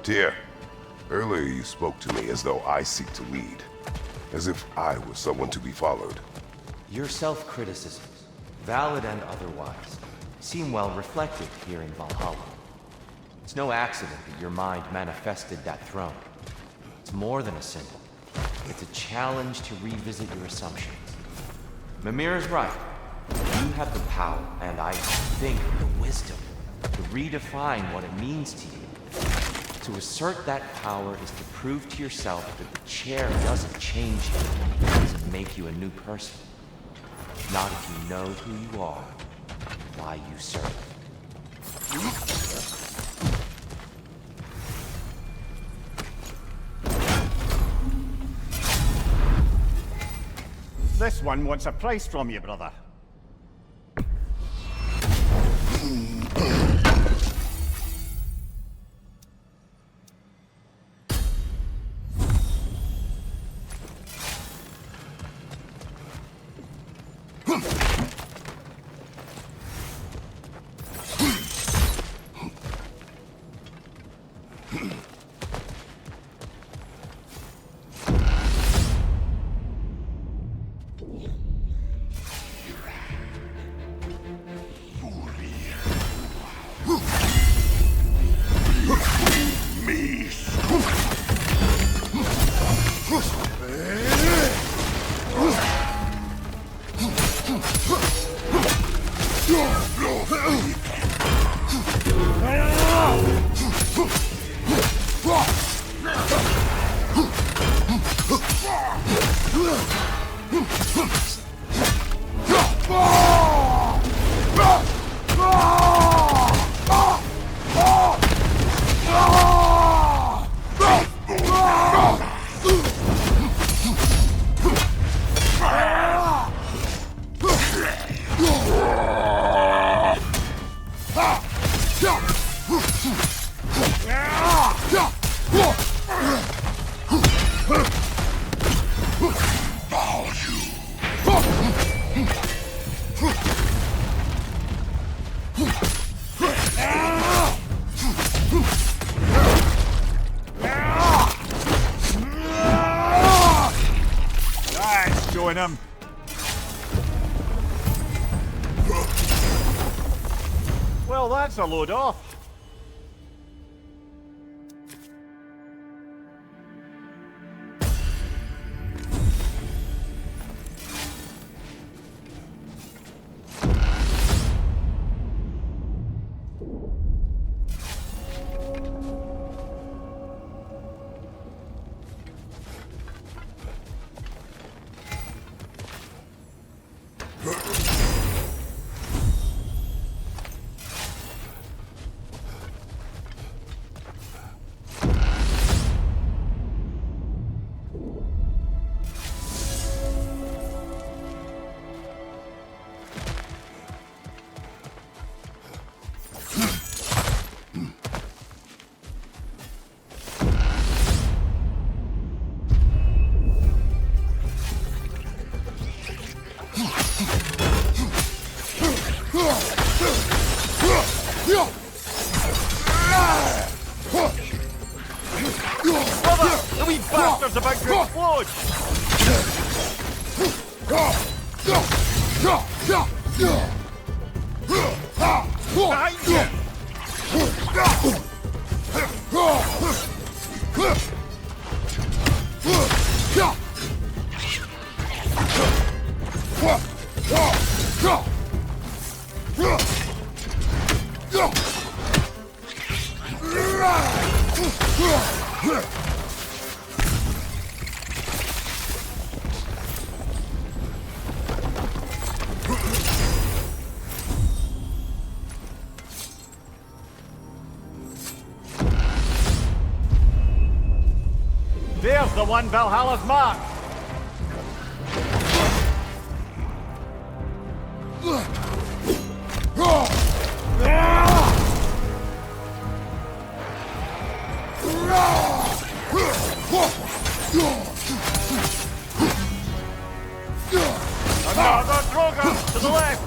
Tyr, Earlier you spoke to me as though I seek to lead. As if I was someone to be followed. Your self-criticisms, valid and otherwise, seem well reflected here in Valhalla. It's no accident that your mind manifested that throne. It's more than a symbol. It's a challenge to revisit your assumptions. Mimir is right. You have the power, and I think the wisdom, to redefine what it means to you. To assert that power is to prove to yourself that the chair doesn't change you, it doesn't make you a new person. Not if you know who you are, why you serve. This one wants a price from you, brother. Him. Well, that's a load off. The wee bastard's about to explode! Behind you! There's the one Valhalla's mark! Another Drogon to the left!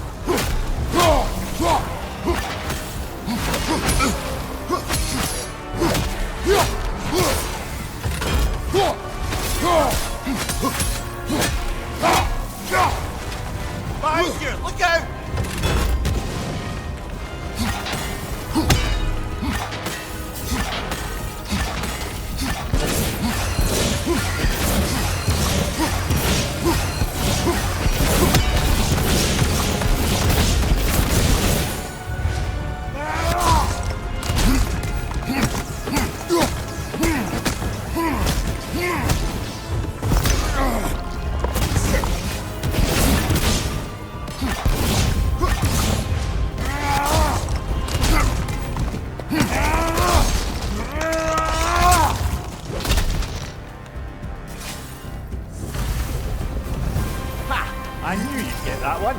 get that one.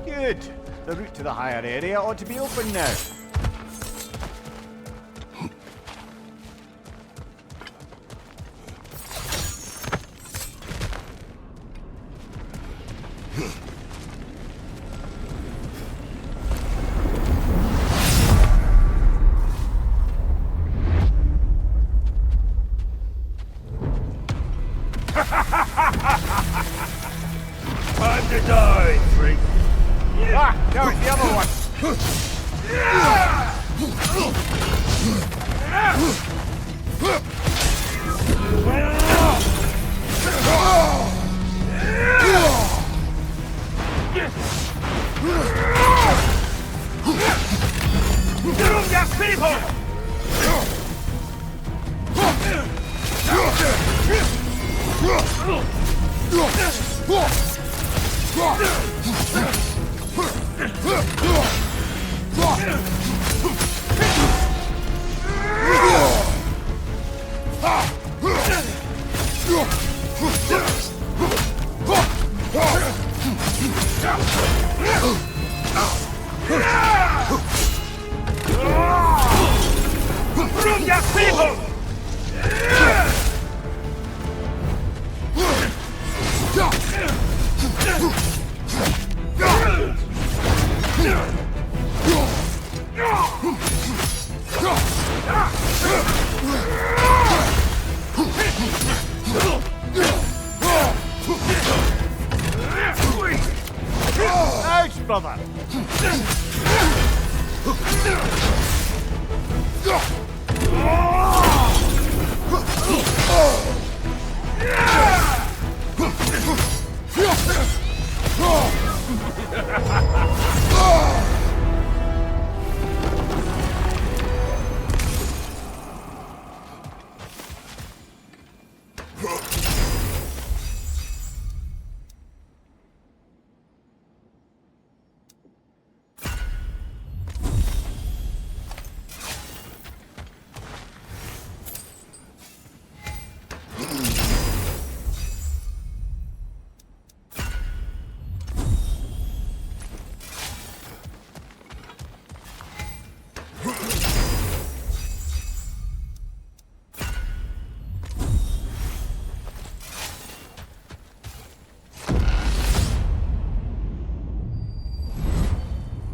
Good. The route to the higher area ought to be open now. Time to die, freak! Ah, now it's the other one. Get people! Ouch, brother!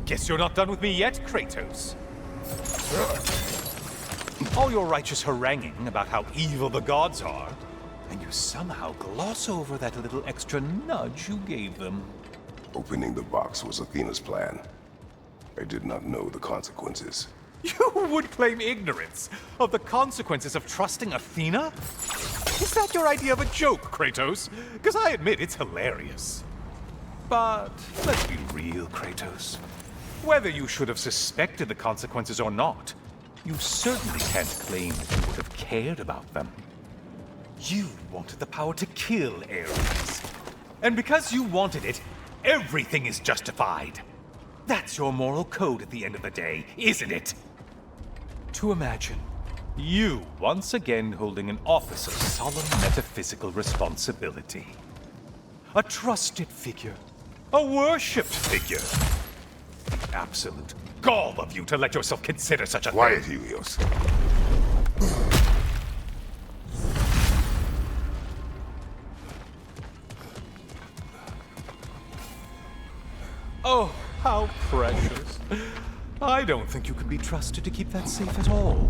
Guess you're not done with me yet, Kratos. All your righteous haranguing about how evil the gods are, and you somehow gloss over that little extra nudge you gave them. Opening the box was Athena's plan. I did not know the consequences. You would claim ignorance of the consequences of trusting Athena? Is that your idea of a joke, Kratos? Because I admit it's hilarious. But let's be real, Kratos. Whether you should have suspected the consequences or not, you certainly can't claim that you would have cared about them. You wanted the power to kill Ares. And because you wanted it, everything is justified. That's your moral code at the end of the day, isn't it? To imagine you once again holding an office of solemn metaphysical responsibility. A trusted figure. A worshipped figure. The absolute gall of you to let yourself consider such a thing. Quiet, Helios. Oh, how precious. I don't think you can be trusted to keep that safe at all.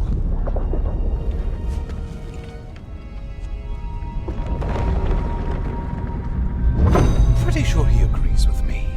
Pretty sure he agrees with me.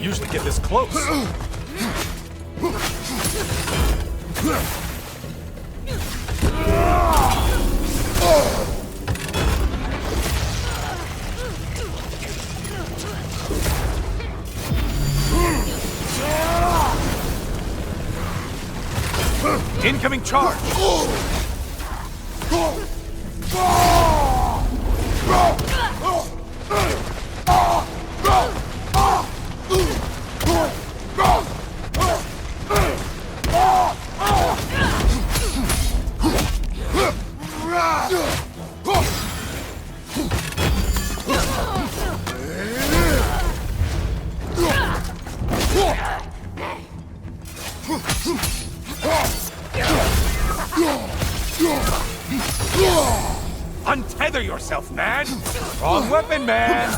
usually get this close. Incoming charge! Untether yourself, man! Wrong weapon, man!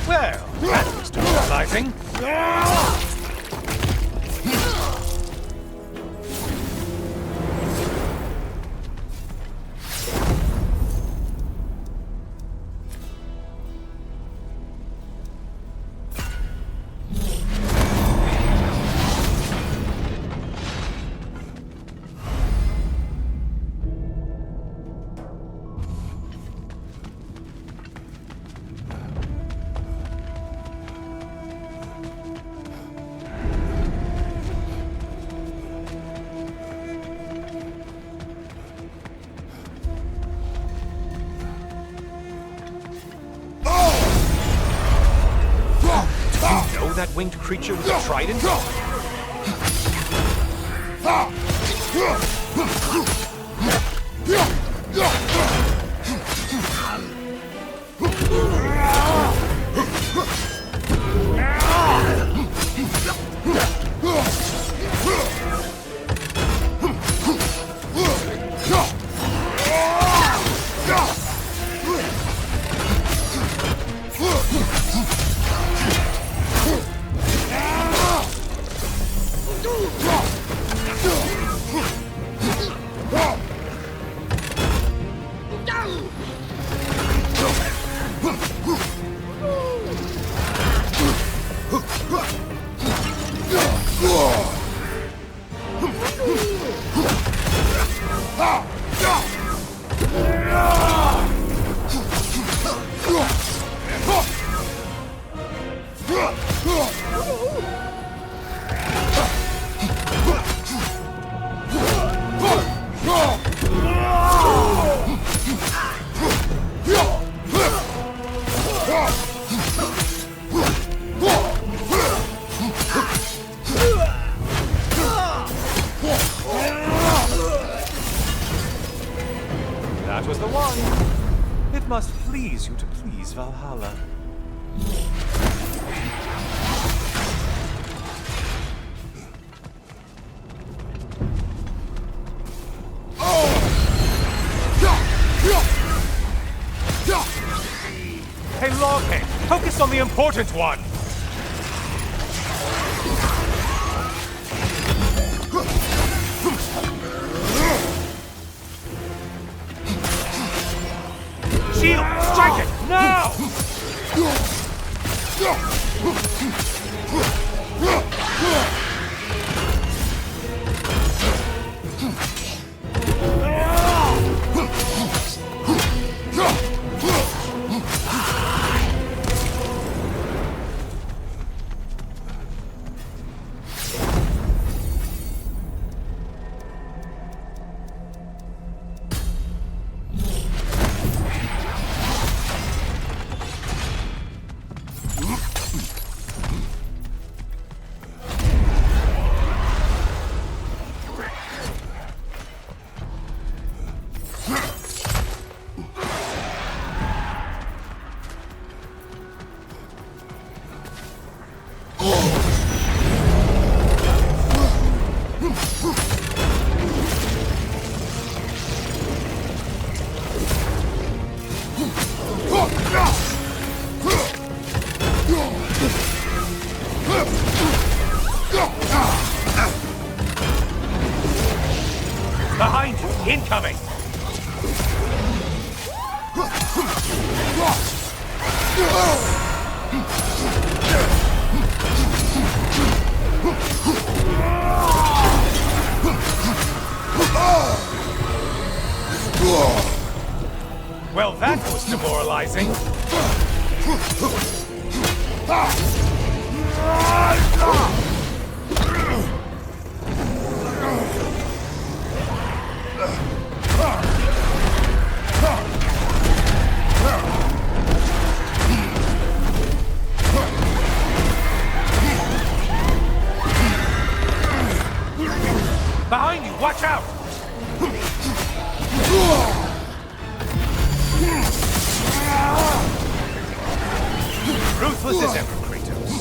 Well, that was demoralizing. That winged creature with a trident? That was the one. It must please you to please Valhalla. Hey, Loghead, focus on the important one! Shield! Strike it! Now! Well, that was demoralizing. Behind you, watch out! Ruthless as ever, Kratos.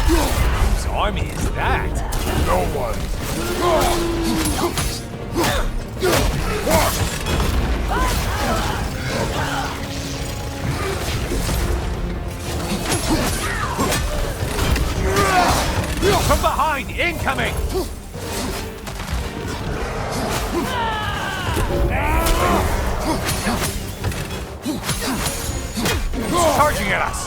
Whose army is that? No one. From behind, incoming! Charging at us!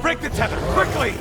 Break the tether, quickly!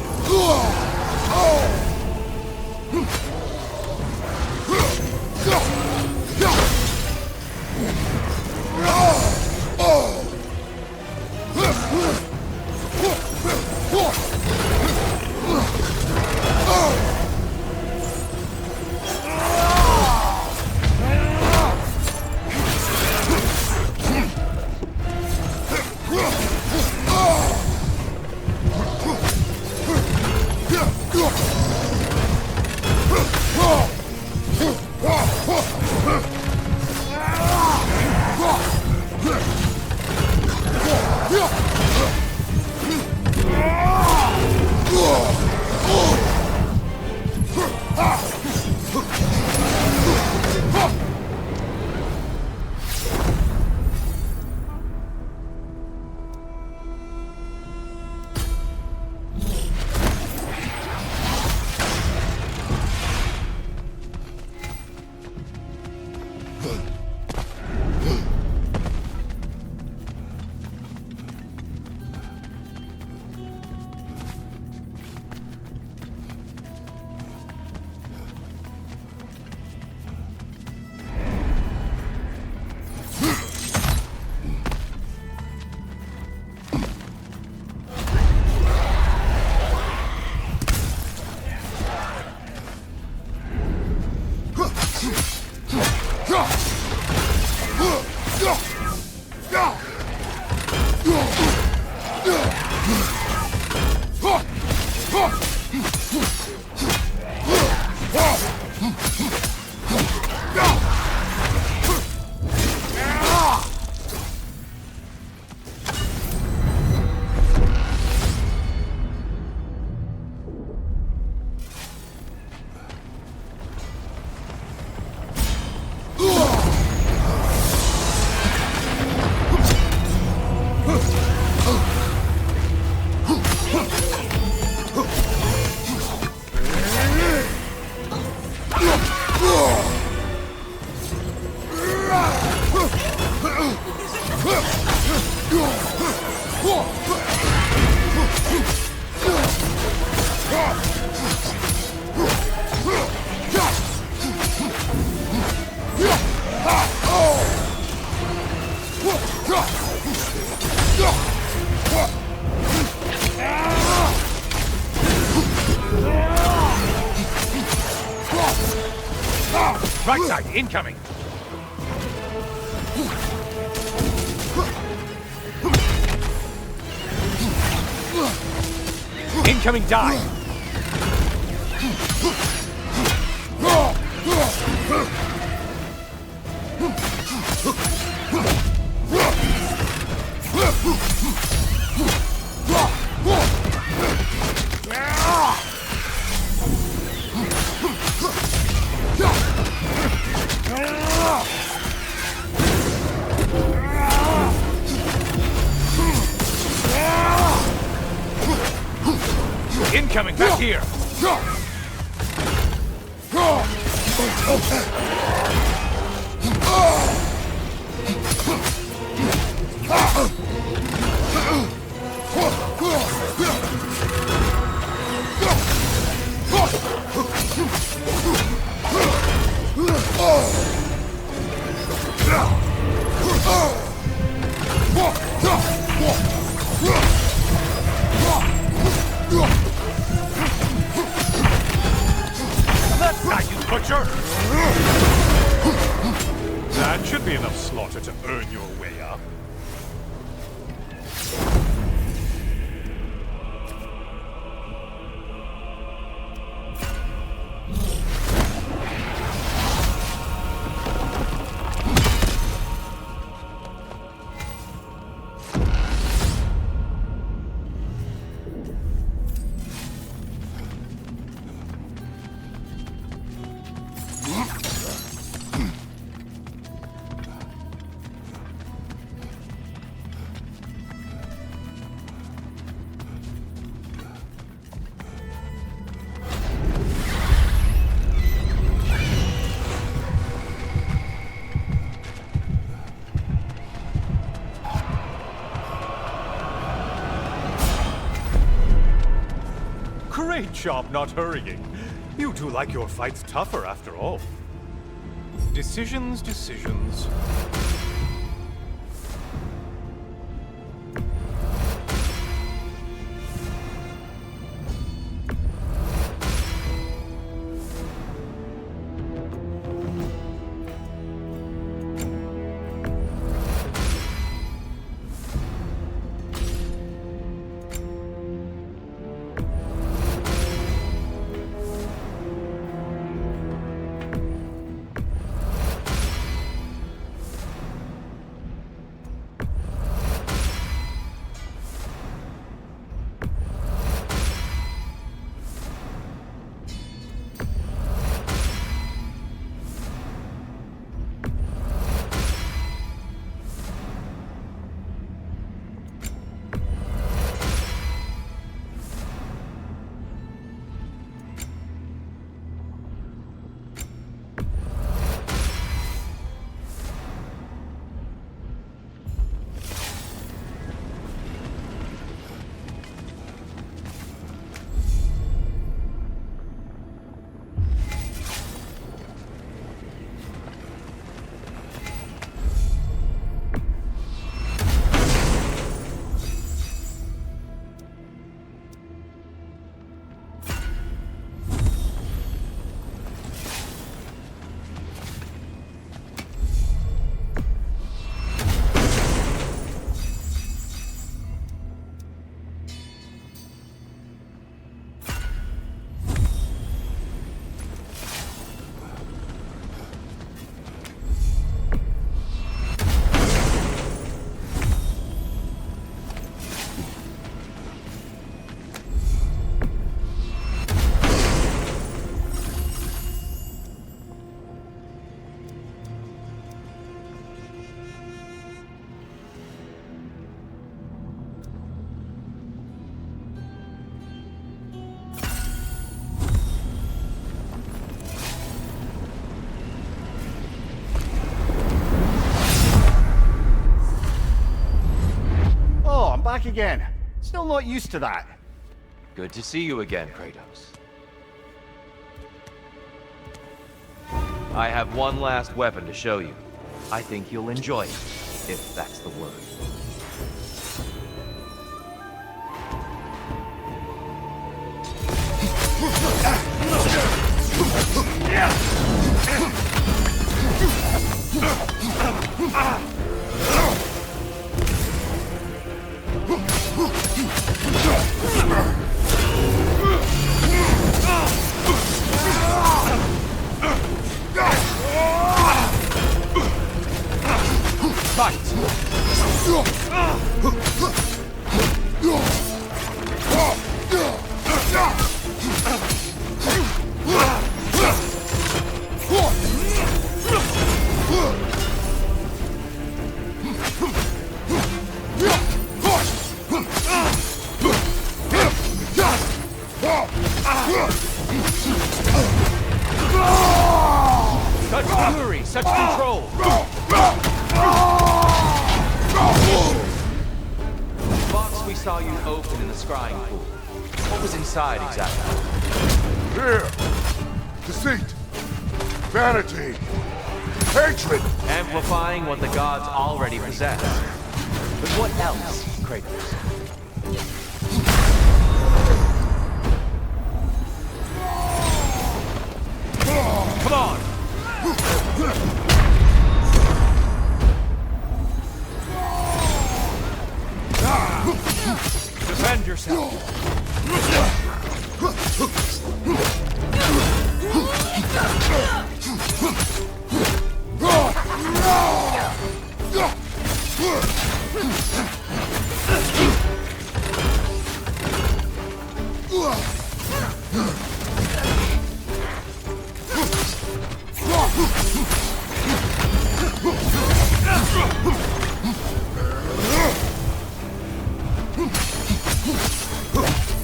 Right side, incoming! Incoming dive! Incoming, back here! Left side, you butcher! That should be enough slaughter to earn your way up. Great job not hurrying. You two like your fights tougher after all. Decisions, decisions. Back again. Still not used to that. Good to see you again, Kratos. I have one last weapon to show you. I think you'll enjoy it, if that's the word. Yeah. Such fury, such control! The box we saw you open in the scrying pool. What was inside exactly? Fear, deceit, vanity, hatred. Amplifying what the gods already possess. But what else, Kratos? Come on! Defend yourself!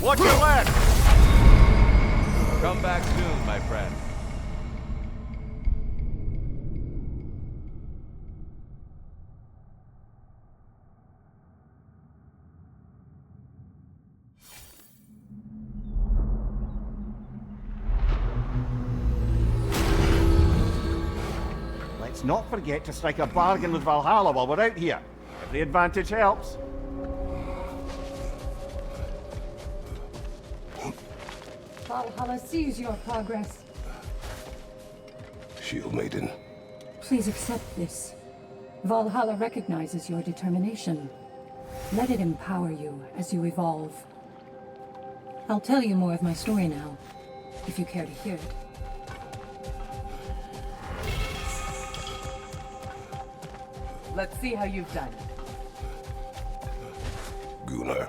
Watch your left! Come back soon, my friend. Let's not forget to strike a bargain with Valhalla while we're out here. Every advantage helps. Valhalla sees your progress. Shield Maiden. Please accept this. Valhalla recognizes your determination. Let it empower you as you evolve. I'll tell you more of my story now, if you care to hear it. Let's see how you've done. Gunnar.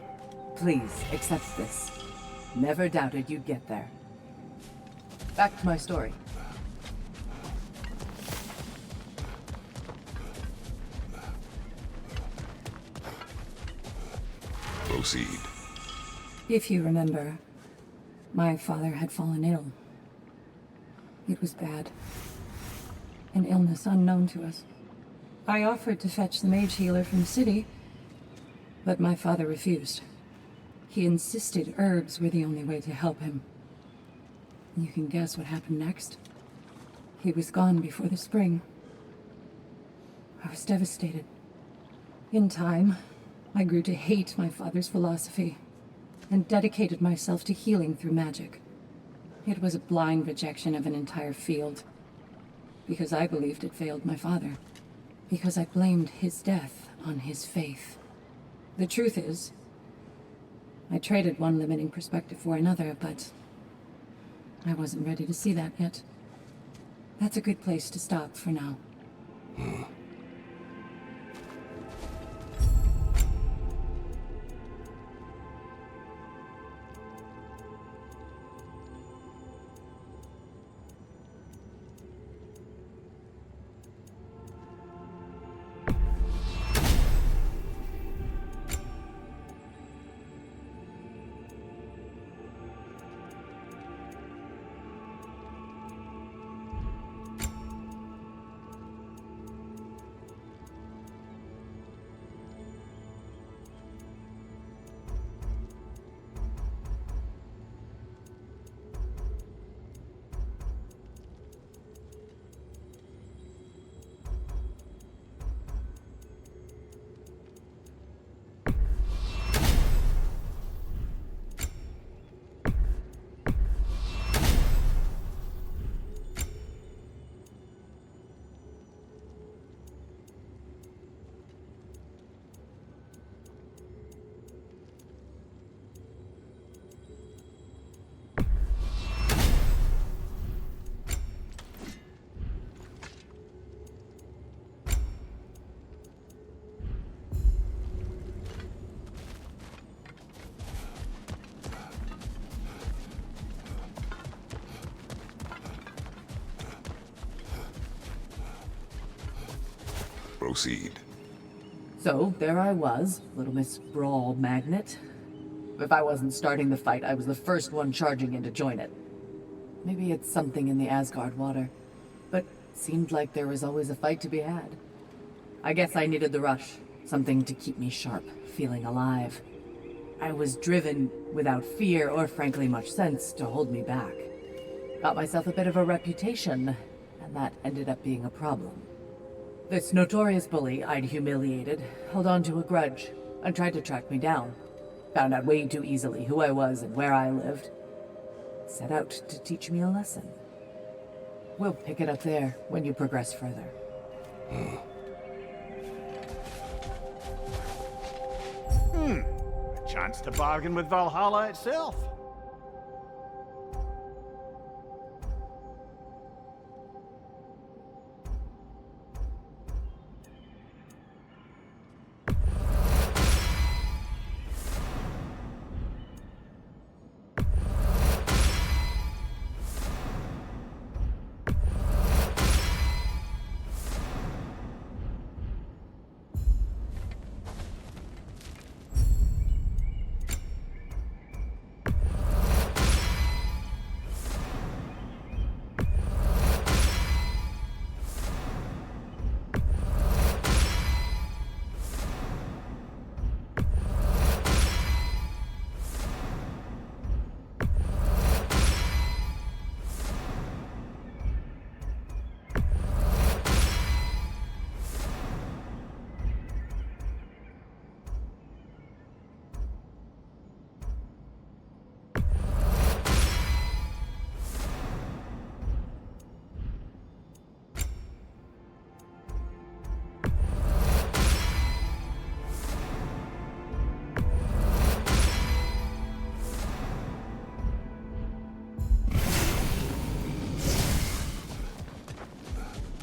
Please, accept this. Never doubted you'd get there. Back to my story. Proceed. If you remember, my father had fallen ill. It was bad. An illness unknown to us. I offered to fetch the mage healer from the city, but my father refused. He insisted herbs were the only way to help him. You can guess what happened next. He was gone before the spring. I was devastated. In time, I grew to hate my father's philosophy and dedicated myself to healing through magic. It was a blind rejection of an entire field, because I believed it failed my father, because I blamed his death on his faith. The truth is, I traded one limiting perspective for another, but I wasn't ready to see that yet. That's a good place to stop for now. Proceed. So, there I was, Little Miss Brawl Magnet. If I wasn't starting the fight, I was the first one charging in to join it. Maybe it's something in the Asgard water, but seemed like there was always a fight to be had. I guess I needed the rush, something to keep me sharp, feeling alive. I was driven, without fear or frankly much sense, to hold me back. Got myself a bit of a reputation, and that ended up being a problem. This notorious bully I'd humiliated held on to a grudge and tried to track me down. Found out way too easily who I was and where I lived. Set out to teach me a lesson. We'll pick it up there when you progress further. A chance to bargain with Valhalla itself.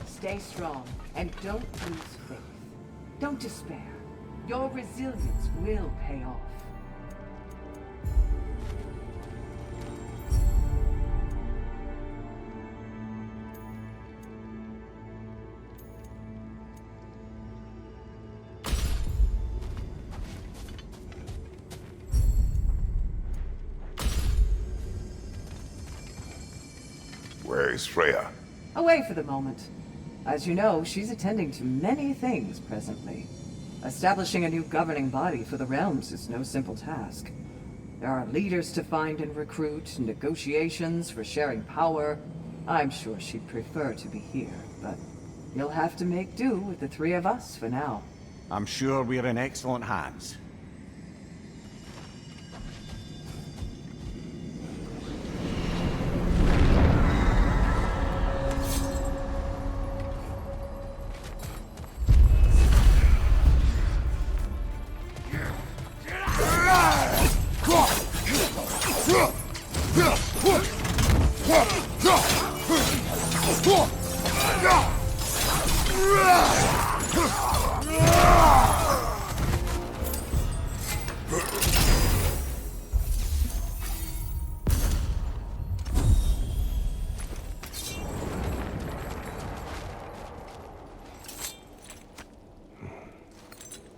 Stay strong and don't lose faith. Don't despair. Your resilience will pay off. Where is Freya? Away for the moment. As you know, she's attending to many things presently. Establishing a new governing body for the realms is no simple task. There are leaders to find and recruit, negotiations for sharing power. I'm sure she'd prefer to be here, but you'll have to make do with the three of us for now. I'm sure we're in excellent hands.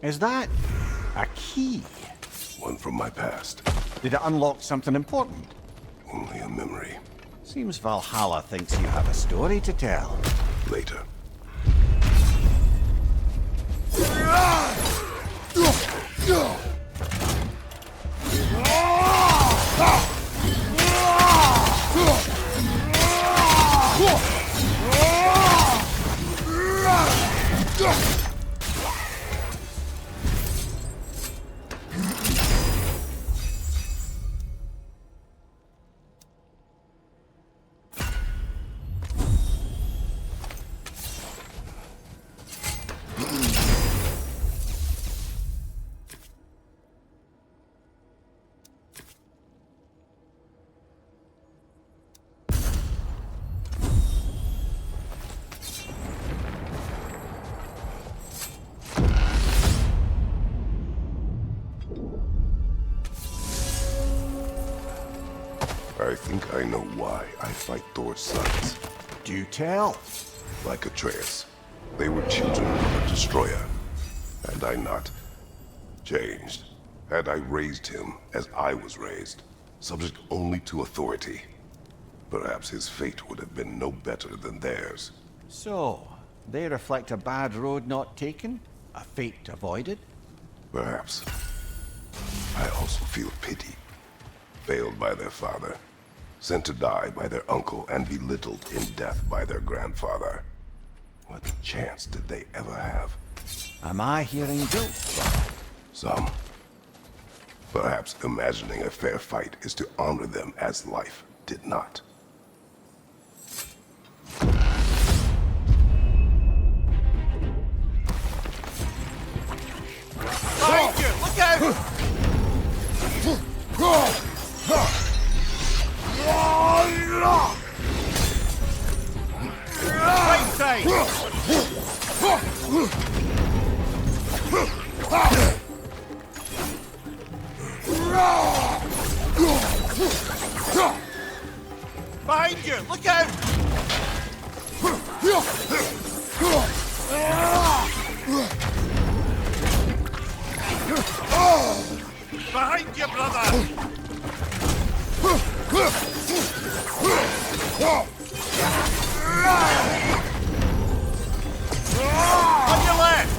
Is that a key? One from my past. Did it unlock something important? Only a memory. Seems Valhalla thinks you have a story to tell. Later. I think I know why I fight Thor's sons. Do tell. Like Atreus. They were children of a destroyer. Had I not changed, had I raised him as I was raised, subject only to authority, perhaps his fate would have been no better than theirs. So, they reflect a bad road not taken? A fate avoided? Perhaps. I also feel pity. Failed by their father, sent to die by their uncle, and belittled in death by their grandfather. What chance did they ever have? Am I hearing guilt? Some. Perhaps imagining a fair fight is to honor them as life did not. Behind you! Look out! Right side! Behind you! Look out! Behind you, brother! On your left!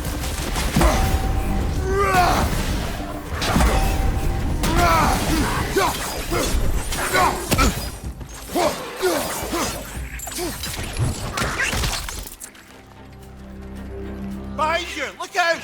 Behind you! Look out!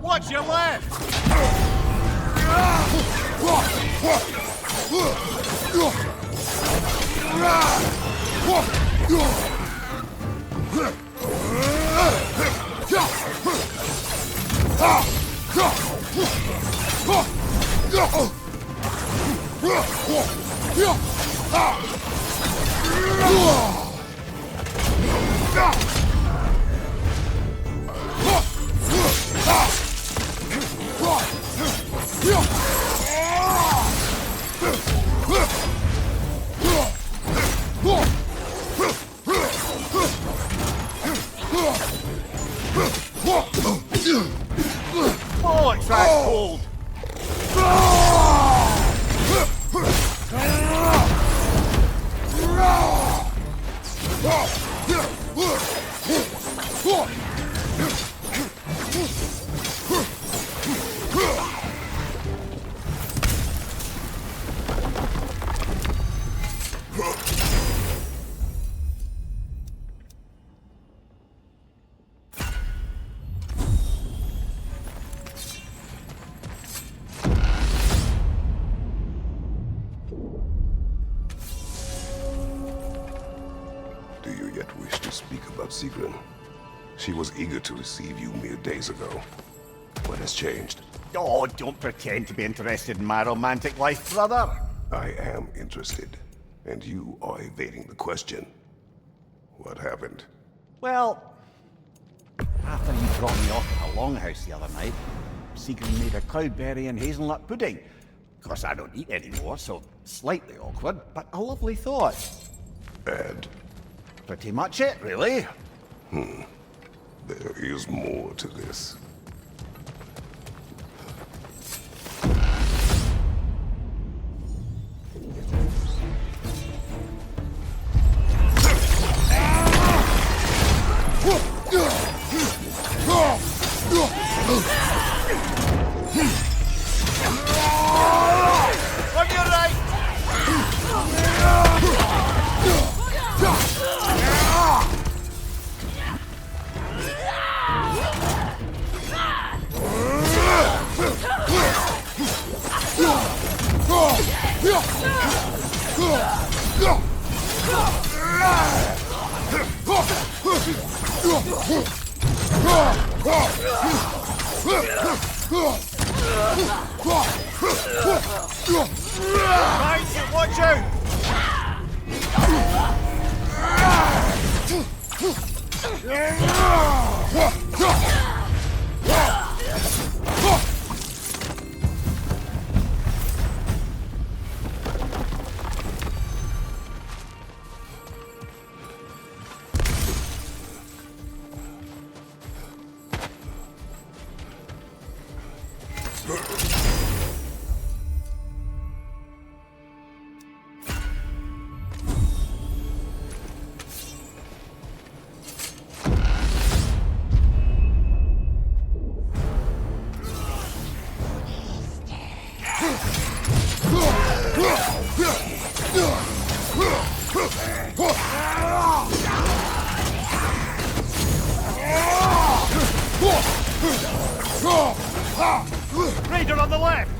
Watch your left! Oh, it's that cold! Do you yet wish to speak about Sigrun? She was eager to receive you mere days ago. What has changed? Oh, don't pretend to be interested in my romantic life, brother. I am interested, and you are evading the question. What happened? Well, after you dropped me off at the longhouse the other night, Sigrun made a cloudberry and hazelnut pudding. Of course, I don't eat anymore, so slightly awkward, but a lovely thought. And? Pretty much it, really. There is more to this. Mind you, watch out! Raider on the left!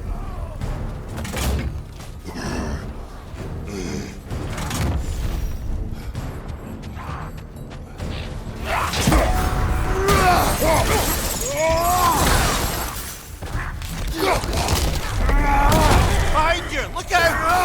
Behind you! Look out!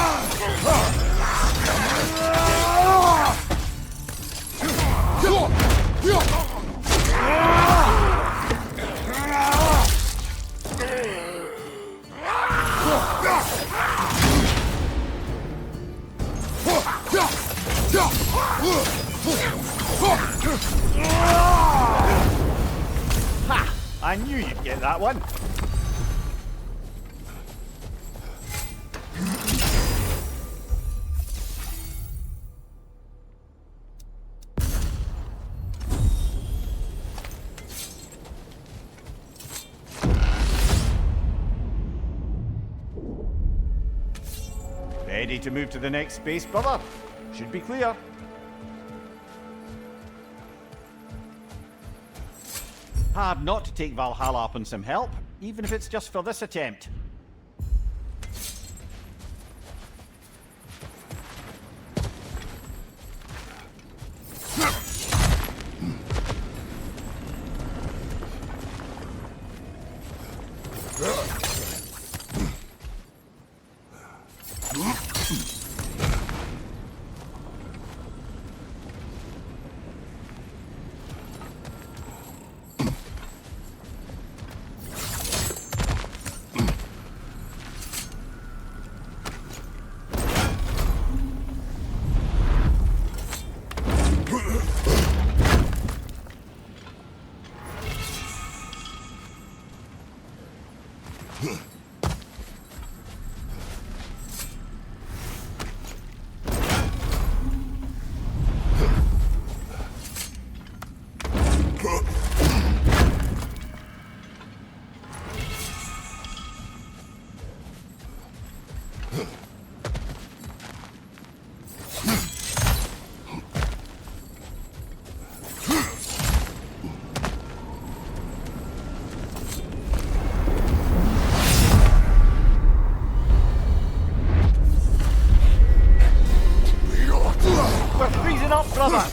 Ha! I knew you'd get that one. Ready to move to the next space, brother? Should be clear. Hard not to take Valhalla up on some help, even if it's just for this attempt. We're freezing up, brother!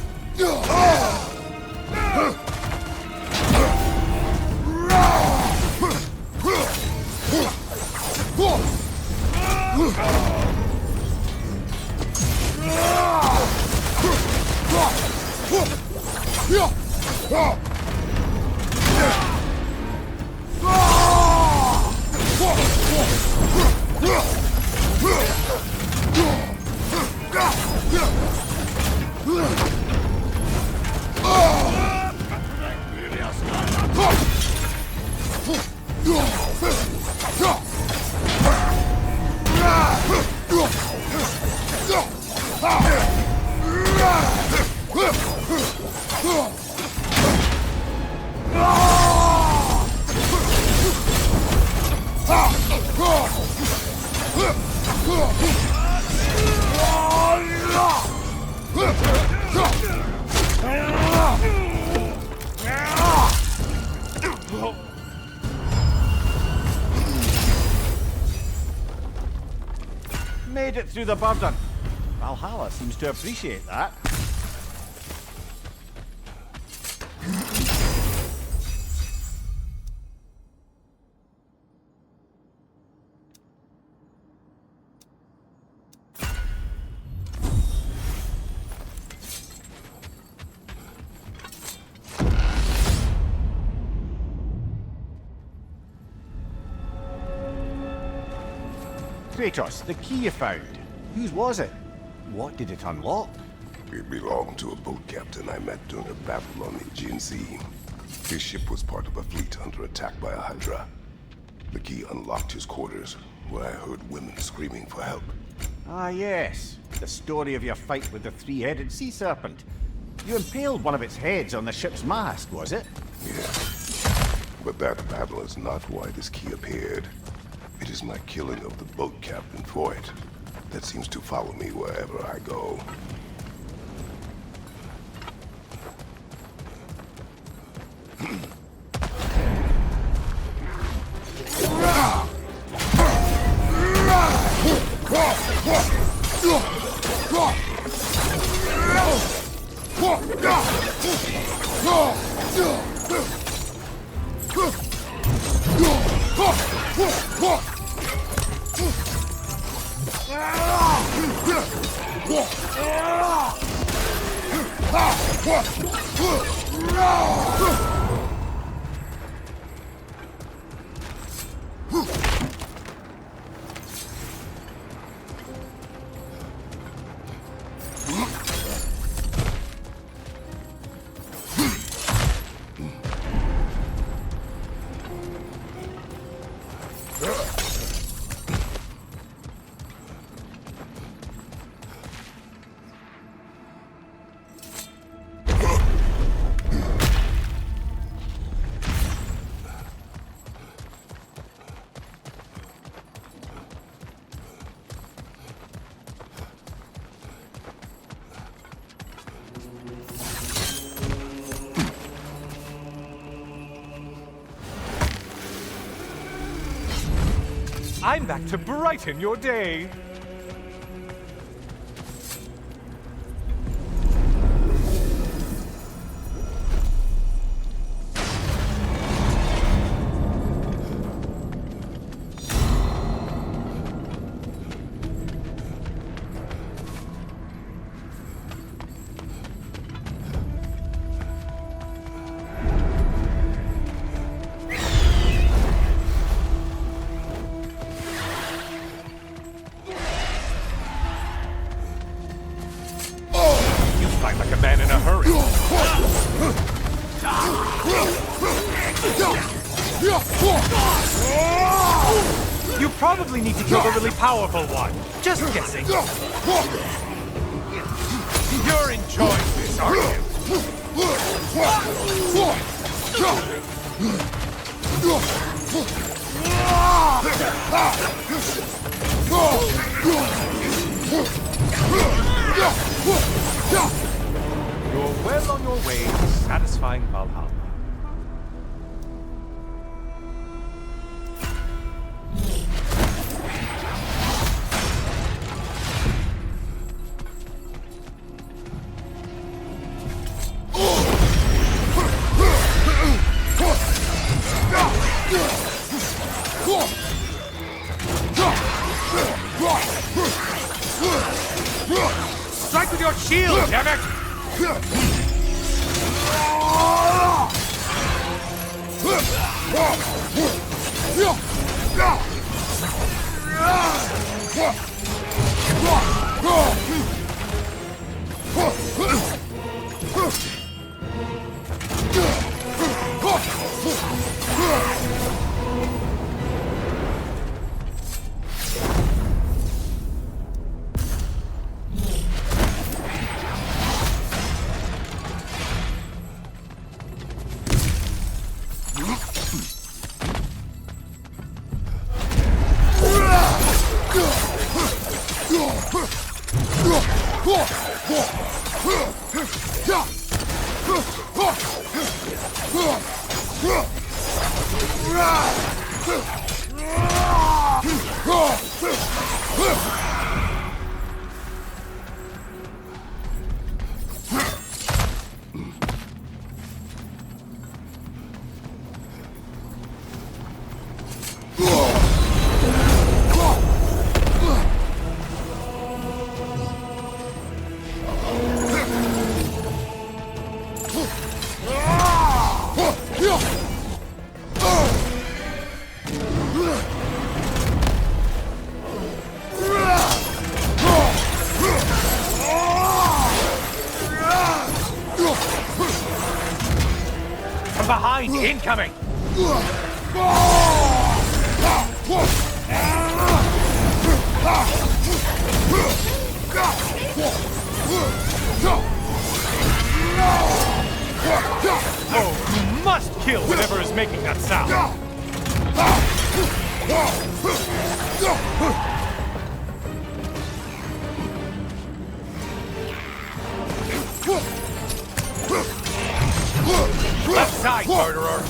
Made it through the burden. Valhalla seems to appreciate that. Kratos, the key you found. Whose was it? What did it unlock? It belonged to a boat captain I met during a battle on the Aegean Sea. His ship was part of a fleet under attack by a Hydra. The key unlocked his quarters, where I heard women screaming for help. Ah, yes. The story of your fight with the three-headed sea serpent. You impaled one of its heads on the ship's mast, was it? Yes. But that battle is not why this key appeared. It is my killing of the boat captain for it that seems to follow me wherever I go. I'm back to brighten your day. Like a man in a hurry. You probably need to kill the really powerful one. Just guessing. You're enjoying this, aren't you? You're well on your way to satisfying Valhalla. Strike with your shield, damn it! From behind, incoming! Oh, you must kill whatever is making that sound! Left side, murderer!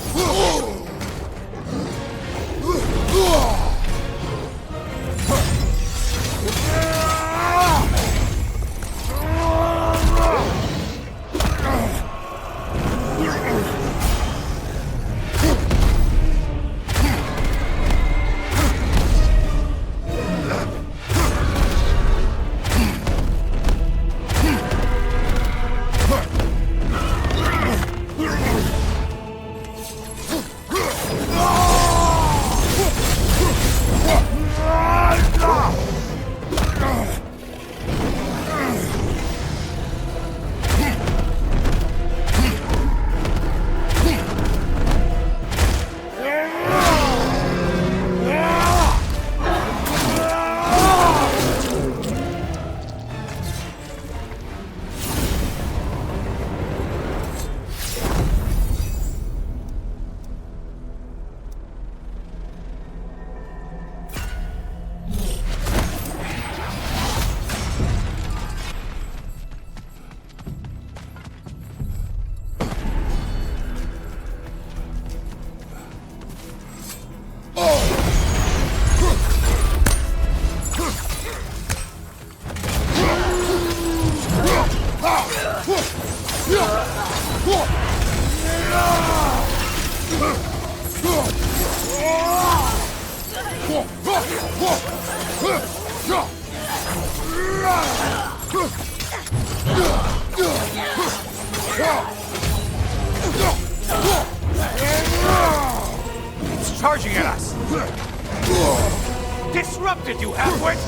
It's charging at us! Disrupted, you halfwit!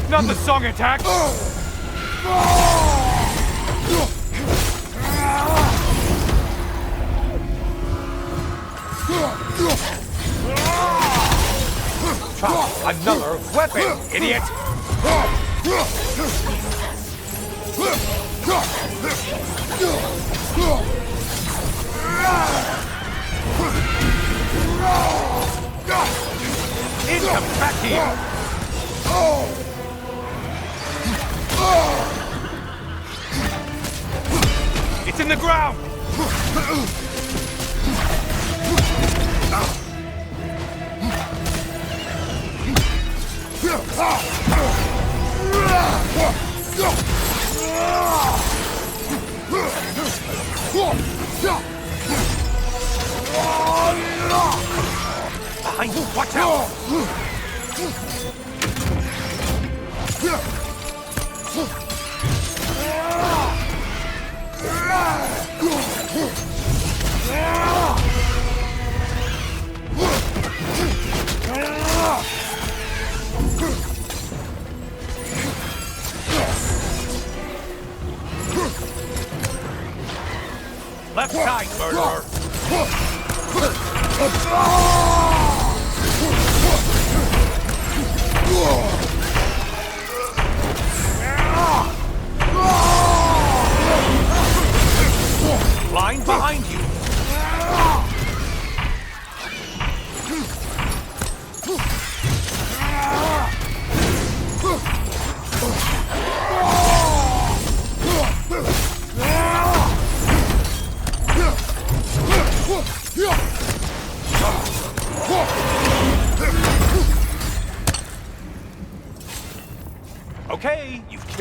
Not the song attack! Try another weapon, idiot! Incoming back here! It's in the ground! Behind you, watch out! Left side, murderer!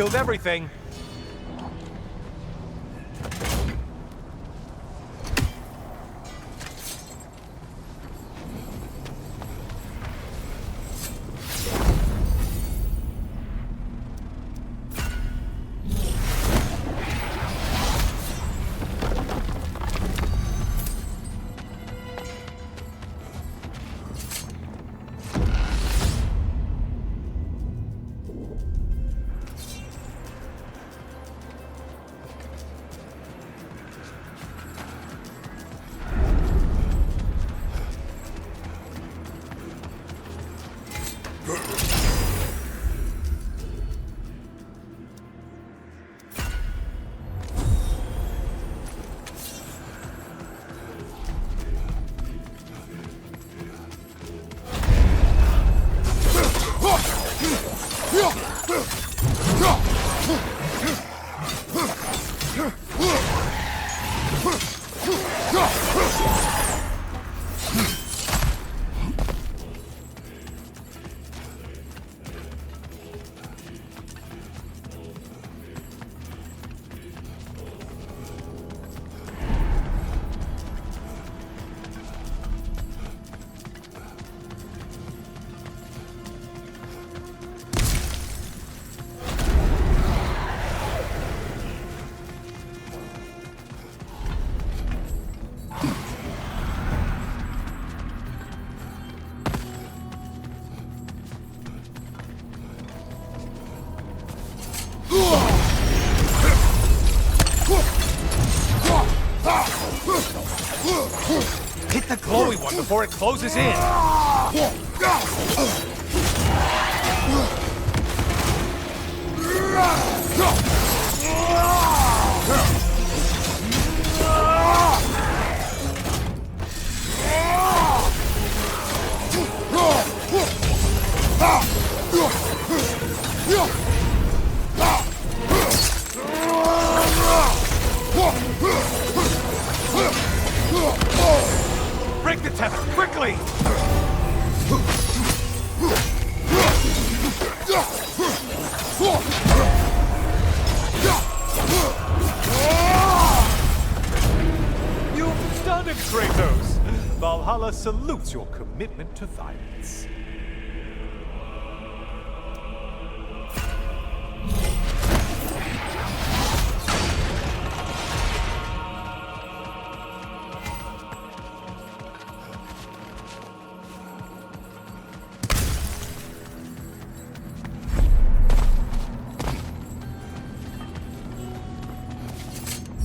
killed everything. Hit the glowy one before it closes in! Break the tether, quickly! You've done it, Kratos! Valhalla salutes your commitment to violence.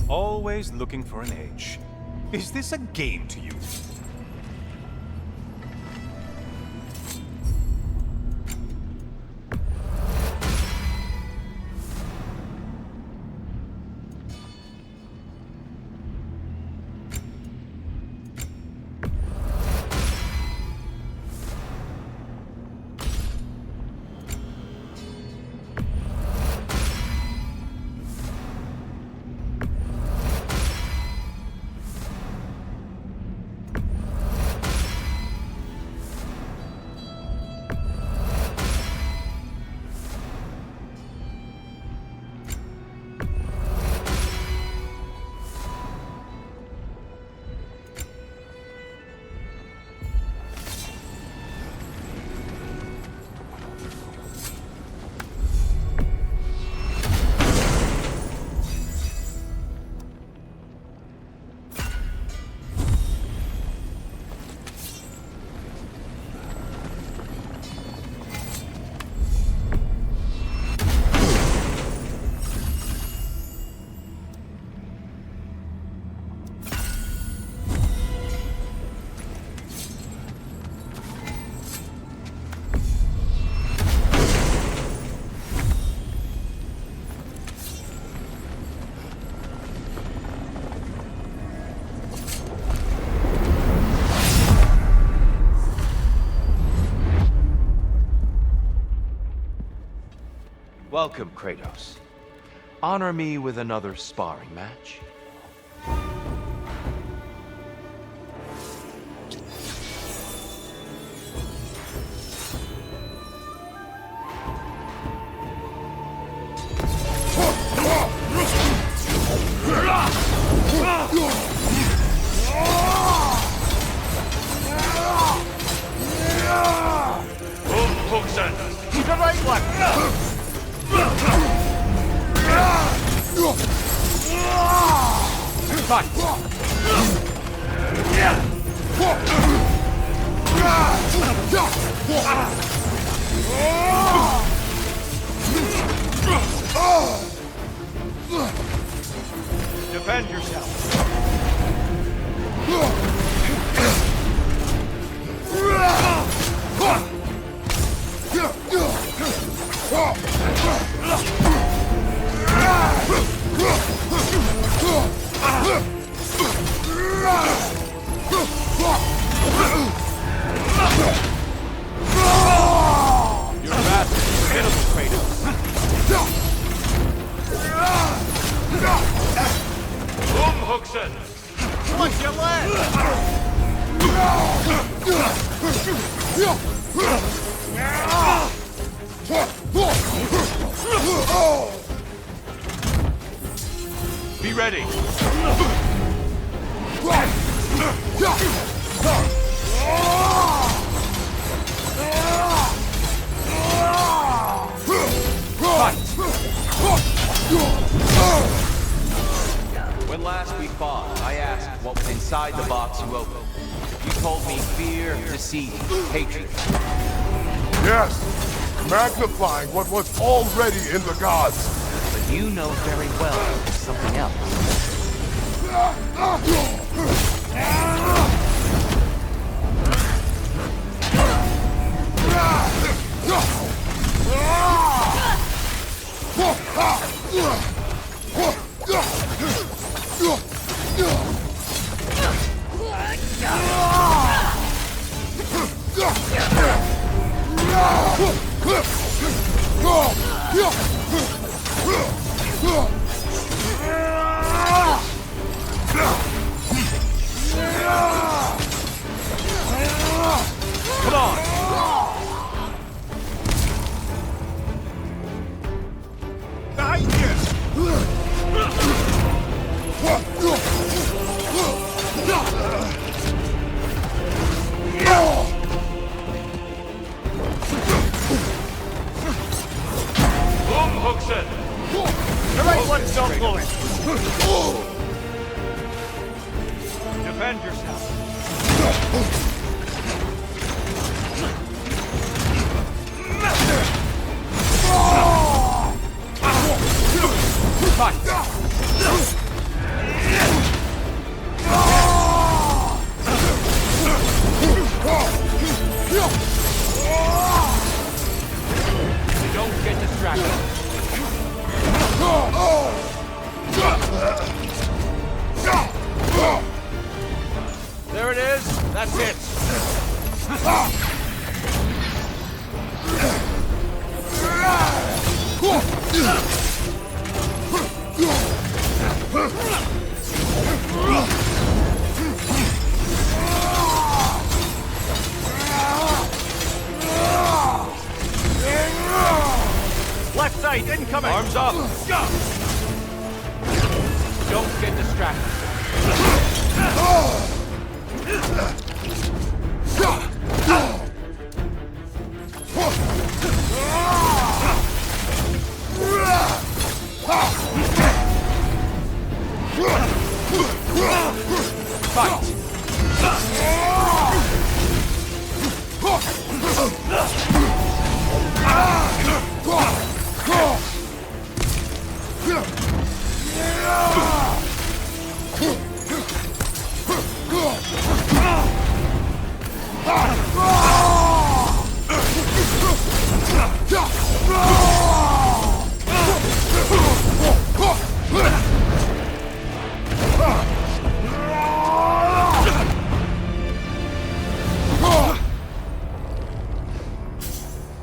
Always looking for an edge. Is this a game to you? Welcome, Kratos. Honor me with another sparring match. Defend yourself. Your master is pitiful, Kratos. Umhuxen! What's your leg? Be ready. When last we fought, I asked what was inside the box you opened. You told me fear, deceit, hatred. Yes! Magnifying what was already in the gods! But you know very well it's something else. Come on! Behind Umhuxen! The right one's not blowing. Defend yourself. Don't get distracted. There it is. That's it. Left side, incoming! Arms up. Don't get distracted.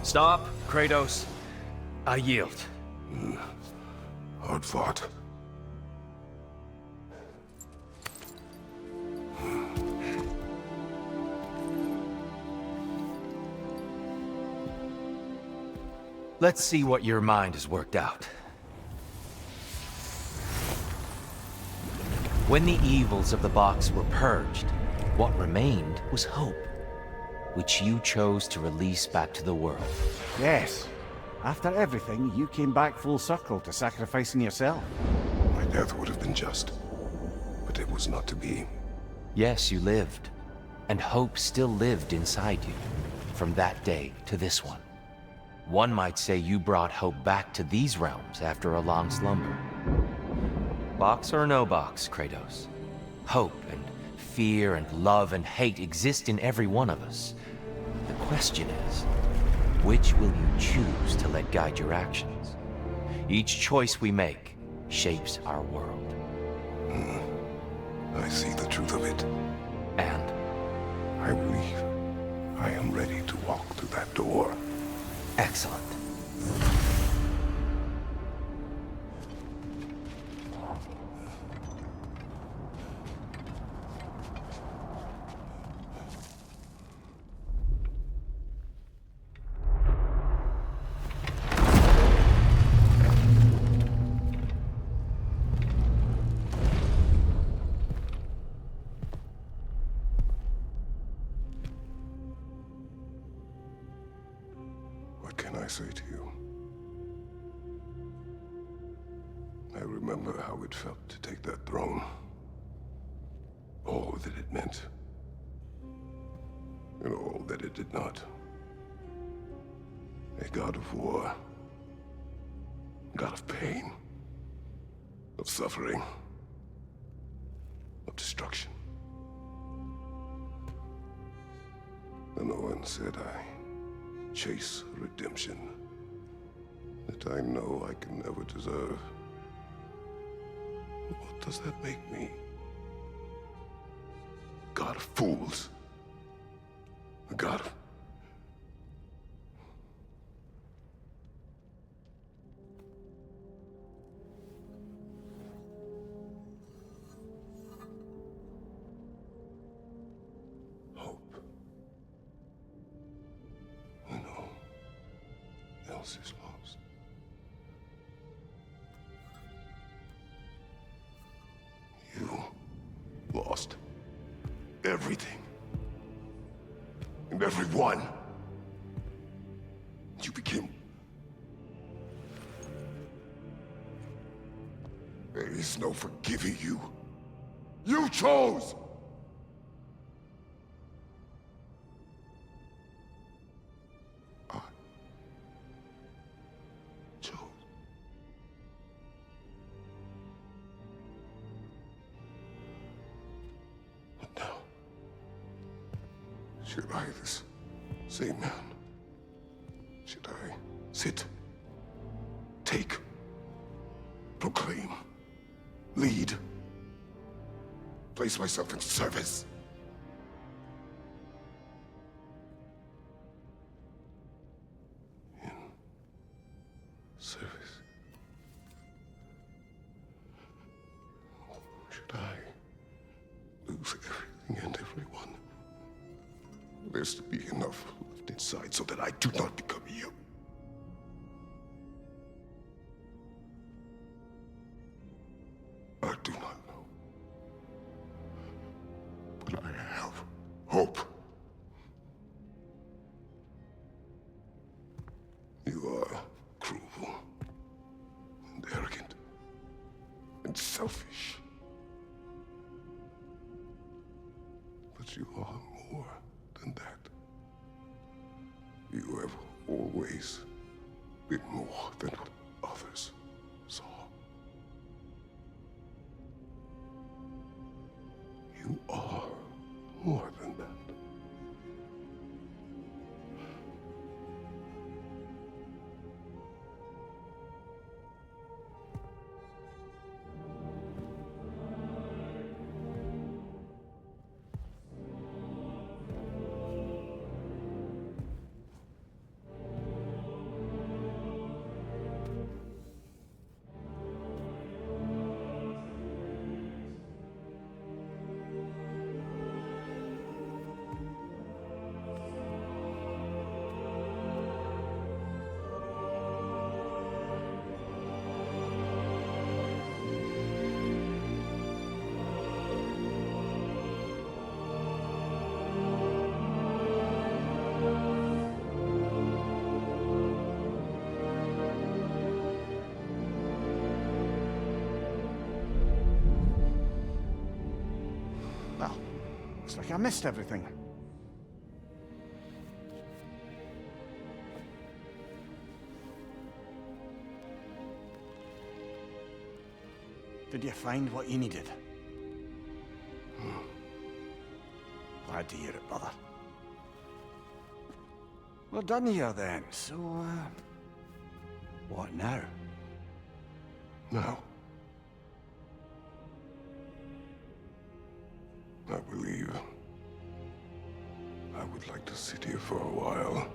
Stop, Kratos. I yield. Hard fought. Let's see what your mind has worked out. When the evils of the box were purged, what remained was hope, which you chose to release back to the world. Yes. After everything, you came back full circle to sacrificing yourself. My death would have been just. But but it was not to be. Yes, you lived. And hope still lived inside you. From that day to this one. One might say you brought hope back to these realms after a long slumber. Box or no box, Kratos. Hope and fear and love and hate exist in every one of us. The question is, which will you choose to let guide your actions? Each choice we make shapes our world. I see the truth of it. And I believe I am ready to walk through that door. excellent. What can I say to you? I remember how it felt to take that throne. All that it meant. And all that it did not. A god of war. God of pain. Of suffering. Of destruction. And Owen said I chase redemption that I know I can never deserve. What does that make me? God of fools. A god of... hope. When all else is lost. You lost everything. And everyone. You became... There is no forgiving you. You chose! I chose. But now, should I, this same man, should I sit, take, proclaim, lead, place myself in service? In service? Or should I lose everything and everyone? There's to be enough left inside so that I do not become you. I do not know. But I have hope. You are cruel and arrogant and selfish. But you are more than that. You have always been more than what others saw. You are more than that. like I missed everything. Did you find what you needed? Glad to hear it, brother. We're done here then, so, what now? No. I believe I would like to sit here for a while.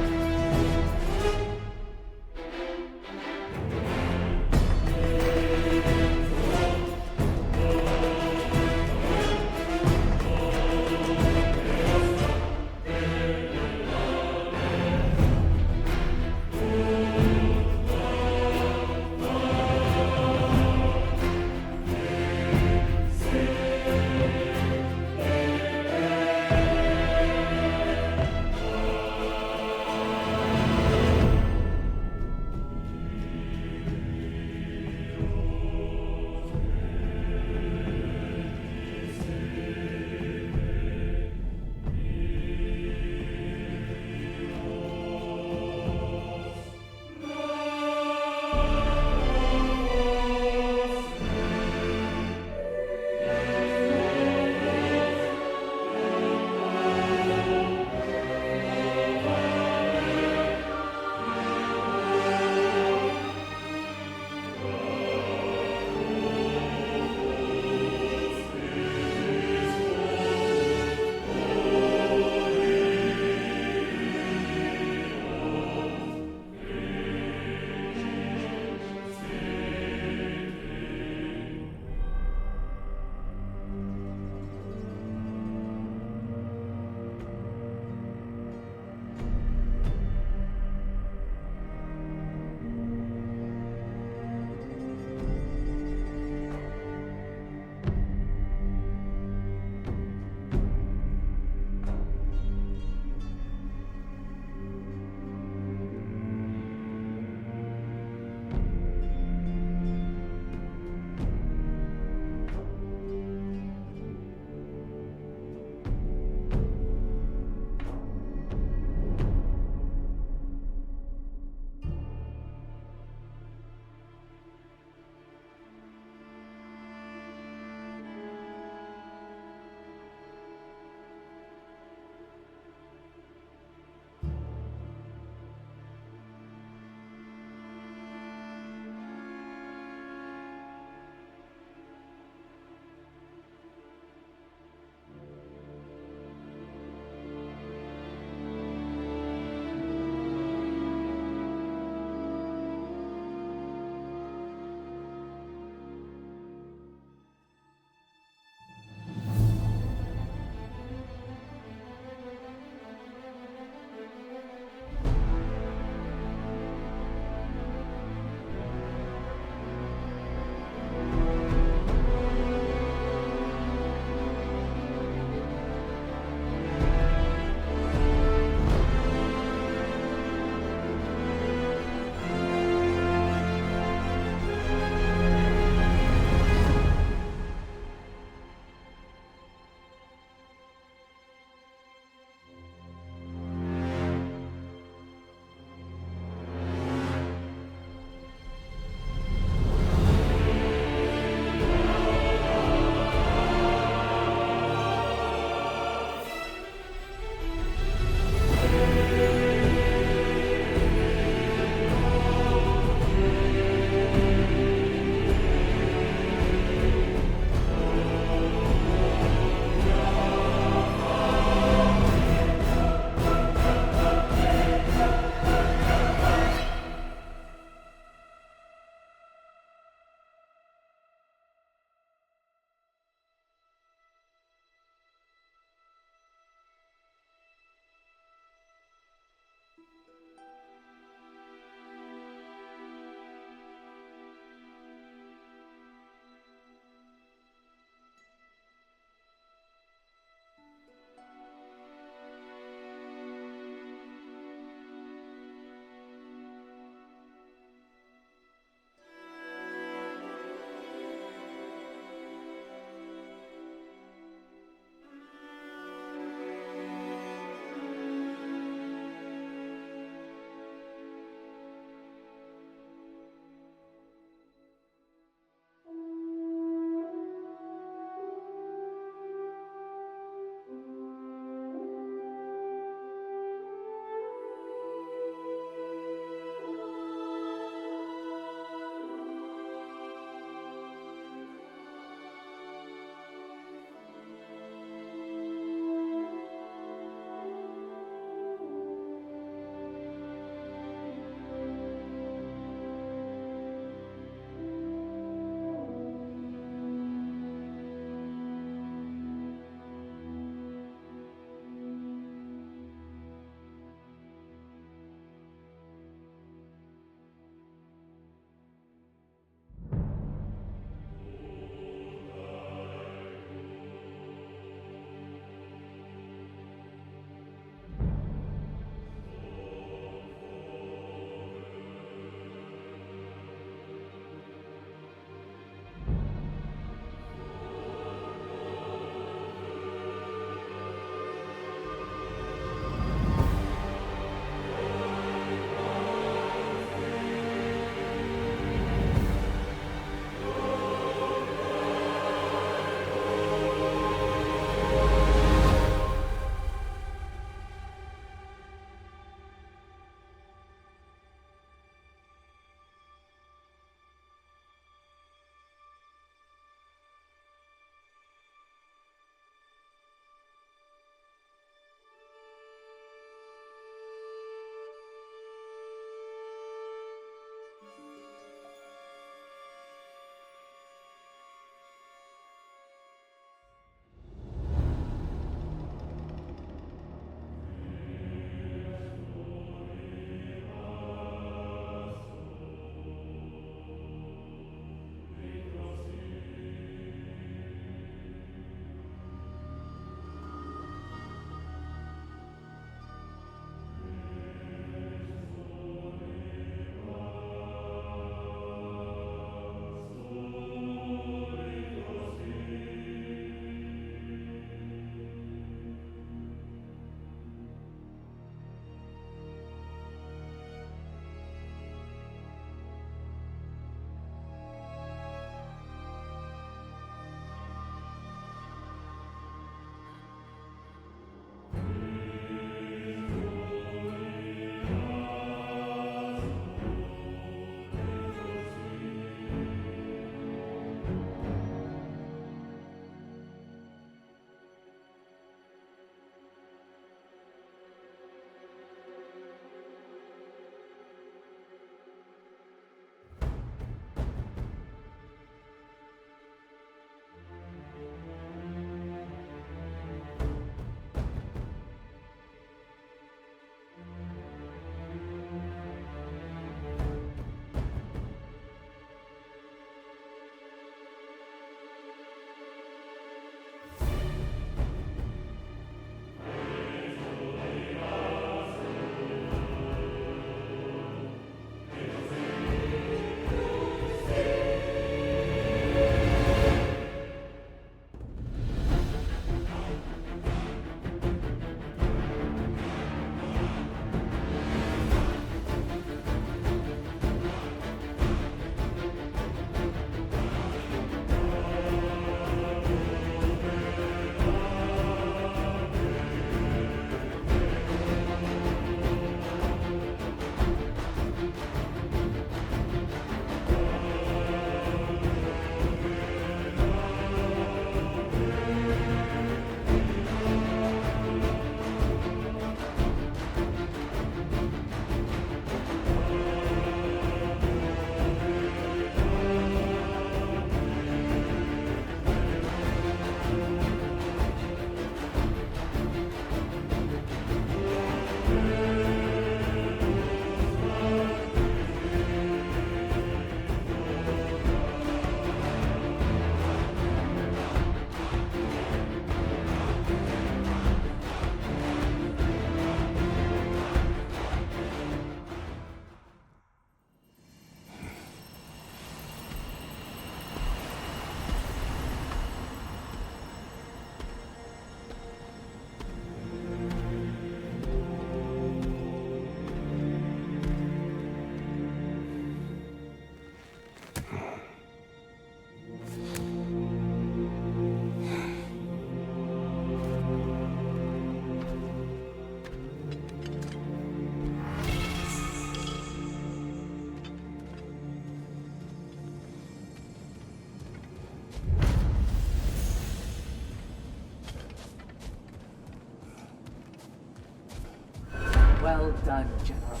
Well done, General.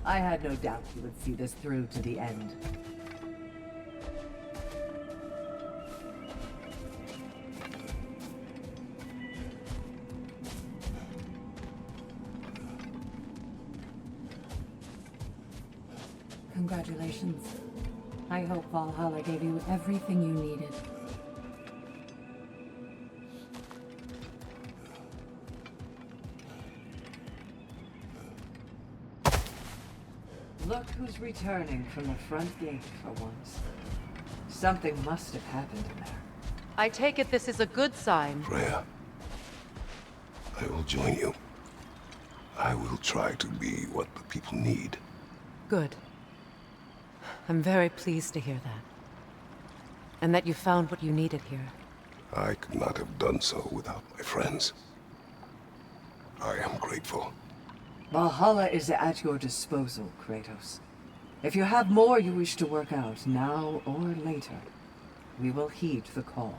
I had no doubt you would see this through to the end. Congratulations. I hope Valhalla gave you everything you needed. Look who's returning from the front gate for once. Something must have happened in there. I take it this is a good sign. Freya, I will join you. I will try to be what the people need. Good. I'm very pleased to hear that. And that you found what you needed here. I could not have done so without my friends. I am grateful. Valhalla is at your disposal, Kratos. If you have more you wish to work out, now or later, we will heed the call.